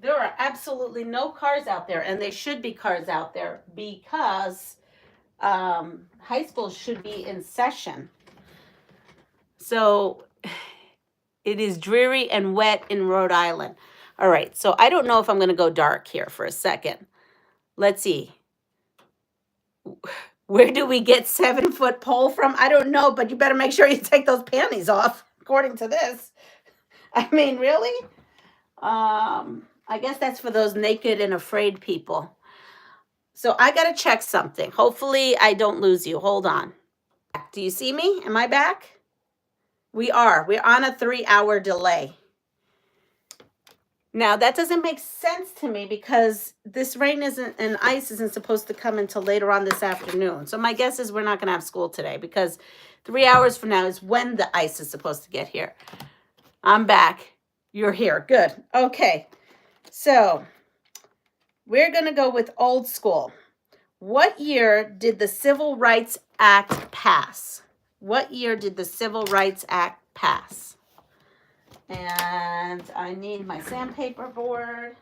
Speaker 1: There are absolutely no cars out there, and there should be cars out there because high school should be in session. So it is dreary and wet in Rhode Island. All right, so I don't know if I'm going to go dark here for a second. Let's see. Where do we get 7-foot pole from? I don't know, but you better make sure you take those panties off, according to this. I mean, really? I guess that's for those naked and afraid people. So I got to check something. Hopefully I don't lose you. Hold on. Do you see me? Am I back? We are. We're on a 3-hour delay. Now, that doesn't make sense to me because this rain and ice isn't supposed to come until later on this afternoon. So my guess is we're not going to have school today because 3 hours from now is when the ice is supposed to get here. I'm back. You're here. Good. Okay. So we're going to go with old school. What year did the Civil Rights Act pass? What year did the Civil Rights Act pass? And And I need my sandpaper board.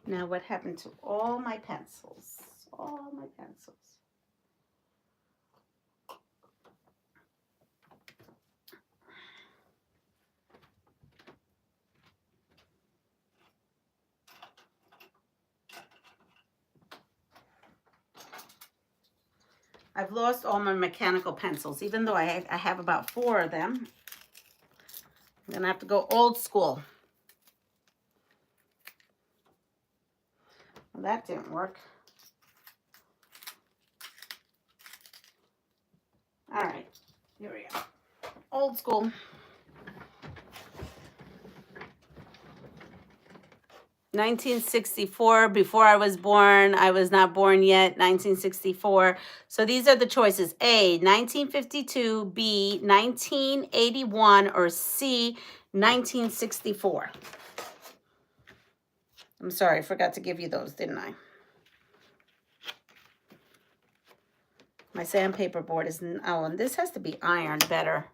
Speaker 1: Now what happened to all my pencils? All my pencils. I've lost all my mechanical pencils, even though I have about 4 of them. I'm gonna have to go old school. Well, that didn't work. All right, here we go. Old school. 1964, before I was born. I was not born yet. 1964. So these are the choices. A, 1952, B, 1981, or C, 1964. I'm sorry, I forgot to give you those, didn't I? My sandpaper board is, oh, and this has to be ironed better.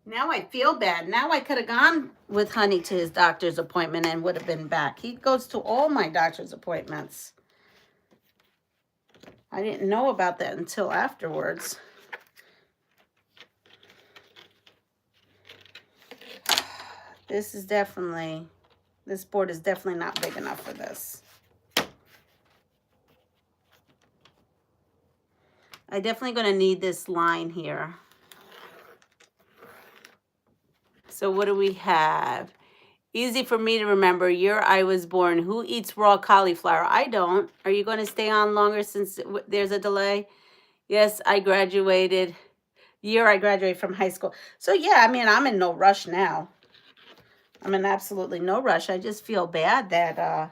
Speaker 1: Now I feel bad. Now I could have gone with Honey to his doctor's appointment and would have been back. He goes to all my doctor's appointments. I didn't know about that until afterwards. This board is definitely not big enough for this. I'm definitely going to need this line here. So what do we have? Easy for me to remember. Year I was born. Who eats raw cauliflower? I don't. Are you going to stay on longer since there's a delay? Yes, I graduated. Year I graduated from high school. So yeah, I mean, I'm in no rush now. I'm in absolutely no rush. I just feel bad that I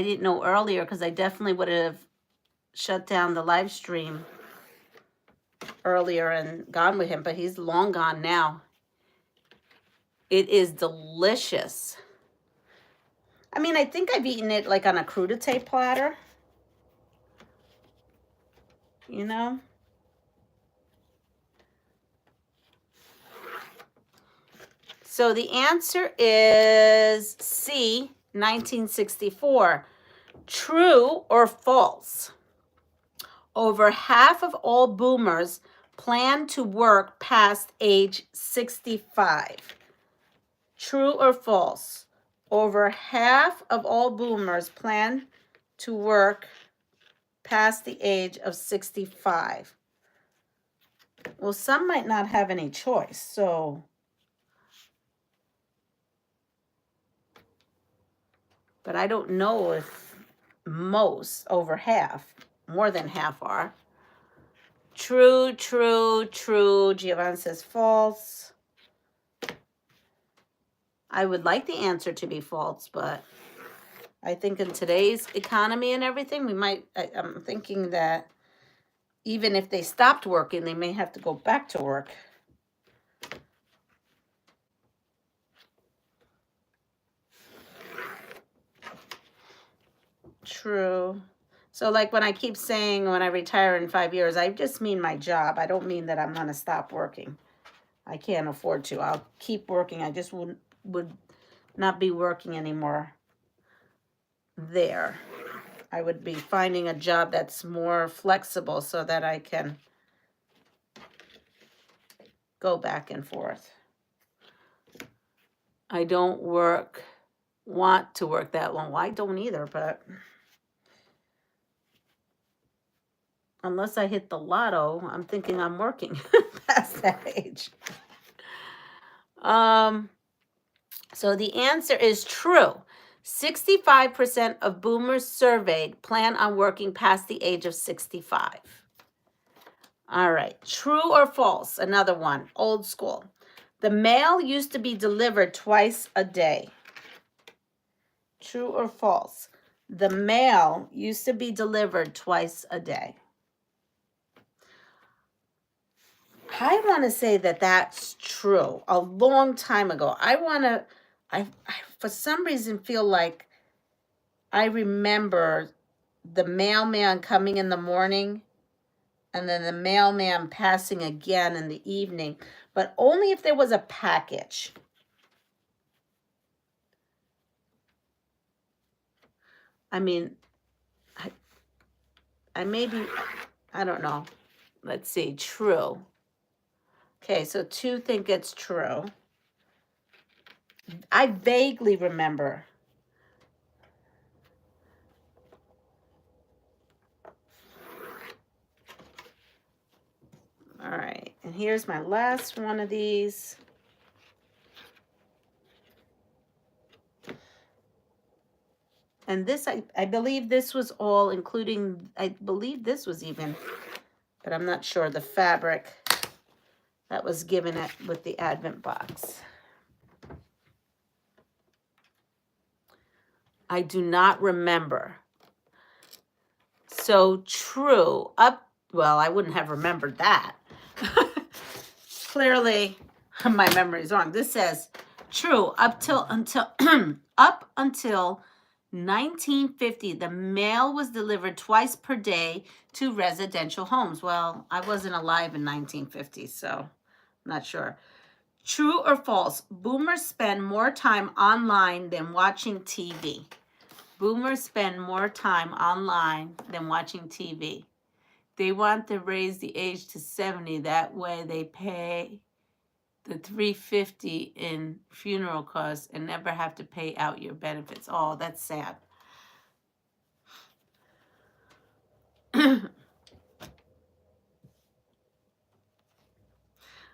Speaker 1: didn't know earlier, because I definitely would have shut down the live stream earlier and gone with him, but he's long gone now. It is delicious. I mean, I think I've eaten it like on a crudité platter. You know? So the answer is C, 1964. True or false? Over half of all boomers plan to work past age 65. True or false? Over half of all boomers plan to work past the age of 65. Well, some might not have any choice, so. But I don't know if most, over half, more than half are. True, true, true. Giovanni says false. I would like the answer to be false, but I think in today's economy and everything, I'm thinking that even if they stopped working, they may have to go back to work. True. So like when I keep saying when I retire in 5 years, I just mean my job. I don't mean that I'm going to stop working. I can't afford to. I'll keep working. I just would not be working anymore there. I would be finding a job that's more flexible so that I can go back and forth. I don't want to work that long. Well, I don't either, but Unless I hit the lotto, I'm thinking I'm working past that age. So the answer is true. 65% of boomers surveyed plan on working past the age of 65. All right, true or false? Another one, old school. The mail used to be delivered twice a day. True or false? The mail used to be delivered twice a day. I want to say that that's true. A long time ago. I for some reason feel like I remember the mailman coming in the morning and then the mailman passing again in the evening, but only if there was a package. I mean, I maybe, I don't know. Let's see, true. Okay, so 2 think it's true. I vaguely remember. All right, and here's my last one of these. And this, I believe this was all, including, I believe this was even, but I'm not sure, the fabric that was given it with the Advent box. I do not remember. So true, well, I wouldn't have remembered that. Clearly, my memory is wrong. This says true, up until 1950, the mail was delivered twice per day to residential homes. Well, I wasn't alive in 1950, so I'm not sure. True or false? Boomers spend more time online than watching TV. Boomers spend more time online than watching TV. They want to raise the age to 70. That way they pay the $350 in funeral costs and never have to pay out your benefits. Oh, that's sad.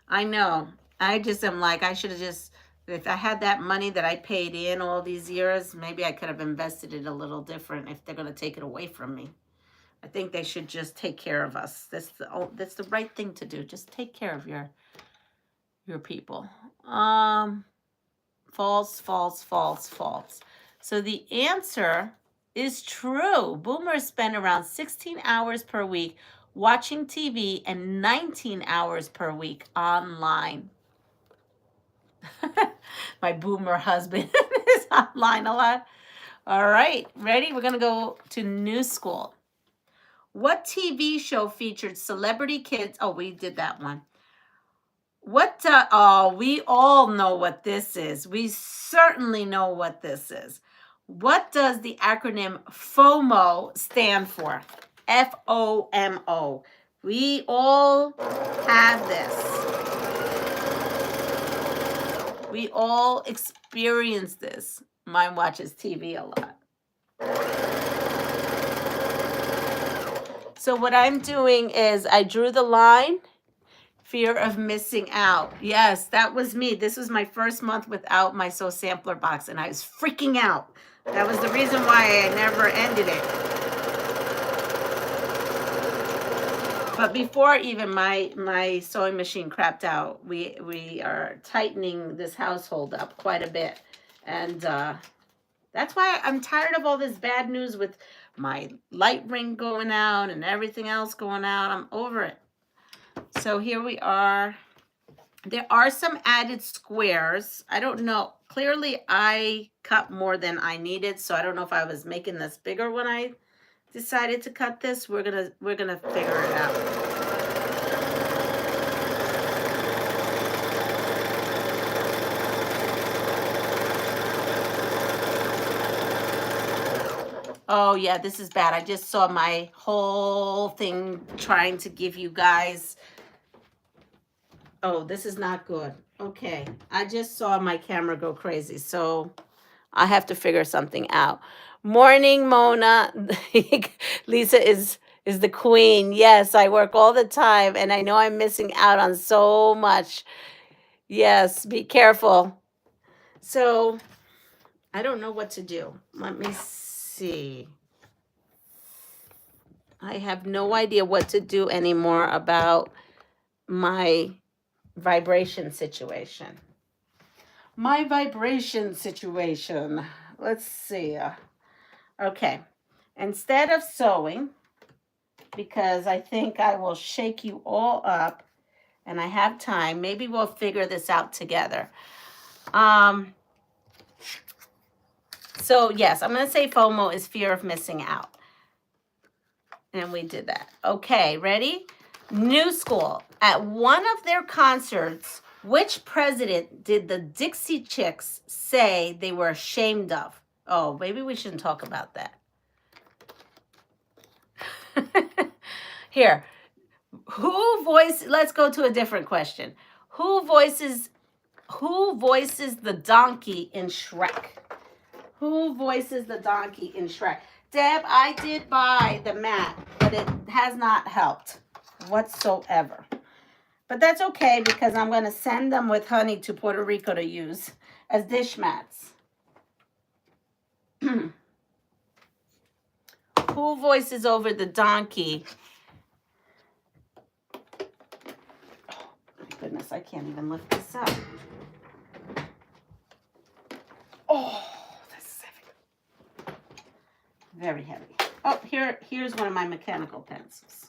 Speaker 1: I know. I just am like, I should have just, if I had that money that I paid in all these years, maybe I could have invested it a little different if they're going to take it away from me. I think they should just take care of us. That's the right thing to do. Just take care of your people. False, false, false, false. So the answer is true. Boomers spend around 16 hours per week watching TV and 19 hours per week online. My boomer husband is online a lot. All right, ready? We're going to go to new school. What TV show featured celebrity kids? Oh, we did that one. Oh, we all know what this is. We certainly know what this is. What does the acronym FOMO stand for? FOMO. We all have this. We all experience this. Mine watches TV a lot. So what I'm doing is I drew the line. Fear of missing out. Yes, that was me. This was my first month without my Sew Sampler box, and I was freaking out. That was the reason why I never ended it. But before even my sewing machine crapped out, we are tightening this household up quite a bit. And that's why I'm tired of all this bad news with my light ring going out and everything else going out. I'm over it. So here we are. There are some added squares. I don't know. Clearly, I cut more than I needed, so I don't know if I was making this bigger when I decided to cut this. We're gonna figure it out. Oh yeah, this is bad. I just saw my whole thing trying to give you guys. Oh, this is not good. Okay, I just saw my camera go crazy, so I have to figure something out. Morning, Mona. Lisa is is the queen. Yes, I work all the time and I know I'm missing out on so much. Yes, be careful. So I don't know what to do. Let me see. I have no idea what to do anymore about my vibration situation. My vibration situation. Let's see. Okay. Instead of sewing, because I think I will shake you all up and I have time, maybe we'll figure this out together. So yes, I'm going to say FOMO is fear of missing out. And we did that. Okay, ready? New School. At one of their concerts, which president did the Dixie Chicks say they were ashamed of? Oh, maybe we shouldn't talk about that. Here. Let's go to a different question. Who voices the donkey in Shrek? Who voices the donkey in Shrek? Deb, I did buy the mat, but it has not helped whatsoever. But that's okay because I'm going to send them with honey to Puerto Rico to use as dish mats. Who voices over the donkey? Oh, my goodness, I can't even lift this up. Oh, this is heavy. Very heavy. Oh, here's one of my mechanical pencils.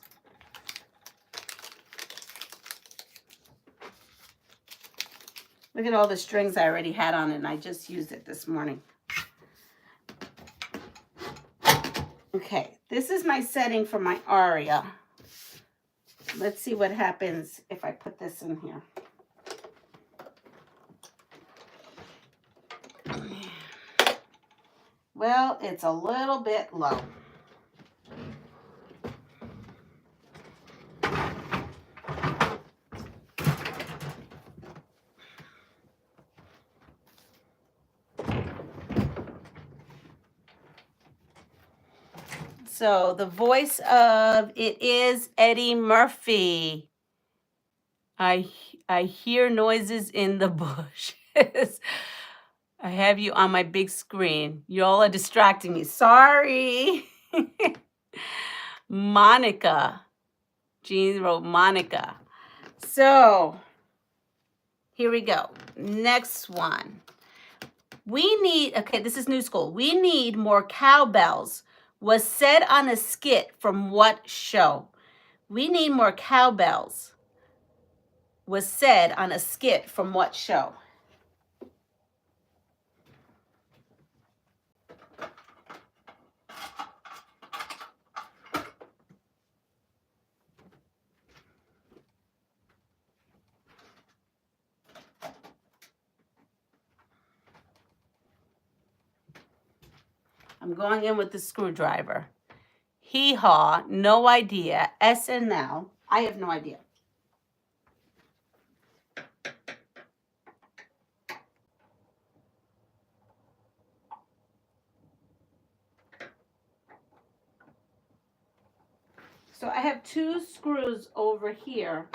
Speaker 1: Look at all the strings I already had on it, and I just used it this morning. Okay, this is my setting for my aria. Let's see what happens if I put this in here. Well, it's a little bit low. So the voice of it is Eddie Murphy. I hear noises in the bushes. I have you on my big screen. Y'all are distracting me. Sorry. Monica. Jean wrote Monica. So here we go. Next one. We need, okay, this is New School. We need more cowbells. Was said on a skit from what show? We need more cowbells. Was said on a skit from what show? I'm going in with the screwdriver. Hee-haw, no idea. SNL, I have no idea. So I have two screws over here.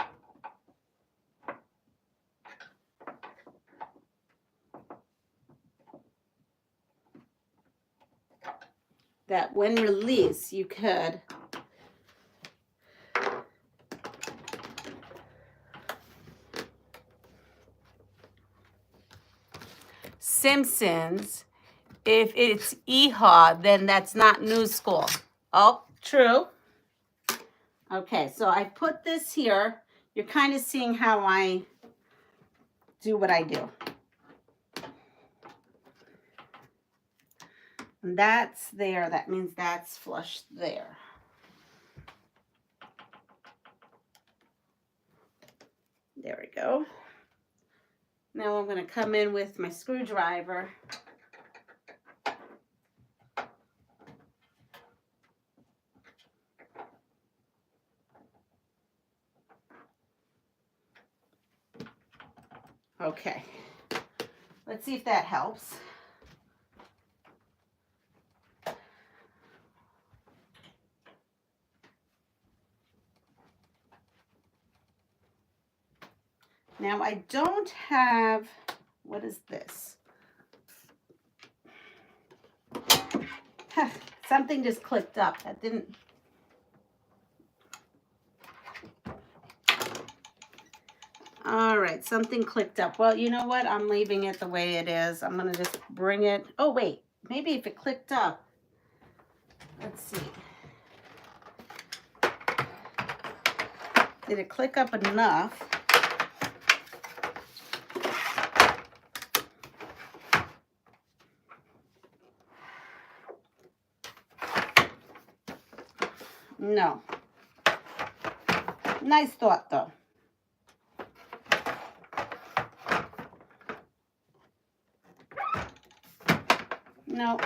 Speaker 1: That when released, you could Simpsons. If it's hee-haw, then that's not New School. Oh, true. Okay, so I put this here. You're kind of seeing how I do what I do. And that's there. That means that's flush there. There we go. Now I'm going to come in with my screwdriver. Okay. Let's see if that helps. Now I don't have, what is this? Something just clicked up. That didn't. All right, something clicked up. Well, you know what? I'm leaving it the way it is. I'm going to just bring it. Oh, wait. Maybe if it clicked up. Let's see. Did it click up enough? No. Nice thought, though. No.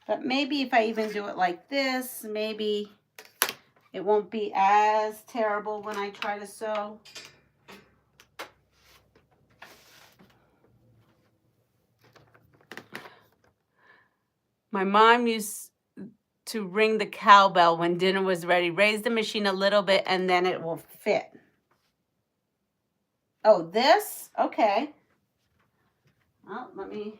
Speaker 1: But maybe if I even do it like this, maybe it won't be as terrible when I try to sew. My mom used to ring the cowbell when dinner was ready. Raise the machine a little bit and then it will fit. Oh, this? Okay. Well, let me...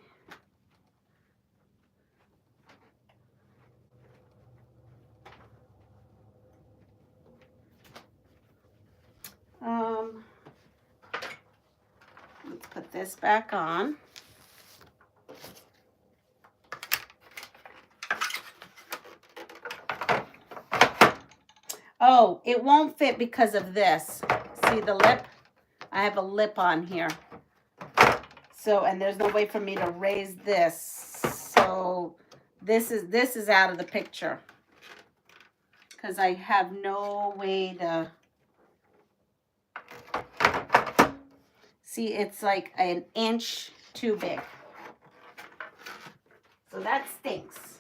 Speaker 1: let's put this back on. Oh, it won't fit because of this. See the lip? I have a lip on here. So, and there's no way for me to raise this. So this is out of the picture. Because I have no way to... See, it's like an inch too big. So that stinks.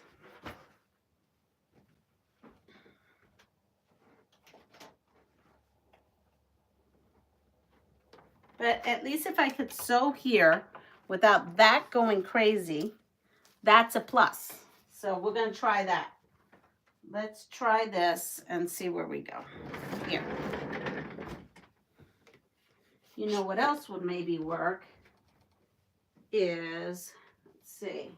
Speaker 1: But at least if I could sew here without that going crazy, that's a plus. So we're going to try that. Let's try this and see where we go. Here. You know what else would maybe work is, let's see.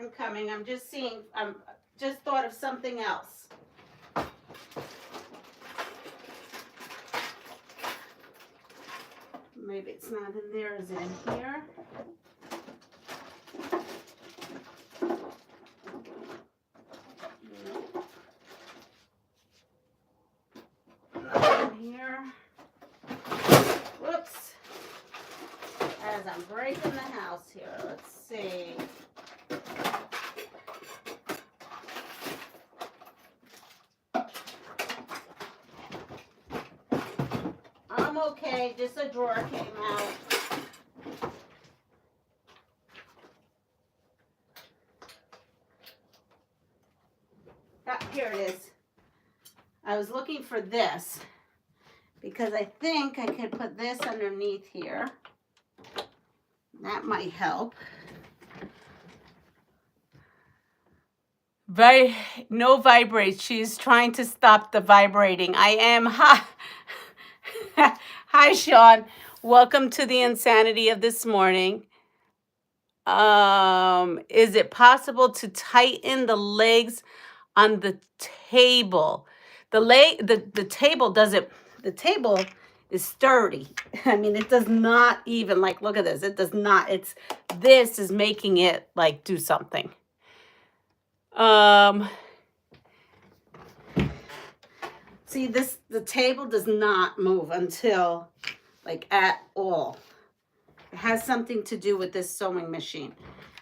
Speaker 1: I'm coming. I'm just seeing. I'm just thought of something else. Maybe it's not in there. Is it in here? No. Not in here. Whoops. As I'm breaking the house here. Let's see. Okay, just a drawer came out. Ah, here it is. I was looking for this because I think I could put this underneath here. That might help. No vibrate. She's trying to stop the vibrating. I am. Hi, Sean. Welcome to the insanity of this morning. Is it possible to tighten the legs on the table? The table doesn't. The table is sturdy. I mean, it does not even, like, look at this. It does not. This is making it like do something. See, the table does not move until, like, at all. It has something to do with this sewing machine.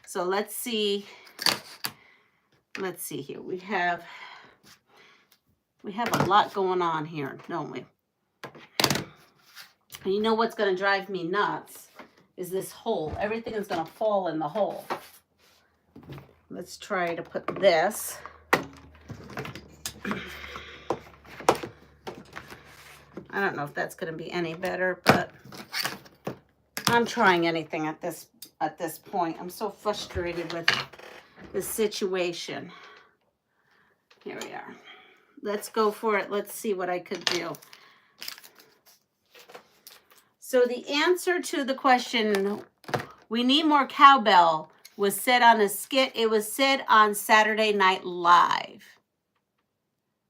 Speaker 1: So let's see. Let's see here. We have a lot going on here, don't we? And you know what's going to drive me nuts is this hole. Everything is going to fall in the hole. Let's try to put this. I don't know if that's going to be any better, but I'm trying anything at this point. I'm so frustrated with this situation. Here we are. Let's go for it. Let's see what I could do. So the answer to the question, we need more cowbell, was said on a skit. It was said on Saturday Night Live.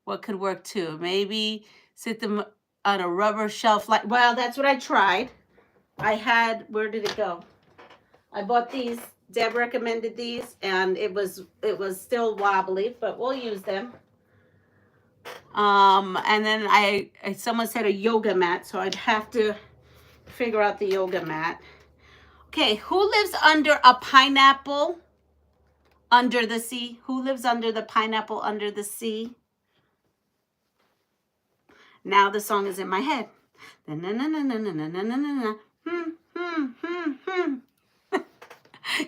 Speaker 1: What could work too? Maybe sit them on a rubber shelf. Like, well, that's what I tried. I had, where did it go? I bought these. Deb recommended these, and it was still wobbly, but we'll use them. And then someone said a yoga mat, so I'd have to figure out the yoga mat. Okay, who lives under a pineapple under the sea? Who lives under the pineapple under the sea? Now the song is in my head.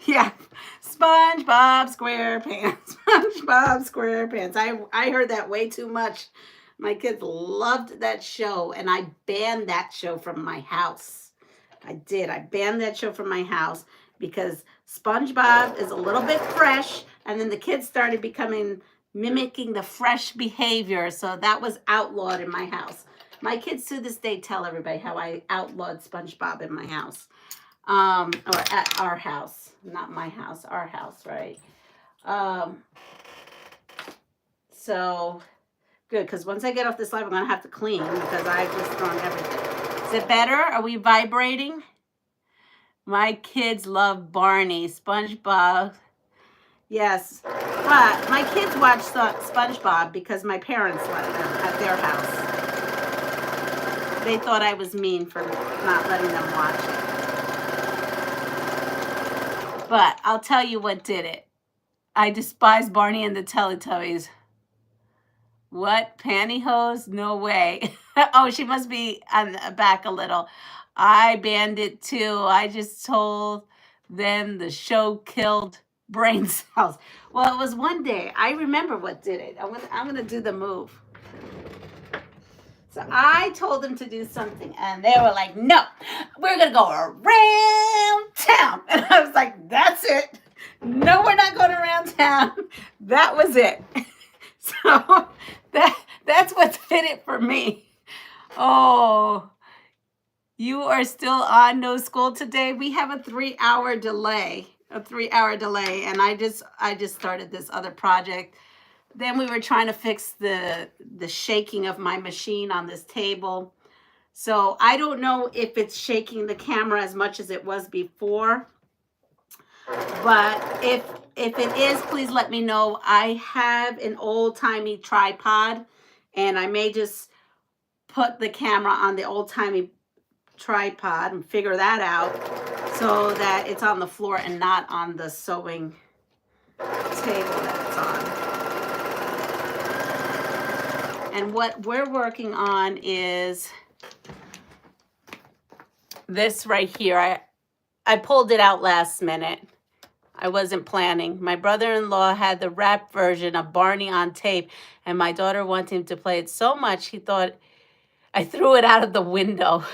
Speaker 1: Yeah, SpongeBob SquarePants. SpongeBob SquarePants. I heard that way too much. My kids loved that show, and I banned that show from my house. I did. I banned that show from my house because SpongeBob is a little bit fresh, and then the kids started mimicking the fresh behavior, so that was outlawed in my house. My kids to this day tell everybody how I outlawed SpongeBob in my house. Or at our house, not my house, our house, right? So good, because once I get off this live, I'm gonna have to clean because I've just thrown everything. Is it better? Are we vibrating? My kids love Barney, SpongeBob. Yes, but my kids watch SpongeBob because my parents let them at their house. They thought I was mean for not letting them watch it. But I'll tell you what did it. I despise Barney and the Teletubbies. What? Pantyhose? No way. Oh, she must be on the back a little. I banned it too. I just told them the show killed brain cells. Well, it was one day. I remember what did it. I'm gonna do the move. So I told them to do something, and they were like, no, we're going to go around town. And I was like, that's it. No, we're not going around town. That was it. So that's what did it for me. Oh, you are still on no school today? We have a 3-hour delay, and I just started this other project. Then we were trying to fix the shaking of my machine on this table. So I don't know if it's shaking the camera as much as it was before. But if it is, please let me know. I have an old-timey tripod, and I may just put the camera on the old-timey tripod and figure that out so that it's on the floor and not on the sewing table that it's on. And what we're working on is this right here. I pulled it out last minute. I wasn't planning. My brother-in-law had the rap version of Barney on tape, and my daughter wanted him to play it so much he thought I threw it out of the window.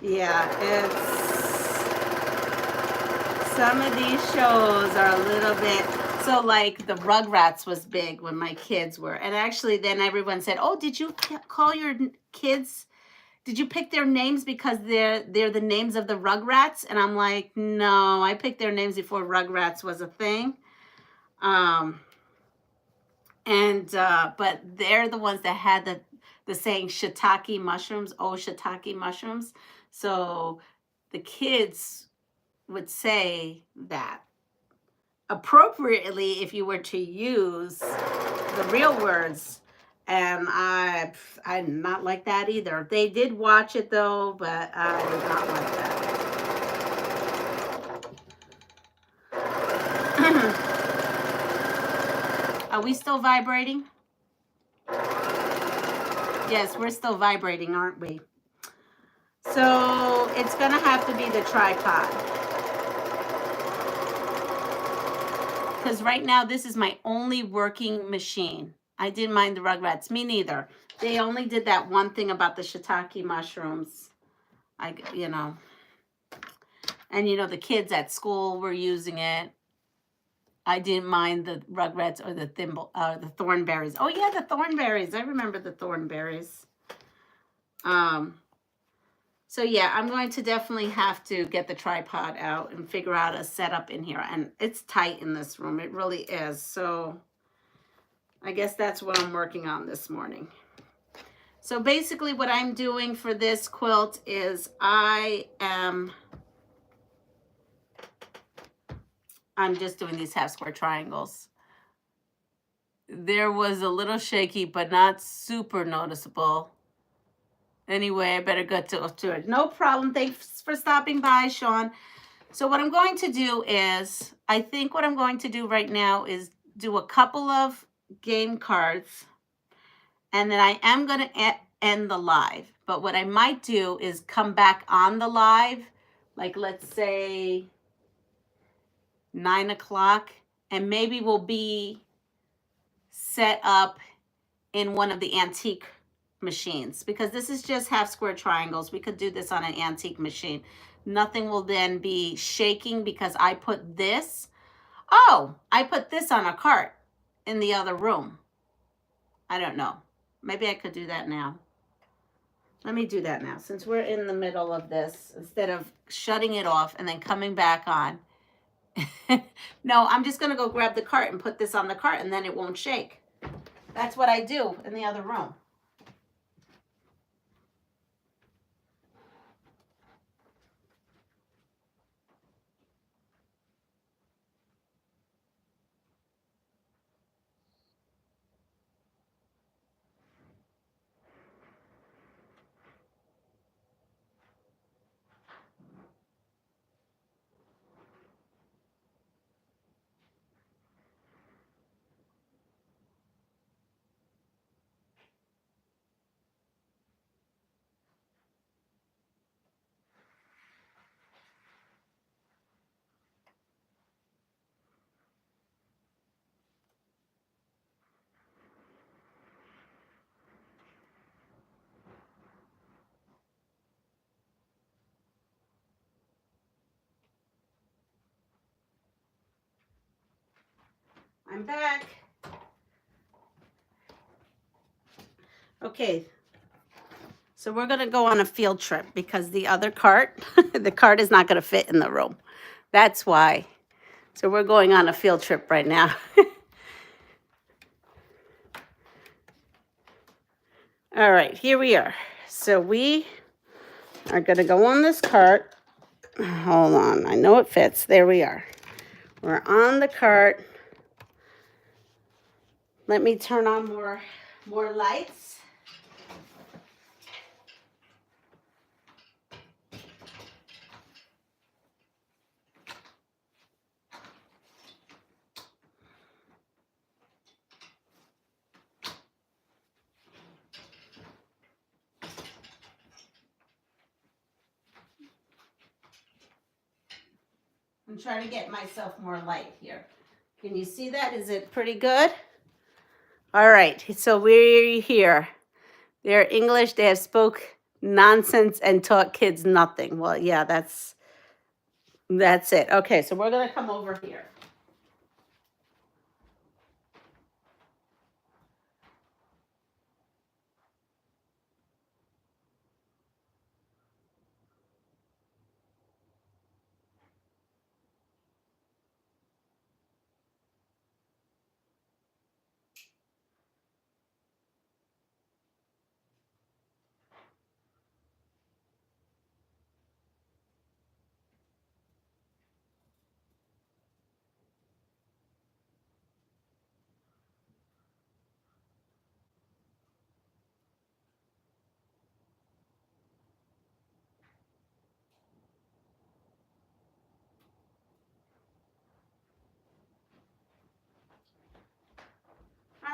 Speaker 1: Yeah, some of these shows are a little bit... So, like, the Rugrats was big when my kids were. And actually, then everyone said, oh, did you call your kids? Did you pick their names because they're the names of the Rugrats? And I'm like, no, I picked their names before Rugrats was a thing. But they're the ones that had the saying shiitake mushrooms, oh, shiitake mushrooms. So the kids would say that. Appropriately, if you were to use the real words And I did not like that either. They did watch it though, but I did not like that. Are we still vibrating? Yes, we're still vibrating, aren't we? So it's gonna have to be the tripod. Because right now this is my only working machine. I didn't mind the Rugrats, me neither. They only did that one thing about the shiitake mushrooms. You know, and you know, the kids at school were using it. I didn't mind the Rugrats or the Thornberries. Oh yeah, the Thornberries. I remember the Thornberries. So yeah, I'm going to definitely have to get the tripod out and figure out a setup in here. And it's tight in this room. It really is. So I guess that's what I'm working on this morning. So basically what I'm doing for this quilt is I'm just doing these half square triangles. There was a little shaky, but not super noticeable. Anyway, I better get to it. No problem. Thanks for stopping by, Sean. So what I'm going to do is, I think what I'm going to do right now is do a couple of game cards. And then I am going to end the live. But what I might do is come back on the live, like let's say 9 o'clock. And maybe we'll be set up in one of the antique machines, because this is just half square triangles. We could do this on an antique machine. Nothing will then be shaking because I put this. Oh, I put this on a cart in the other room. I don't know. Maybe I could do that now. Let me do that now, since we're in the middle of this, instead of shutting it off and then coming back on. No, I'm just going to go grab the cart and put this on the cart, and then it won't shake. That's what I do in the other room. I'm back. Okay, so we're going to go on a field trip because the other cart, the cart is not going to fit in the room. That's why. So we're going on a field trip right now. All right, here we are. So we are going to go on this cart. Hold on, I know it fits. There we are. We're on the cart. Let me turn on more lights. I'm trying to get myself more light here. Can you see that? Is it pretty good? All right, so we're here. They're English. They have spoke nonsense and taught kids nothing. Well, yeah, that's it. Okay, so we're going to come over here.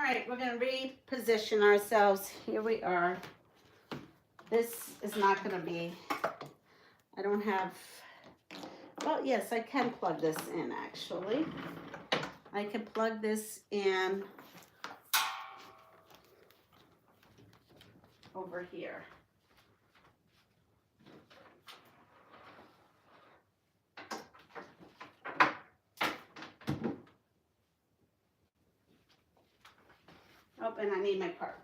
Speaker 1: right, we're going to reposition ourselves. Here we are. This is not going to be, I don't have, well, yes, I can plug this in actually. I can plug this in over here. Oh, and I need my parts.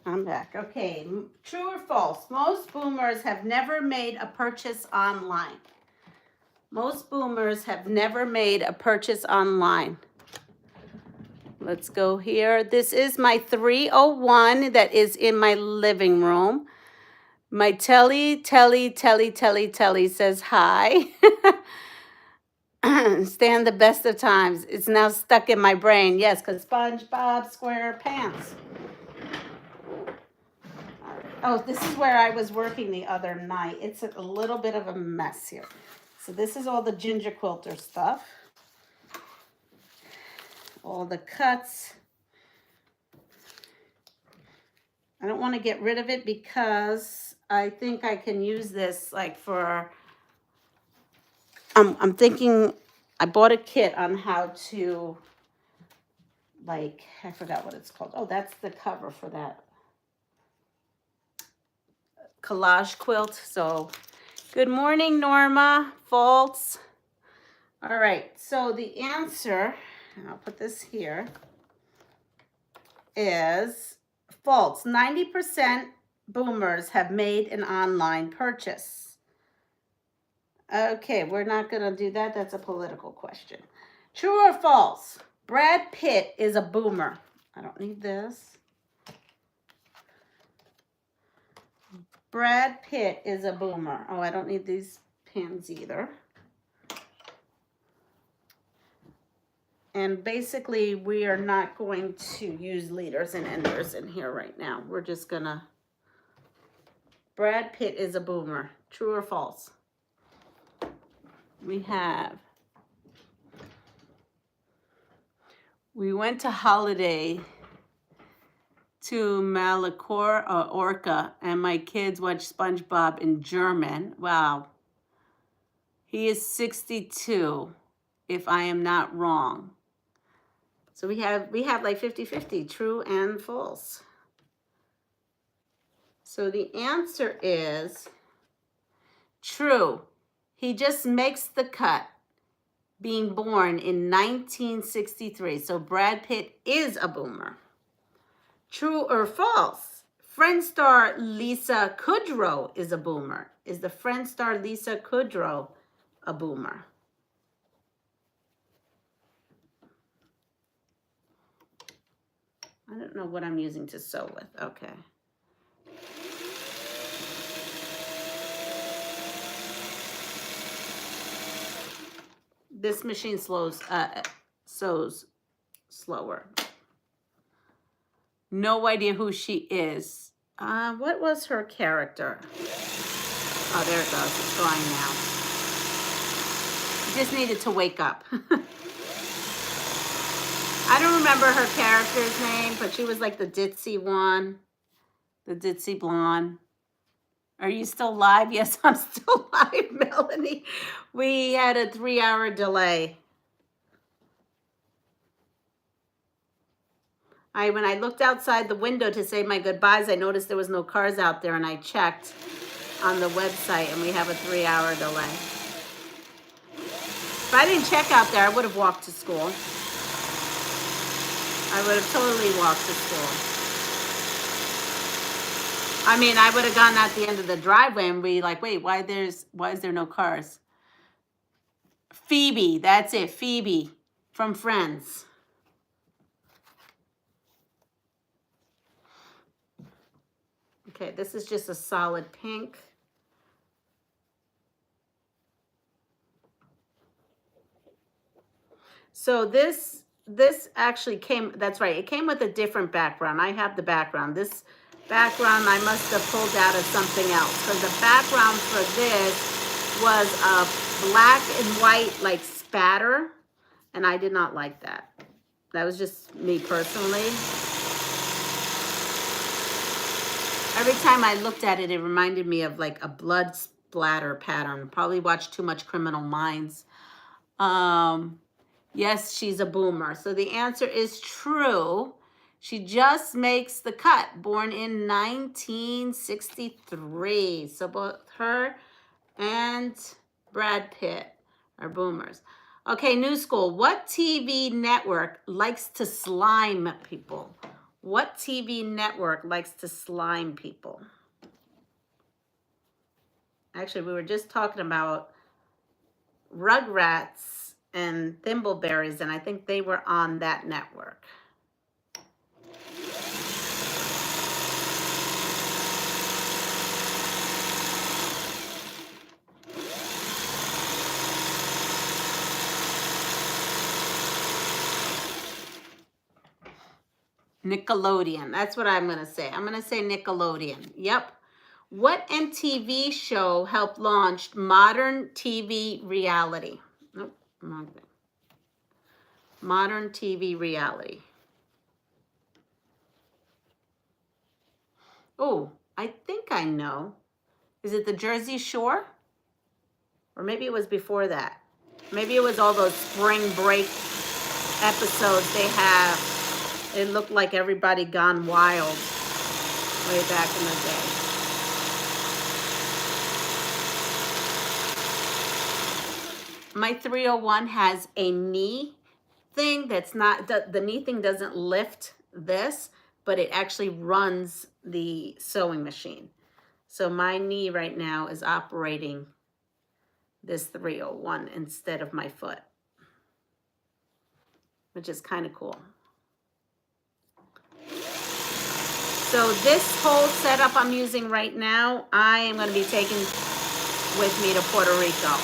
Speaker 1: I'm back. Okay, true or false? Most boomers have never made a purchase online. Most boomers have never made a purchase online. Let's go here. This is my 301 that is in my living room. My telly says hi. Stand the best of times. It's now stuck in my brain. Yes, because SpongeBob SquarePants. Oh, this is where I was working the other night. It's a little bit of a mess here. So this is all the ginger quilter stuff. All the cuts. I don't want to get rid of it because I think I can use this like for, I'm thinking, I bought a kit on how to, like, I forgot what it's called. Oh, that's the cover for that collage quilt. So good morning, Norma. False. All right, so the answer, and I'll put this here, is false. 90% boomers have made an online purchase. Okay, we're not going to do that. That's a political question. True or false? Brad Pitt is a boomer. I don't need this. Brad Pitt is a boomer. Oh, I don't need these pins either. And basically, we are not going to use leaders and enders in here right now. We're just going to... Brad Pitt is a boomer. True or false? We went to holiday to Malacor, Orca, and my kids watched SpongeBob in German. Wow. He is 62, if I am not wrong. So we have like 50-50, true and false. So the answer is true. He just makes the cut, being born in 1963. So Brad Pitt is a boomer. True or false? Friend star Lisa Kudrow is a boomer. Is the friend star Lisa Kudrow a boomer? I don't know what I'm using to sew with. Okay. This machine sews slower. No idea who she is. What was her character? Oh, there it goes. It's gone now. She just needed to wake up. I don't remember her character's name, but she was like the ditzy one. The ditzy blonde. Are you still live? Yes, I'm still live, Melanie. We had a 3-hour delay. When I looked outside the window to say my goodbyes, I noticed there was no cars out there, and I checked on the website, and we have a 3-hour delay. If I didn't check out there, I would have walked to school. I would have totally walked to school. I mean, I would have gone at the end of the driveway and be like, wait, why is there no cars? Phoebe, that's it, Phoebe from Friends. Okay, this is just a solid pink. So this actually came, that's right, it came with a different background. I have the background. This background I must have pulled out of something else, because the background for this was a black and white like spatter, and I did not like that. That was just me personally. Every time I looked at it, it reminded me of like a blood splatter pattern. Probably watched too much Criminal Minds. Yes, she's a boomer. So the answer is true. She just makes the cut. Born in 1963. So both her and Brad Pitt are boomers. Okay, new school. What TV network likes to slime people? What TV network likes to slime people? Actually, we were just talking about Rugrats and Thimbleberries, and I think they were on that network. Nickelodeon. That's what I'm going to say. I'm going to say Nickelodeon. Yep. What MTV show helped launch modern TV reality? Nope, wrong thing. Modern TV reality. Oh, I think I know. Is it the Jersey Shore? Or maybe it was before that. Maybe it was all those spring break episodes they have. It looked like everybody gone wild way back in the day. My 301 has a knee thing that's not, the knee thing doesn't lift this, but it actually runs the sewing machine. So my knee right now is operating this 301 instead of my foot, which is kind of cool. So this whole setup I'm using right now, I am going to be taking with me to Puerto Rico.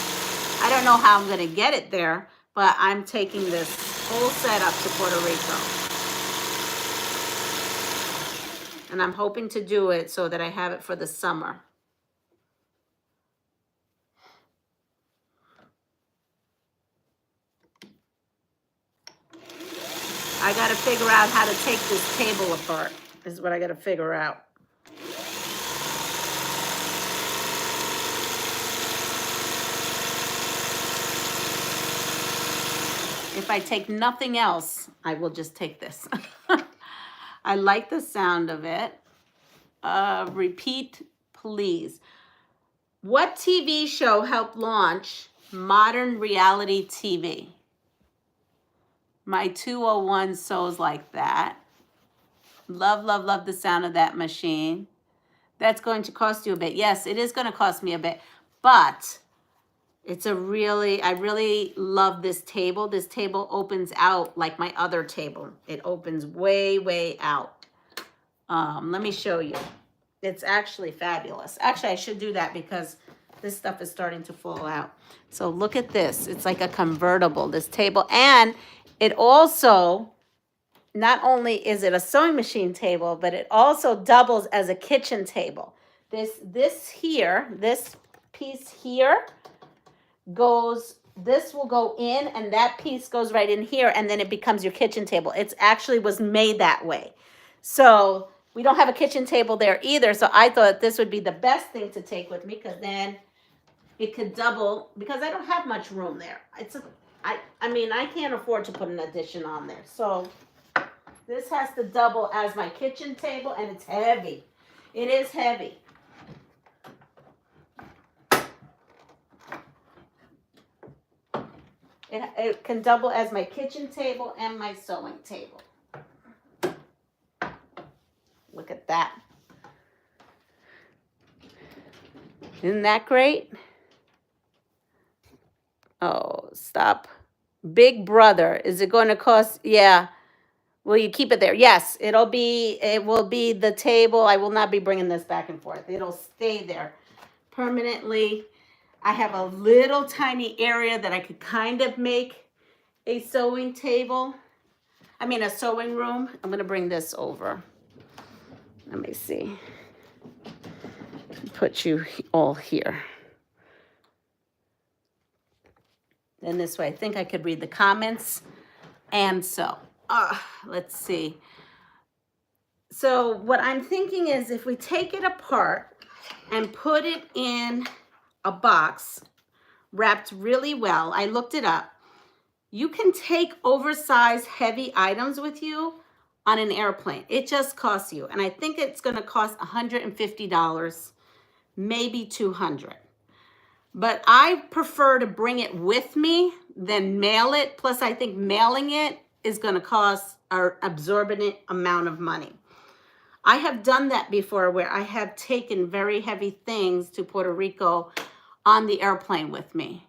Speaker 1: I don't know how I'm going to get it there, but I'm taking this whole setup to Puerto Rico. And I'm hoping to do it so that I have it for the summer. I got to figure out how to take this table apart, is what I got to figure out. If I take nothing else, I will just take this. I like the sound of it. Repeat, please. What TV show helped launch modern reality TV? My 201 sews like that. Love, love, love the sound of that machine. That's going to cost you a bit. Yes, it is going to cost me a bit, but it's a really, I really love this table. This table opens out like my other table. It opens way, way out. Let me show you. It's actually fabulous. Actually, I should do that because this stuff is starting to fall out. So look at this. It's like a convertible, this table. And it also, not only is it a sewing machine table, but it also doubles as a kitchen table. This here, this piece here goes, this will go in, and that piece goes right in here, and then it becomes your kitchen table. It's actually was made that way. So we don't have a kitchen table there either, so I thought this would be the best thing to take with me, because then it could double, because I don't have much room there. I mean, I can't afford to put an addition on there. So this has to double as my kitchen table, and it's heavy. It is heavy. It can double as my kitchen table and my sewing table. Look at that. Isn't that great? Oh, stop. Big Brother. Is it going to cost? Yeah. Will you keep it there? Yes, it will be the table. I will not be bringing this back and forth. It'll stay there permanently. I have a little tiny area that I could kind of make a sewing table. I mean, a sewing room. I'm gonna bring this over. Let me see. Put you all here. And this way, I think I could read the comments. And so, let's see. So what I'm thinking is if we take it apart and put it in a box wrapped really well, I looked it up. You can take oversized heavy items with you on an airplane. It just costs you. And I think it's gonna cost $150, maybe $200. But I prefer to bring it with me than mail it. Plus, I think mailing it is going to cost an exorbitant amount of money. I have done that before where I have taken very heavy things to Puerto Rico on the airplane with me.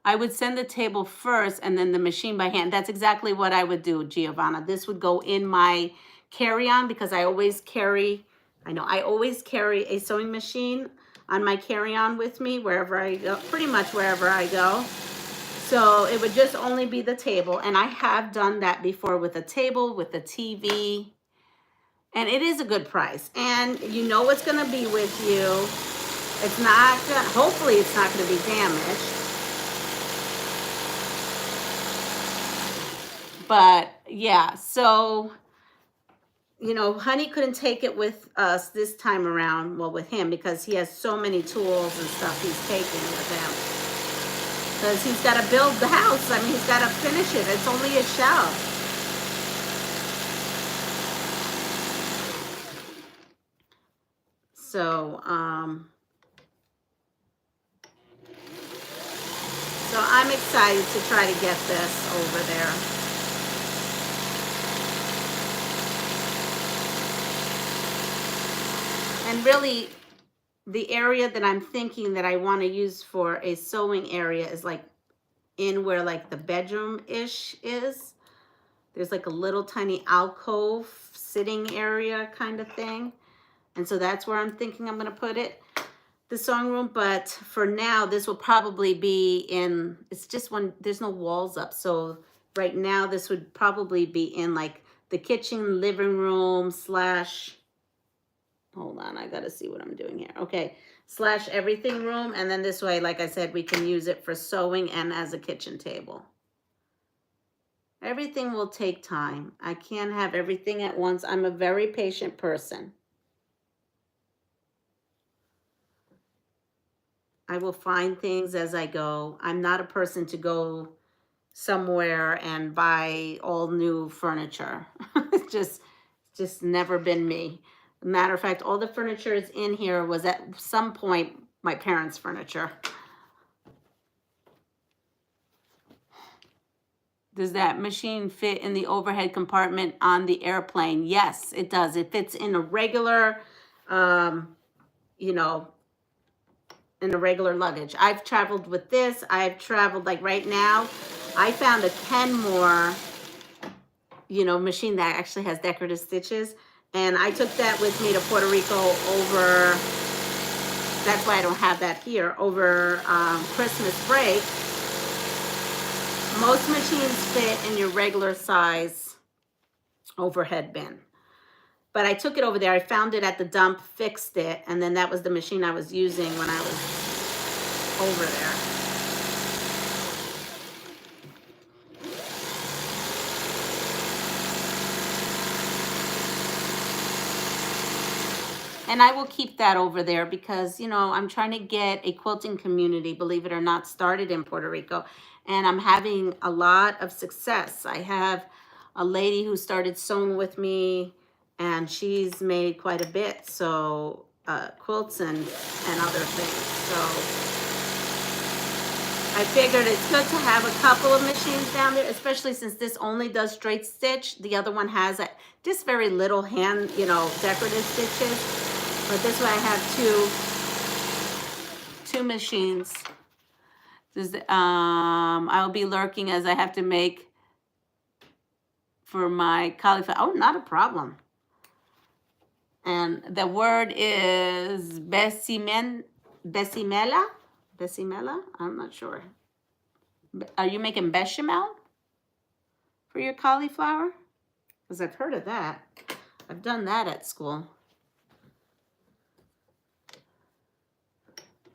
Speaker 1: I would send the table first and then the machine by hand. That's exactly what I would do, Giovanna. This would go in my carry-on because I always carry a sewing machine on my carry-on with me wherever I go, pretty much wherever I go. So it would just only be the table. And I have done that before with a table, with a TV. And it is a good price. And you know what's gonna be with you. It's not, hopefully it's not gonna be damaged. But yeah, so, you know, Honey couldn't take it with us this time around, well, with him, because he has so many tools and stuff he's taking with him. Because he's got to build the house. I mean, he's got to finish it. It's only a shell. So, so I'm excited to try to get this over there. And really, the area that I'm thinking that I want to use for a sewing area is like in where like the bedroom-ish is. There's like a little tiny alcove sitting area kind of thing. And so that's where I'm thinking I'm going to put it, the sewing room. But for now, this will probably be in, it's just one, there's no walls up. So right now, this would probably be in like the kitchen, living room slash, hold on, I got to see what I'm doing here. Okay, slash everything room. And then this way, like I said, we can use it for sewing and as a kitchen table. Everything will take time. I can't have everything at once. I'm a very patient person. I will find things as I go. I'm not a person to go somewhere and buy all new furniture. It's just never been me. Matter of fact, all the furniture is in here was at some point my parents' furniture. Does that machine fit in the overhead compartment on the airplane? Yes, it does. It fits in a regular, you know, in a regular luggage. I've traveled with this. I've traveled, like right now, I found a Kenmore, you know, machine that actually has decorative stitches. And I took that with me to Puerto Rico over, that's why I don't have that here, over Christmas break. Most machines fit in your regular size overhead bin. But I took it over there. I found it at the dump, fixed it, and then that was the machine I was using when I was over there. And I will keep that over there because, you know, I'm trying to get a quilting community, believe it or not, started in Puerto Rico. And I'm having a lot of success. I have a lady who started sewing with me, and she's made quite a bit. So quilts and other things. So I figured it's good to have a couple of machines down there, especially since this only does straight stitch. The other one has just very little hand, you know, decorative stitches. But this way I have two machines. I'll be lurking as I have to make for my cauliflower. Oh, not a problem. And the word is becimela? Becimela? I'm not sure. Are you making bechamel? for your cauliflower? Because I've heard of that. I've done that at school.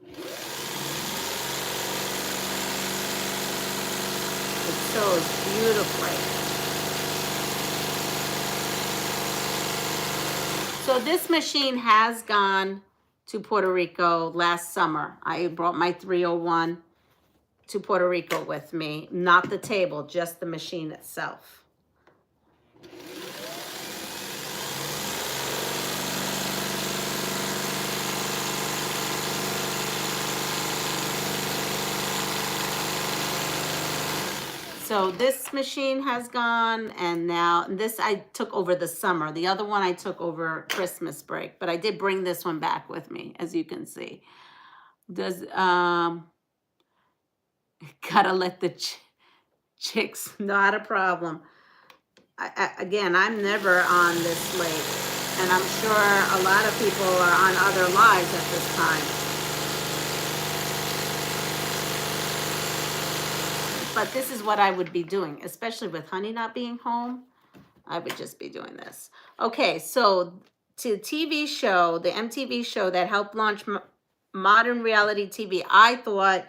Speaker 1: It sews beautifully. So this machine has gone to Puerto Rico last summer. I brought my 301 to Puerto Rico with me. Not the table, just the machine itself. So this machine has gone, and now this I took over the summer. The other one I took over Christmas break, but I did bring this one back with me, as you can see. Does gotta let the chicks, not a problem. Again, I'm never on this late, and I'm sure a lot of people are on other lives at this time. But this is what I would be doing, especially with Honey not being home. I would just be doing this. Okay, so to TV show, the MTV show that helped launch modern reality TV, I thought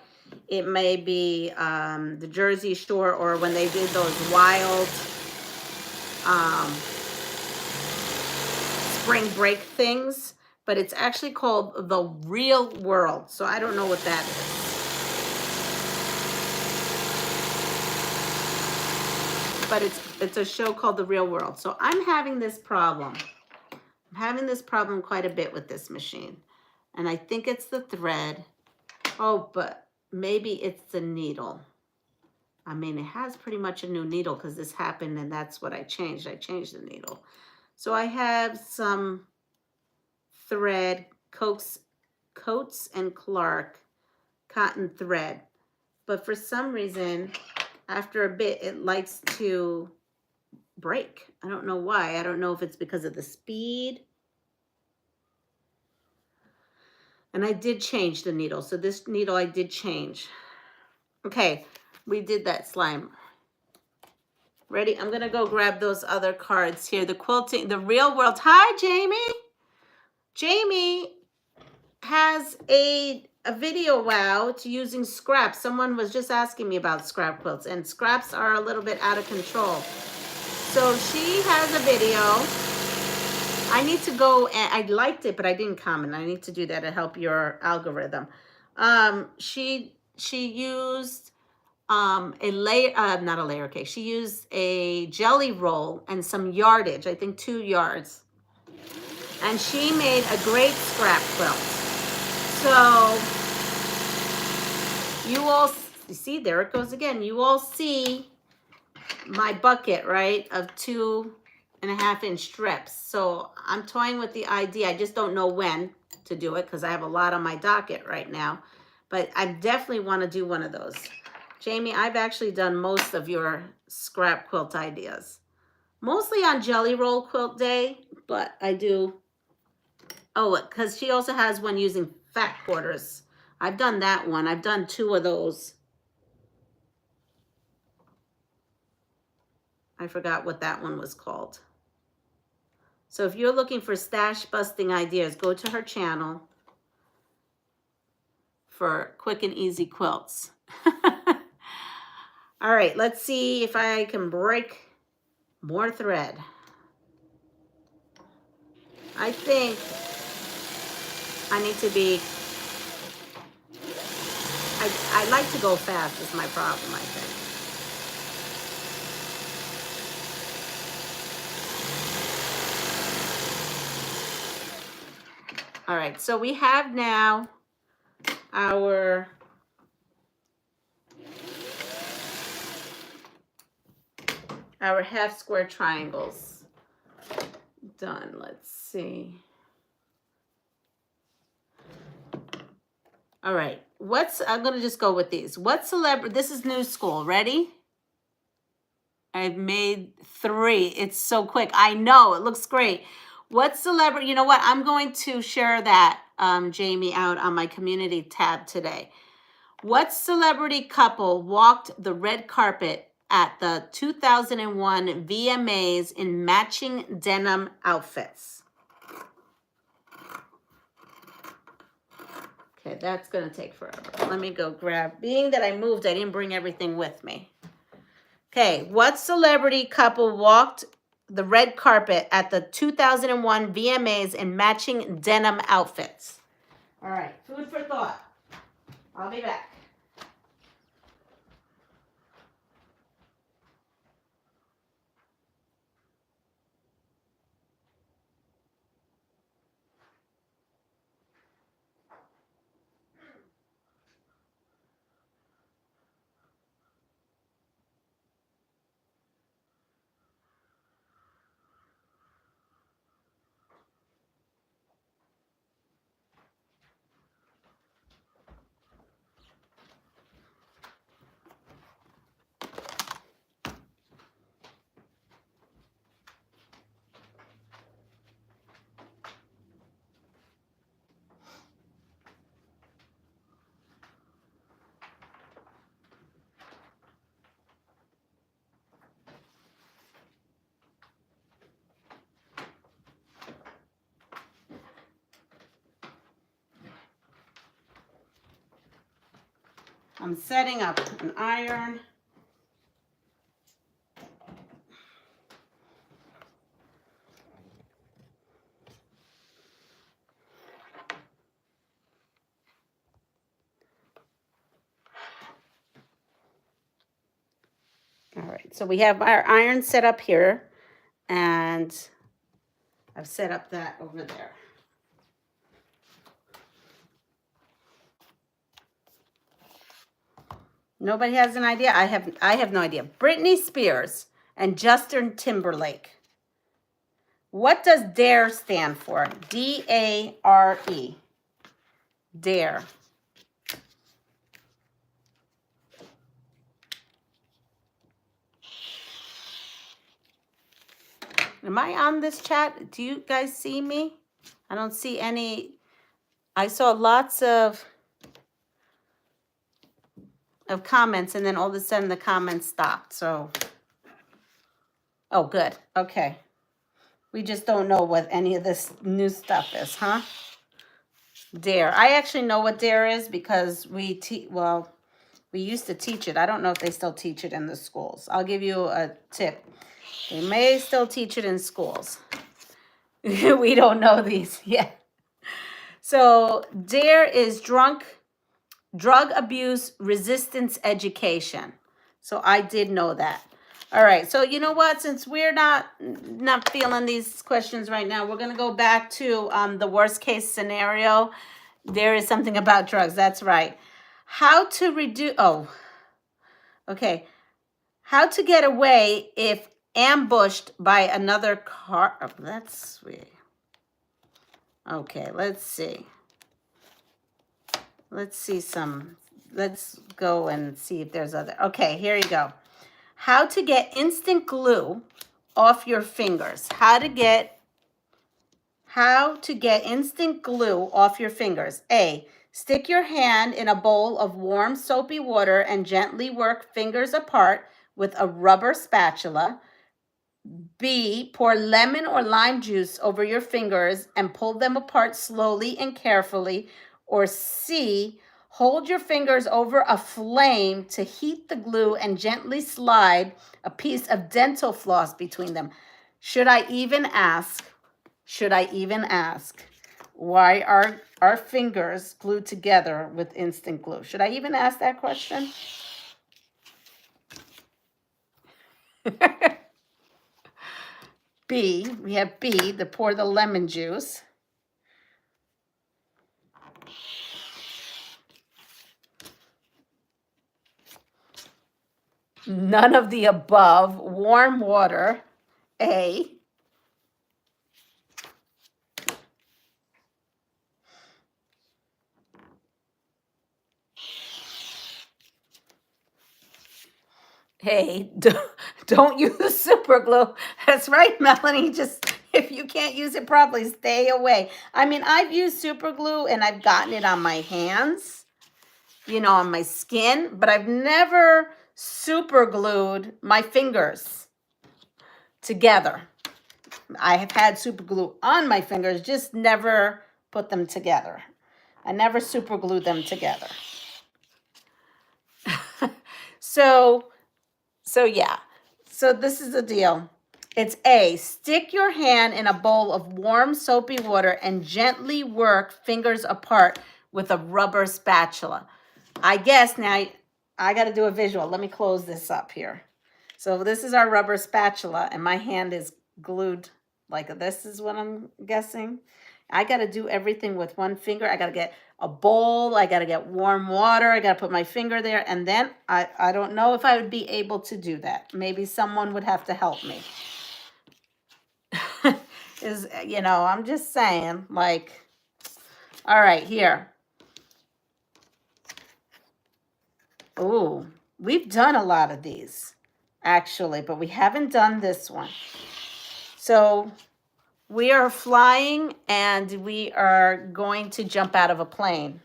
Speaker 1: it may be the Jersey Shore, or when they did those wild spring break things, but it's actually called The Real World. So I don't know what that is. But it's a show called The Real World. So I'm having this problem. I'm having this problem quite a bit with this machine. And I think it's the thread. Oh, but maybe it's the needle. I mean, it has pretty much a new needle because this happened and that's what I changed. I changed the needle. So I have some thread, Coates and Clark cotton thread. But for some reason, after a bit, it likes to break. I don't know why. I don't know if it's because of the speed. And I did change the needle. So this needle I did change. Okay, we did that slime. Ready? I'm going to go grab those other cards here. The quilting, the real world. Hi, Jamie. Jamie has a video, wow, to using scraps. Someone was just asking me about scrap quilts, and scraps are a little bit out of control. So she has a video. I need to go, and I liked it, but I didn't comment. I need to do that to help your algorithm. She used a layer, not a layer cake. She used a jelly roll and some yardage, I think 2 yards. And she made a great scrap quilt. So you all see, there it goes again. You all see my bucket, right, of 2.5-inch strips. So I'm toying with the idea. I just don't know when to do it because I have a lot on my docket right now. But I definitely want to do one of those. Jamie, I've actually done most of your scrap quilt ideas. Mostly on Jelly Roll Quilt Day, but I do. Oh, because she also has one using fat quarters. I've done that one. I've done 2 of those. I forgot what that one was called. So if you're looking for stash busting ideas, go to her channel for quick and easy quilts. All right, let's see if I can break more thread. I think I need to be, I like to go fast is my problem, I think. All right, so we have now our half square triangles done. Let's see. All right, I'm gonna just go with these. What celebrity, this is new school, ready? I've made 3, it's so quick. I know, it looks great. What celebrity, you know what? I'm going to share that, Jamie, out on my community tab today. What celebrity couple walked the red carpet at the 2001 VMAs in matching denim outfits. Okay, that's going to take forever. Let me go grab. Being that I moved, I didn't bring everything with me. Okay, what celebrity couple walked the red carpet at the 2001 VMAs in matching denim outfits? All right, food for thought. I'll be back. I'm setting up an iron. All right, so we have our iron set up here, and I've set up that over there. Nobody has an idea? I have no idea. Britney Spears and Justin Timberlake. What does DARE stand for? D-A-R-E. DARE. Am I on this chat? Do you guys see me? I don't see any. I saw lots of comments, and then all of a sudden the comments stopped. So, oh, good. Okay. We just don't know what any of this new stuff is, huh? DARE. I actually know what DARE is because we used to teach it. I don't know if they still teach it in the schools. I'll give you a tip. They may still teach it in schools. We don't know these yet. So DARE is drug abuse resistance education. So I did know that. All right. So you know what? Since we're not feeling these questions right now, we're going to go back to the worst case scenario. There is something about drugs. That's right. How to reduce. Oh, okay. How to get away if ambushed by another car. Oh, that's sweet. Okay, let's see. Let's go and see if there's other. Okay, here you go. How to get instant glue off your fingers. How to get instant glue off your fingers. A, stick your hand in a bowl of warm soapy water and gently work fingers apart with a rubber spatula. B, pour lemon or lime juice over your fingers and pull them apart slowly and carefully. Or C, hold your fingers over a flame to heat the glue and gently slide a piece of dental floss between them. Should I even ask why are our fingers glued together with instant glue? Should I even ask that question? B, we have B, to pour the lemon juice. None of the above. Warm water. A. Hey, don't use super glue. That's right, Melanie. Just if you can't use it properly, stay away. I mean, I've used super glue and I've gotten it on my hands. you know, on my skin, but I've never super glued my fingers together. I have had super glue on my fingers, just never put them together. I never super glued them together. So yeah. So this is the deal. It's A, stick your hand in a bowl of warm soapy water and gently work fingers apart with a rubber spatula. I guess now I got to do a visual. Let me close this up here. So this is our rubber spatula and my hand is glued like this is what I'm guessing. I got to do everything with one finger. I got to get a bowl. I got to get warm water. I got to put my finger there. And then I don't know if I would be able to do that. Maybe someone would have to help me. You know, I'm just saying, like, all right, here. Ooh, we've done a lot of these, actually, but we haven't done this one. So we are flying and we are going to jump out of a plane.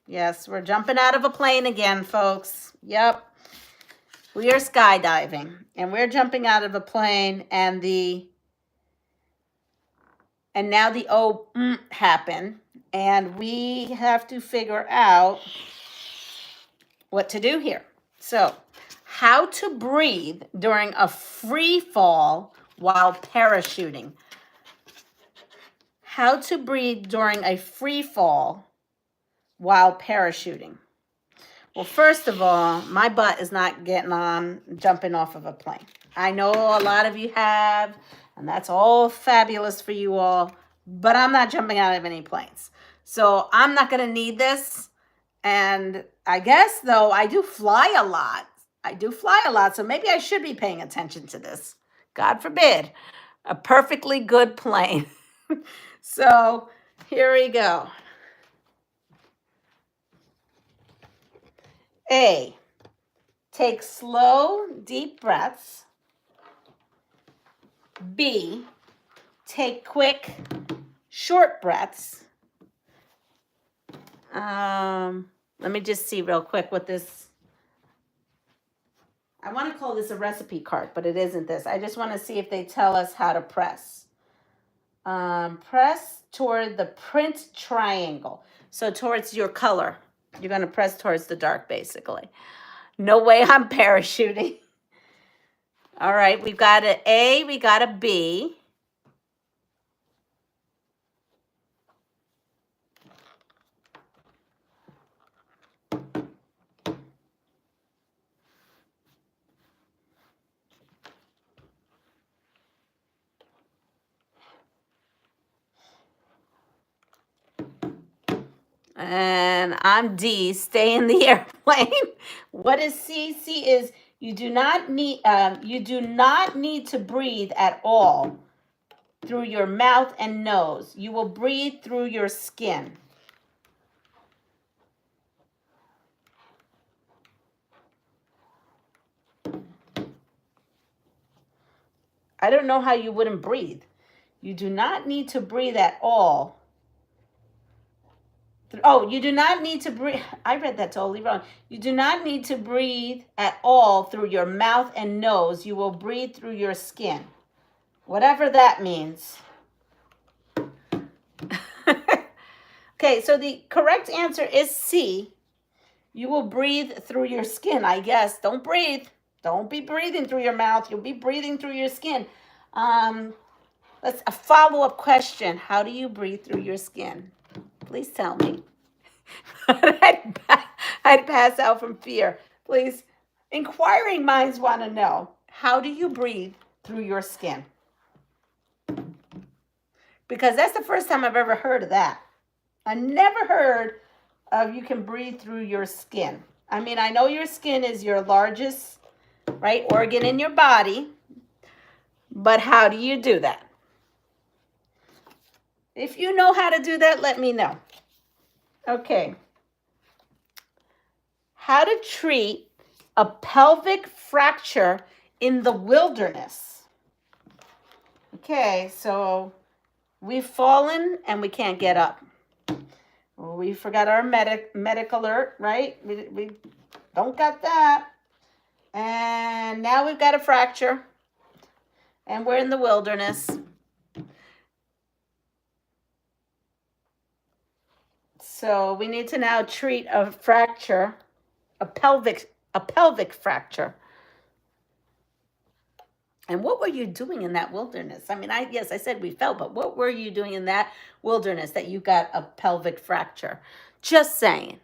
Speaker 1: Yes, we're jumping out of a plane again, folks. Yep. We are skydiving and we're jumping out of a plane and now the O happened and we have to figure out what to do here. So, how to breathe during a free fall while parachuting. How to breathe during a free fall while parachuting. Well, first of all, my butt is not jumping off of a plane. I know a lot of you have, and that's all fabulous for you all, but I'm not jumping out of any planes. So I'm not going to need this. And I guess, though, I do fly a lot. So maybe I should be paying attention to this. God forbid. A perfectly good plane. So here we go. A, take slow, deep breaths. B, take quick, short breaths. Let me just see real quick what this, I want to call this a recipe card, but it isn't this. I just want to see if they tell us how to press. Press toward the print triangle. So towards your color. You're going to press towards the dark, basically. No way I'm parachuting. All right, we've got an A, we got a B. And I'm D, stay in the airplane. What is C? C is you do not need to breathe at all through your mouth and nose. You will breathe through your skin. I don't know how you wouldn't breathe. You do not need to breathe at all. Oh, you do not need to breathe. I read that totally wrong. You do not need to breathe at all through your mouth and nose. You will breathe through your skin. Whatever that means. Okay, so the correct answer is C. You will breathe through your skin, I guess. Don't breathe. Don't be breathing through your mouth. You'll be breathing through your skin. That's a follow-up question. How do you breathe through your skin? Please tell me. I'd pass out from fear. Please. Inquiring minds want to know. How do you breathe through your skin? Because that's the first time I've ever heard of that. I never heard of you can breathe through your skin. I mean, I know your skin is your largest, right, organ in your body. But how do you do that? If you know how to do that, let me know. Okay. How to treat a pelvic fracture in the wilderness. Okay, so we've fallen and we can't get up. We forgot our medic alert, right? We don't got that. And now we've got a fracture. And we're in the wilderness. So we need to now treat a fracture, a pelvic fracture. And what were you doing in that wilderness? I mean, yes, I said we fell, but what were you doing in that wilderness that you got a pelvic fracture? Just saying.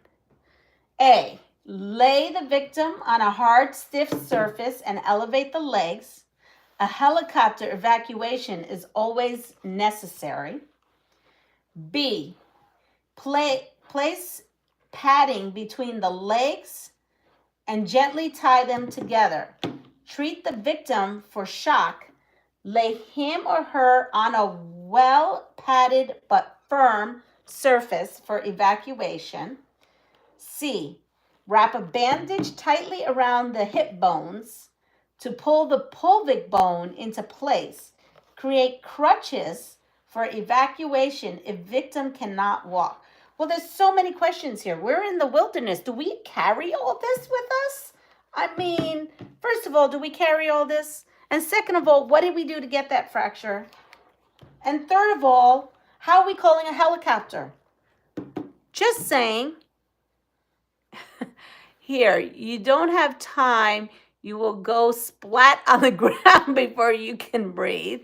Speaker 1: A, lay the victim on a hard, stiff surface and elevate the legs. A helicopter evacuation is always necessary. B, place padding between the legs and gently tie them together. Treat the victim for shock. Lay him or her on a well-padded but firm surface for evacuation. C, wrap a bandage tightly around the hip bones to pull the pelvic bone into place. Create crutches for evacuation if victim cannot walk. Well, there's so many questions here. We're in the wilderness. Do we carry all this with us? I mean, first of all, do we carry all this? And second of all, what did we do to get that fracture? And third of all, how are we calling a helicopter? Just saying. Here, you don't have time. You will go splat on the ground before you can breathe.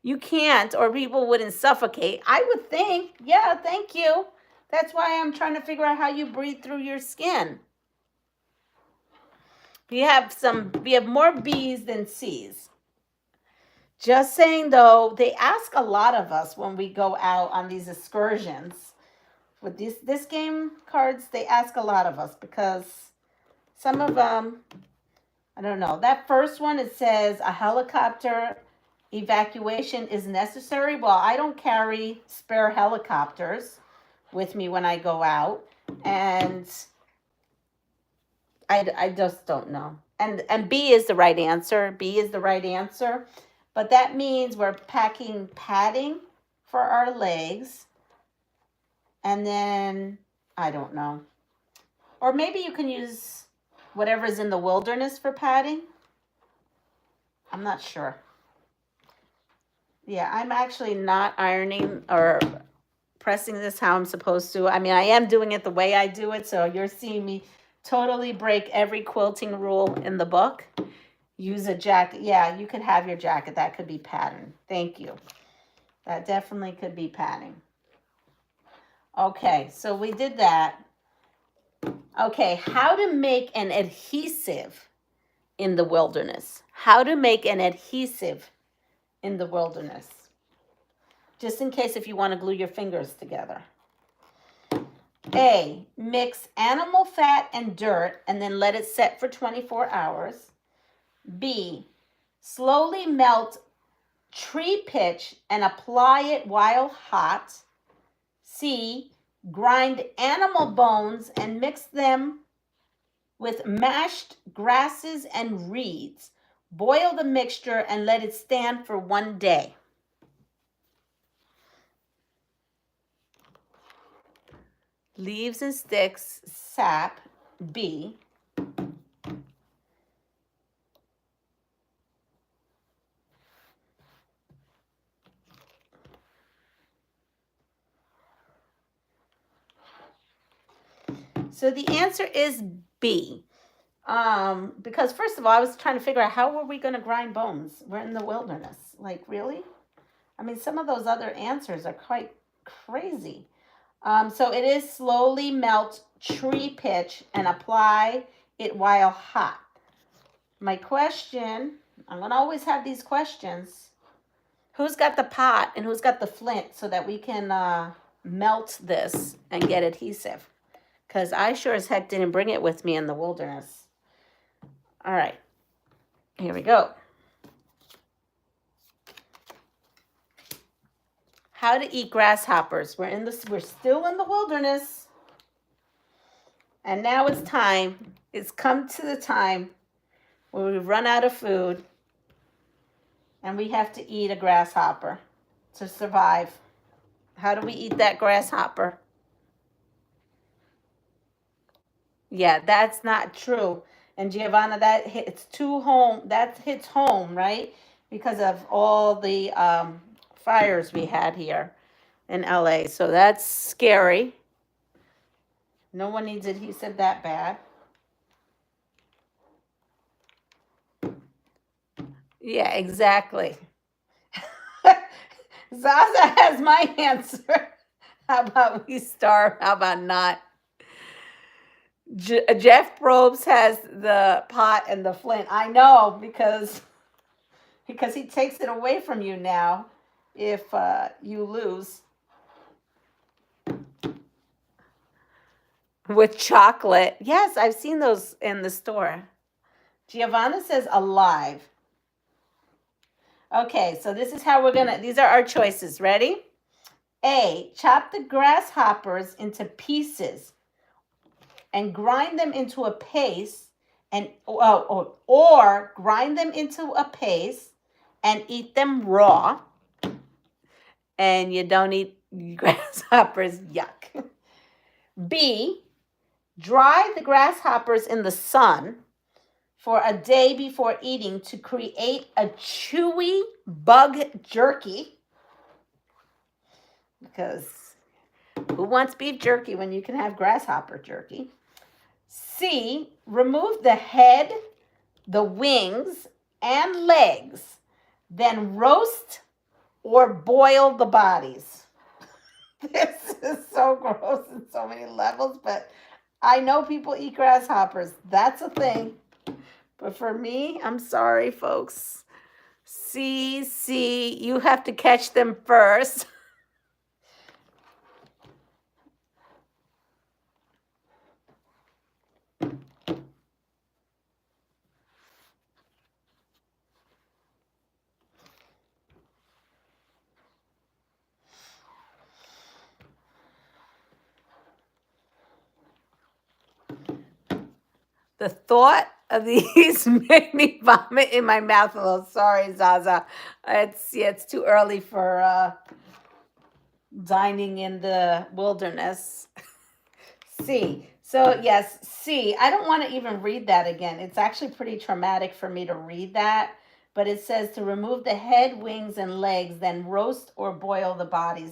Speaker 1: You can't, or people wouldn't suffocate. I would think, yeah, thank you. That's why I'm trying to figure out how you breathe through your skin. We have more B's than C's. Just saying though, they ask a lot of us when we go out on these excursions. With this game cards, they ask a lot of us because some of them, I don't know. That first one, it says a helicopter evacuation is necessary. Well, I don't carry spare helicopters with me when I go out. And I just don't know. And B is the right answer. B is the right answer. But that means we're packing padding for our legs. And then, I don't know. Or maybe you can use whatever's in the wilderness for padding. I'm not sure. Yeah, I'm actually not ironing or pressing this how I'm supposed to. I mean, I am doing it the way I do it. So you're seeing me totally break every quilting rule in the book. Use a jacket. Yeah, you could have your jacket. That could be pattern. Thank you. That definitely could be padding. Okay, so we did that. Okay, how to make an adhesive in the wilderness. How to make an adhesive in the wilderness. Just in case if you want to glue your fingers together. A, mix animal fat and dirt and then let it set for 24 hours. B, slowly melt tree pitch and apply it while hot. C, grind animal bones and mix them with mashed grasses and reeds. Boil the mixture and let it stand for 1 day. Leaves and sticks, sap, B. So the answer is B. Because first of all, I was trying to figure out how were we going to grind bones? We're in the wilderness. Like, really? I mean, some of those other answers are quite crazy. So it is slowly melt tree pitch and apply it while hot. My question, I'm going to always have these questions. Who's got the pot and who's got the flint so that we can melt this and get adhesive? Because I sure as heck didn't bring it with me in the wilderness. All right, here we go. How to eat grasshoppers. We're still in the wilderness. And now it's time. It's come to the time where we run out of food and we have to eat a grasshopper to survive. How do we eat that grasshopper? Yeah, that's not true. And Giovanna, that hits too home. That hits home, right? Because of all the fires we had here in LA. So that's scary. No one needs adhesive that bad. Yeah, exactly. Zaza has my answer. How about we start? How about not? Jeff Probst has the pot and the flint. I know because he takes it away from you now if you lose with chocolate. Yes, I've seen those in the store. Giovanna says alive. Okay, so this is how these are our choices. Ready? A, chop the grasshoppers into pieces and grind them into a paste or grind them into a paste and eat them raw. And you don't eat grasshoppers, yuck. B, dry the grasshoppers in the sun for a day before eating to create a chewy bug jerky. Because who wants beef jerky when you can have grasshopper jerky? C, remove the head, the wings, and legs, then roast or boil the bodies. This is so gross in so many levels, but I know people eat grasshoppers. That's a thing. But for me, I'm sorry, folks. C, you have to catch them first. The thought of these made me vomit in my mouth a little. Sorry, Zaza. It's too early for dining in the wilderness. C. So yes, C. I don't want to even read that again. It's actually pretty traumatic for me to read that. But it says to remove the head, wings, and legs, then roast or boil the bodies.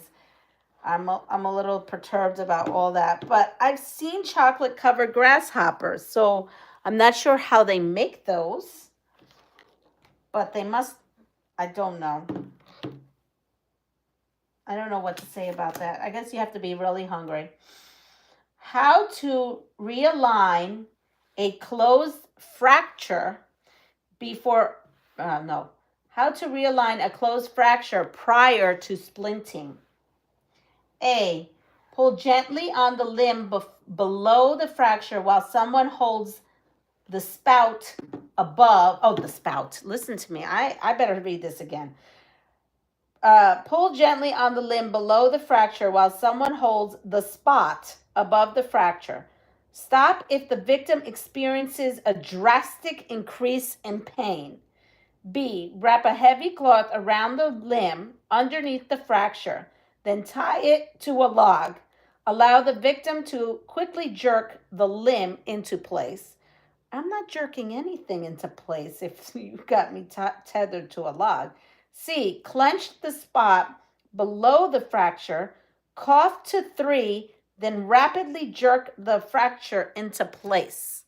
Speaker 1: I'm a little perturbed about all that. But I've seen chocolate covered grasshoppers, so I'm not sure how they make those. But they must, I don't know. I don't know what to say about that. I guess you have to be really hungry. How to realign a closed fracture before, how to realign a closed fracture prior to splinting. A, pull gently on the limb below the fracture while someone holds the spout above. Oh, the spout. Listen to me. I better read this again. Pull gently on the limb below the fracture while someone holds the spot above the fracture. Stop if the victim experiences a drastic increase in pain. B, wrap a heavy cloth around the limb underneath the fracture, then tie it to a log. Allow the victim to quickly jerk the limb into place. I'm not jerking anything into place if you've got me tethered to a log. C, clench the spot below the fracture, cough to 3, then rapidly jerk the fracture into place.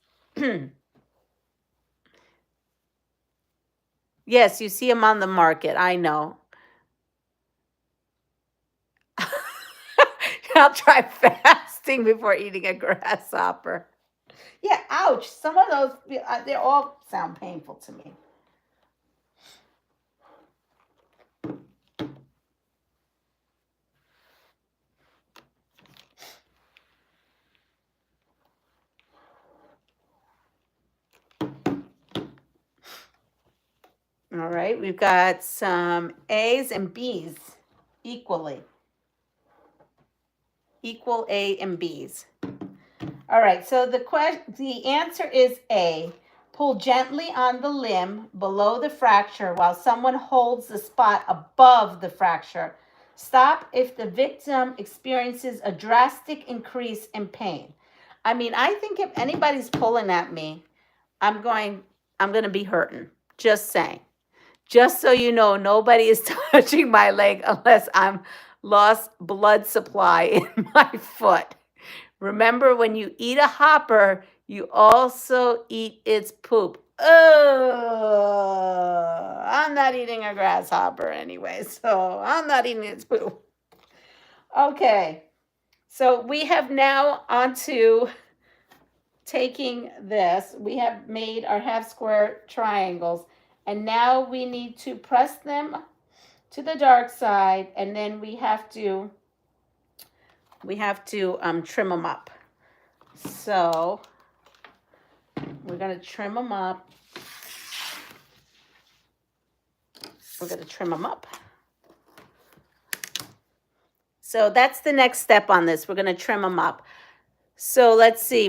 Speaker 1: Yes, you see them on the market. I know. I'll try fasting before eating a grasshopper. Yeah, ouch. Some of those, they all sound painful to me. All right, we've got some A's and B's equally. Equal A and B's. All right, so the answer is A. Pull gently on the limb below the fracture while someone holds the spot above the fracture. Stop if the victim experiences a drastic increase in pain. I mean, I think if anybody's pulling at me, I'm going to be hurting. Just saying. Just so you know, nobody is touching my leg unless I'm lost blood supply in my foot. Remember, when you eat a hopper, you also eat its poop. Oh, I'm not eating a grasshopper anyway, so I'm not eating its poop. Okay, so we have now onto taking this. We have made our half square triangles, and now we need to press them to the dark side, and then we have to trim them up. So we're going to trim them up. We're going to trim them up. So that's the next step on this. We're going to trim them up. So let's see.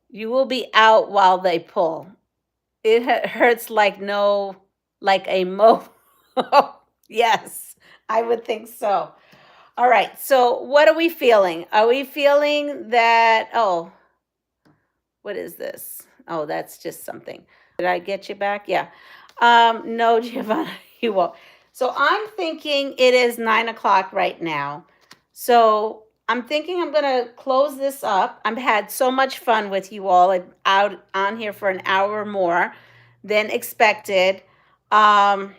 Speaker 1: You will be out while they pull. It hurts like a mo. Yes, I would think so. All right. So what are we feeling? Are we feeling that, oh, what is this? Oh, that's just something. Did I get you back? Yeah. No, Giovanna, you won't. So I'm thinking it is 9 o'clock right now. So I'm thinking I'm going to close this up. I've had so much fun with you all. I'm out on here for an hour more than expected. I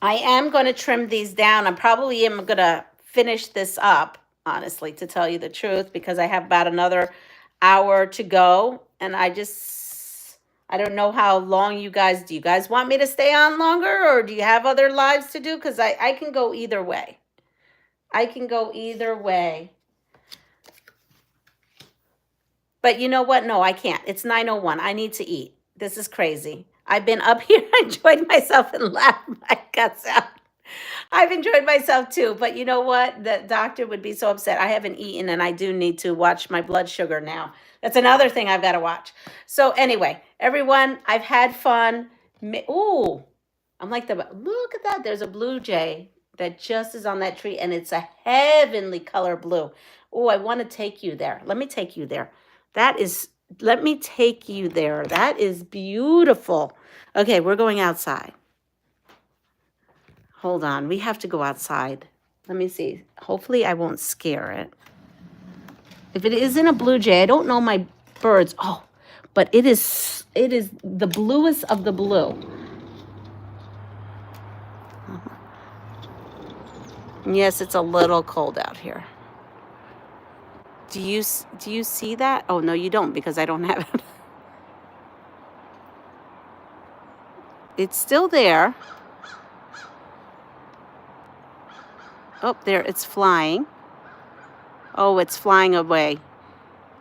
Speaker 1: am going to trim these down. I probably am going to finish this up, honestly, to tell you the truth, because I have about another hour to go. And I don't know how long do you guys want me to stay on longer, or do you have other lives to do? Because I can go either way. I can go either way. But you know what? No, I can't. It's 9:01. I need to eat. This is crazy. I've been up here, enjoyed myself, and laughed my guts out. I've enjoyed myself too. But you know what? The doctor would be so upset. I haven't eaten, and I do need to watch my blood sugar now. That's another thing I've got to watch. So anyway, everyone, I've had fun. Ooh, I'm like look at that. There's a blue jay that just is on that tree, and it's a heavenly color blue. Oh, I want to take you there. Let me take you there. Let me take you there. That is beautiful. Okay, we're going outside. Hold on. We have to go outside. Let me see. Hopefully I won't scare it. If it isn't a blue jay, I don't know my birds. Oh, but it is the bluest of the blue. Yes, it's a little cold out here. Do you see that? Oh, no, you don't, because I don't have it. It's still there. Oh, there, it's flying. Oh, it's flying away.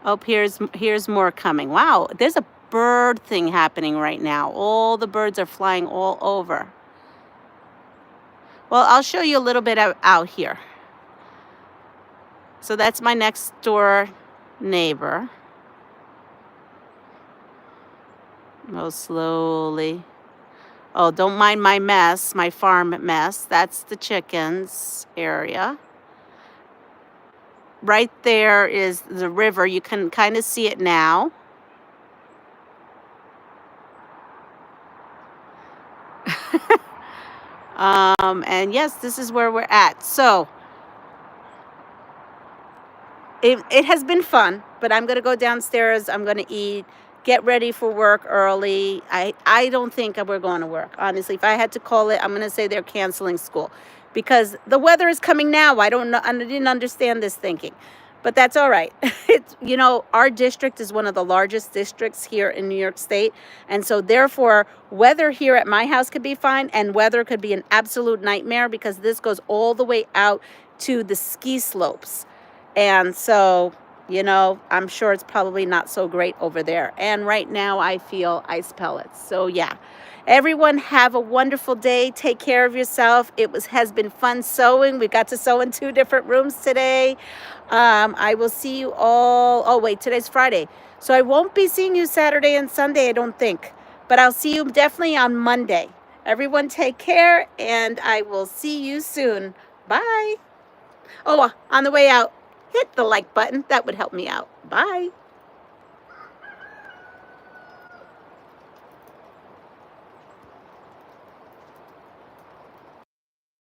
Speaker 1: Oh, here's more coming. Wow, there's a bird thing happening right now. All the birds are flying all over. Well, I'll show you a little bit out here. So that's my next door neighbor. Oh, slowly. Oh, don't mind my mess, my farm mess. That's the chickens area. Right there is the river. You can kind of see it now. And yes, this is where we're at. So it has been fun, but I'm going to go downstairs. I'm going to eat, get ready for work early. I don't think we're going to work. Honestly, if I had to call it, I'm going to say they're canceling school because the weather is coming now. I don't know. I didn't understand this thinking, but that's all right. It's, you know, our district is one of the largest districts here in New York State. And so therefore, weather here at my house could be fine and weather could be an absolute nightmare because this goes all the way out to the ski slopes. And so, you know, I'm sure it's probably not so great over there. And right now I feel ice pellets. So yeah, everyone have a wonderful day. Take care of yourself. Has been fun sewing. We got to sew in 2 different rooms today. I will see you all. Oh wait, today's Friday. So I won't be seeing you Saturday and Sunday, I don't think. But I'll see you definitely on Monday. Everyone take care and I will see you soon. Bye. Oh, on the way out, hit the like button. That would help me out. Bye.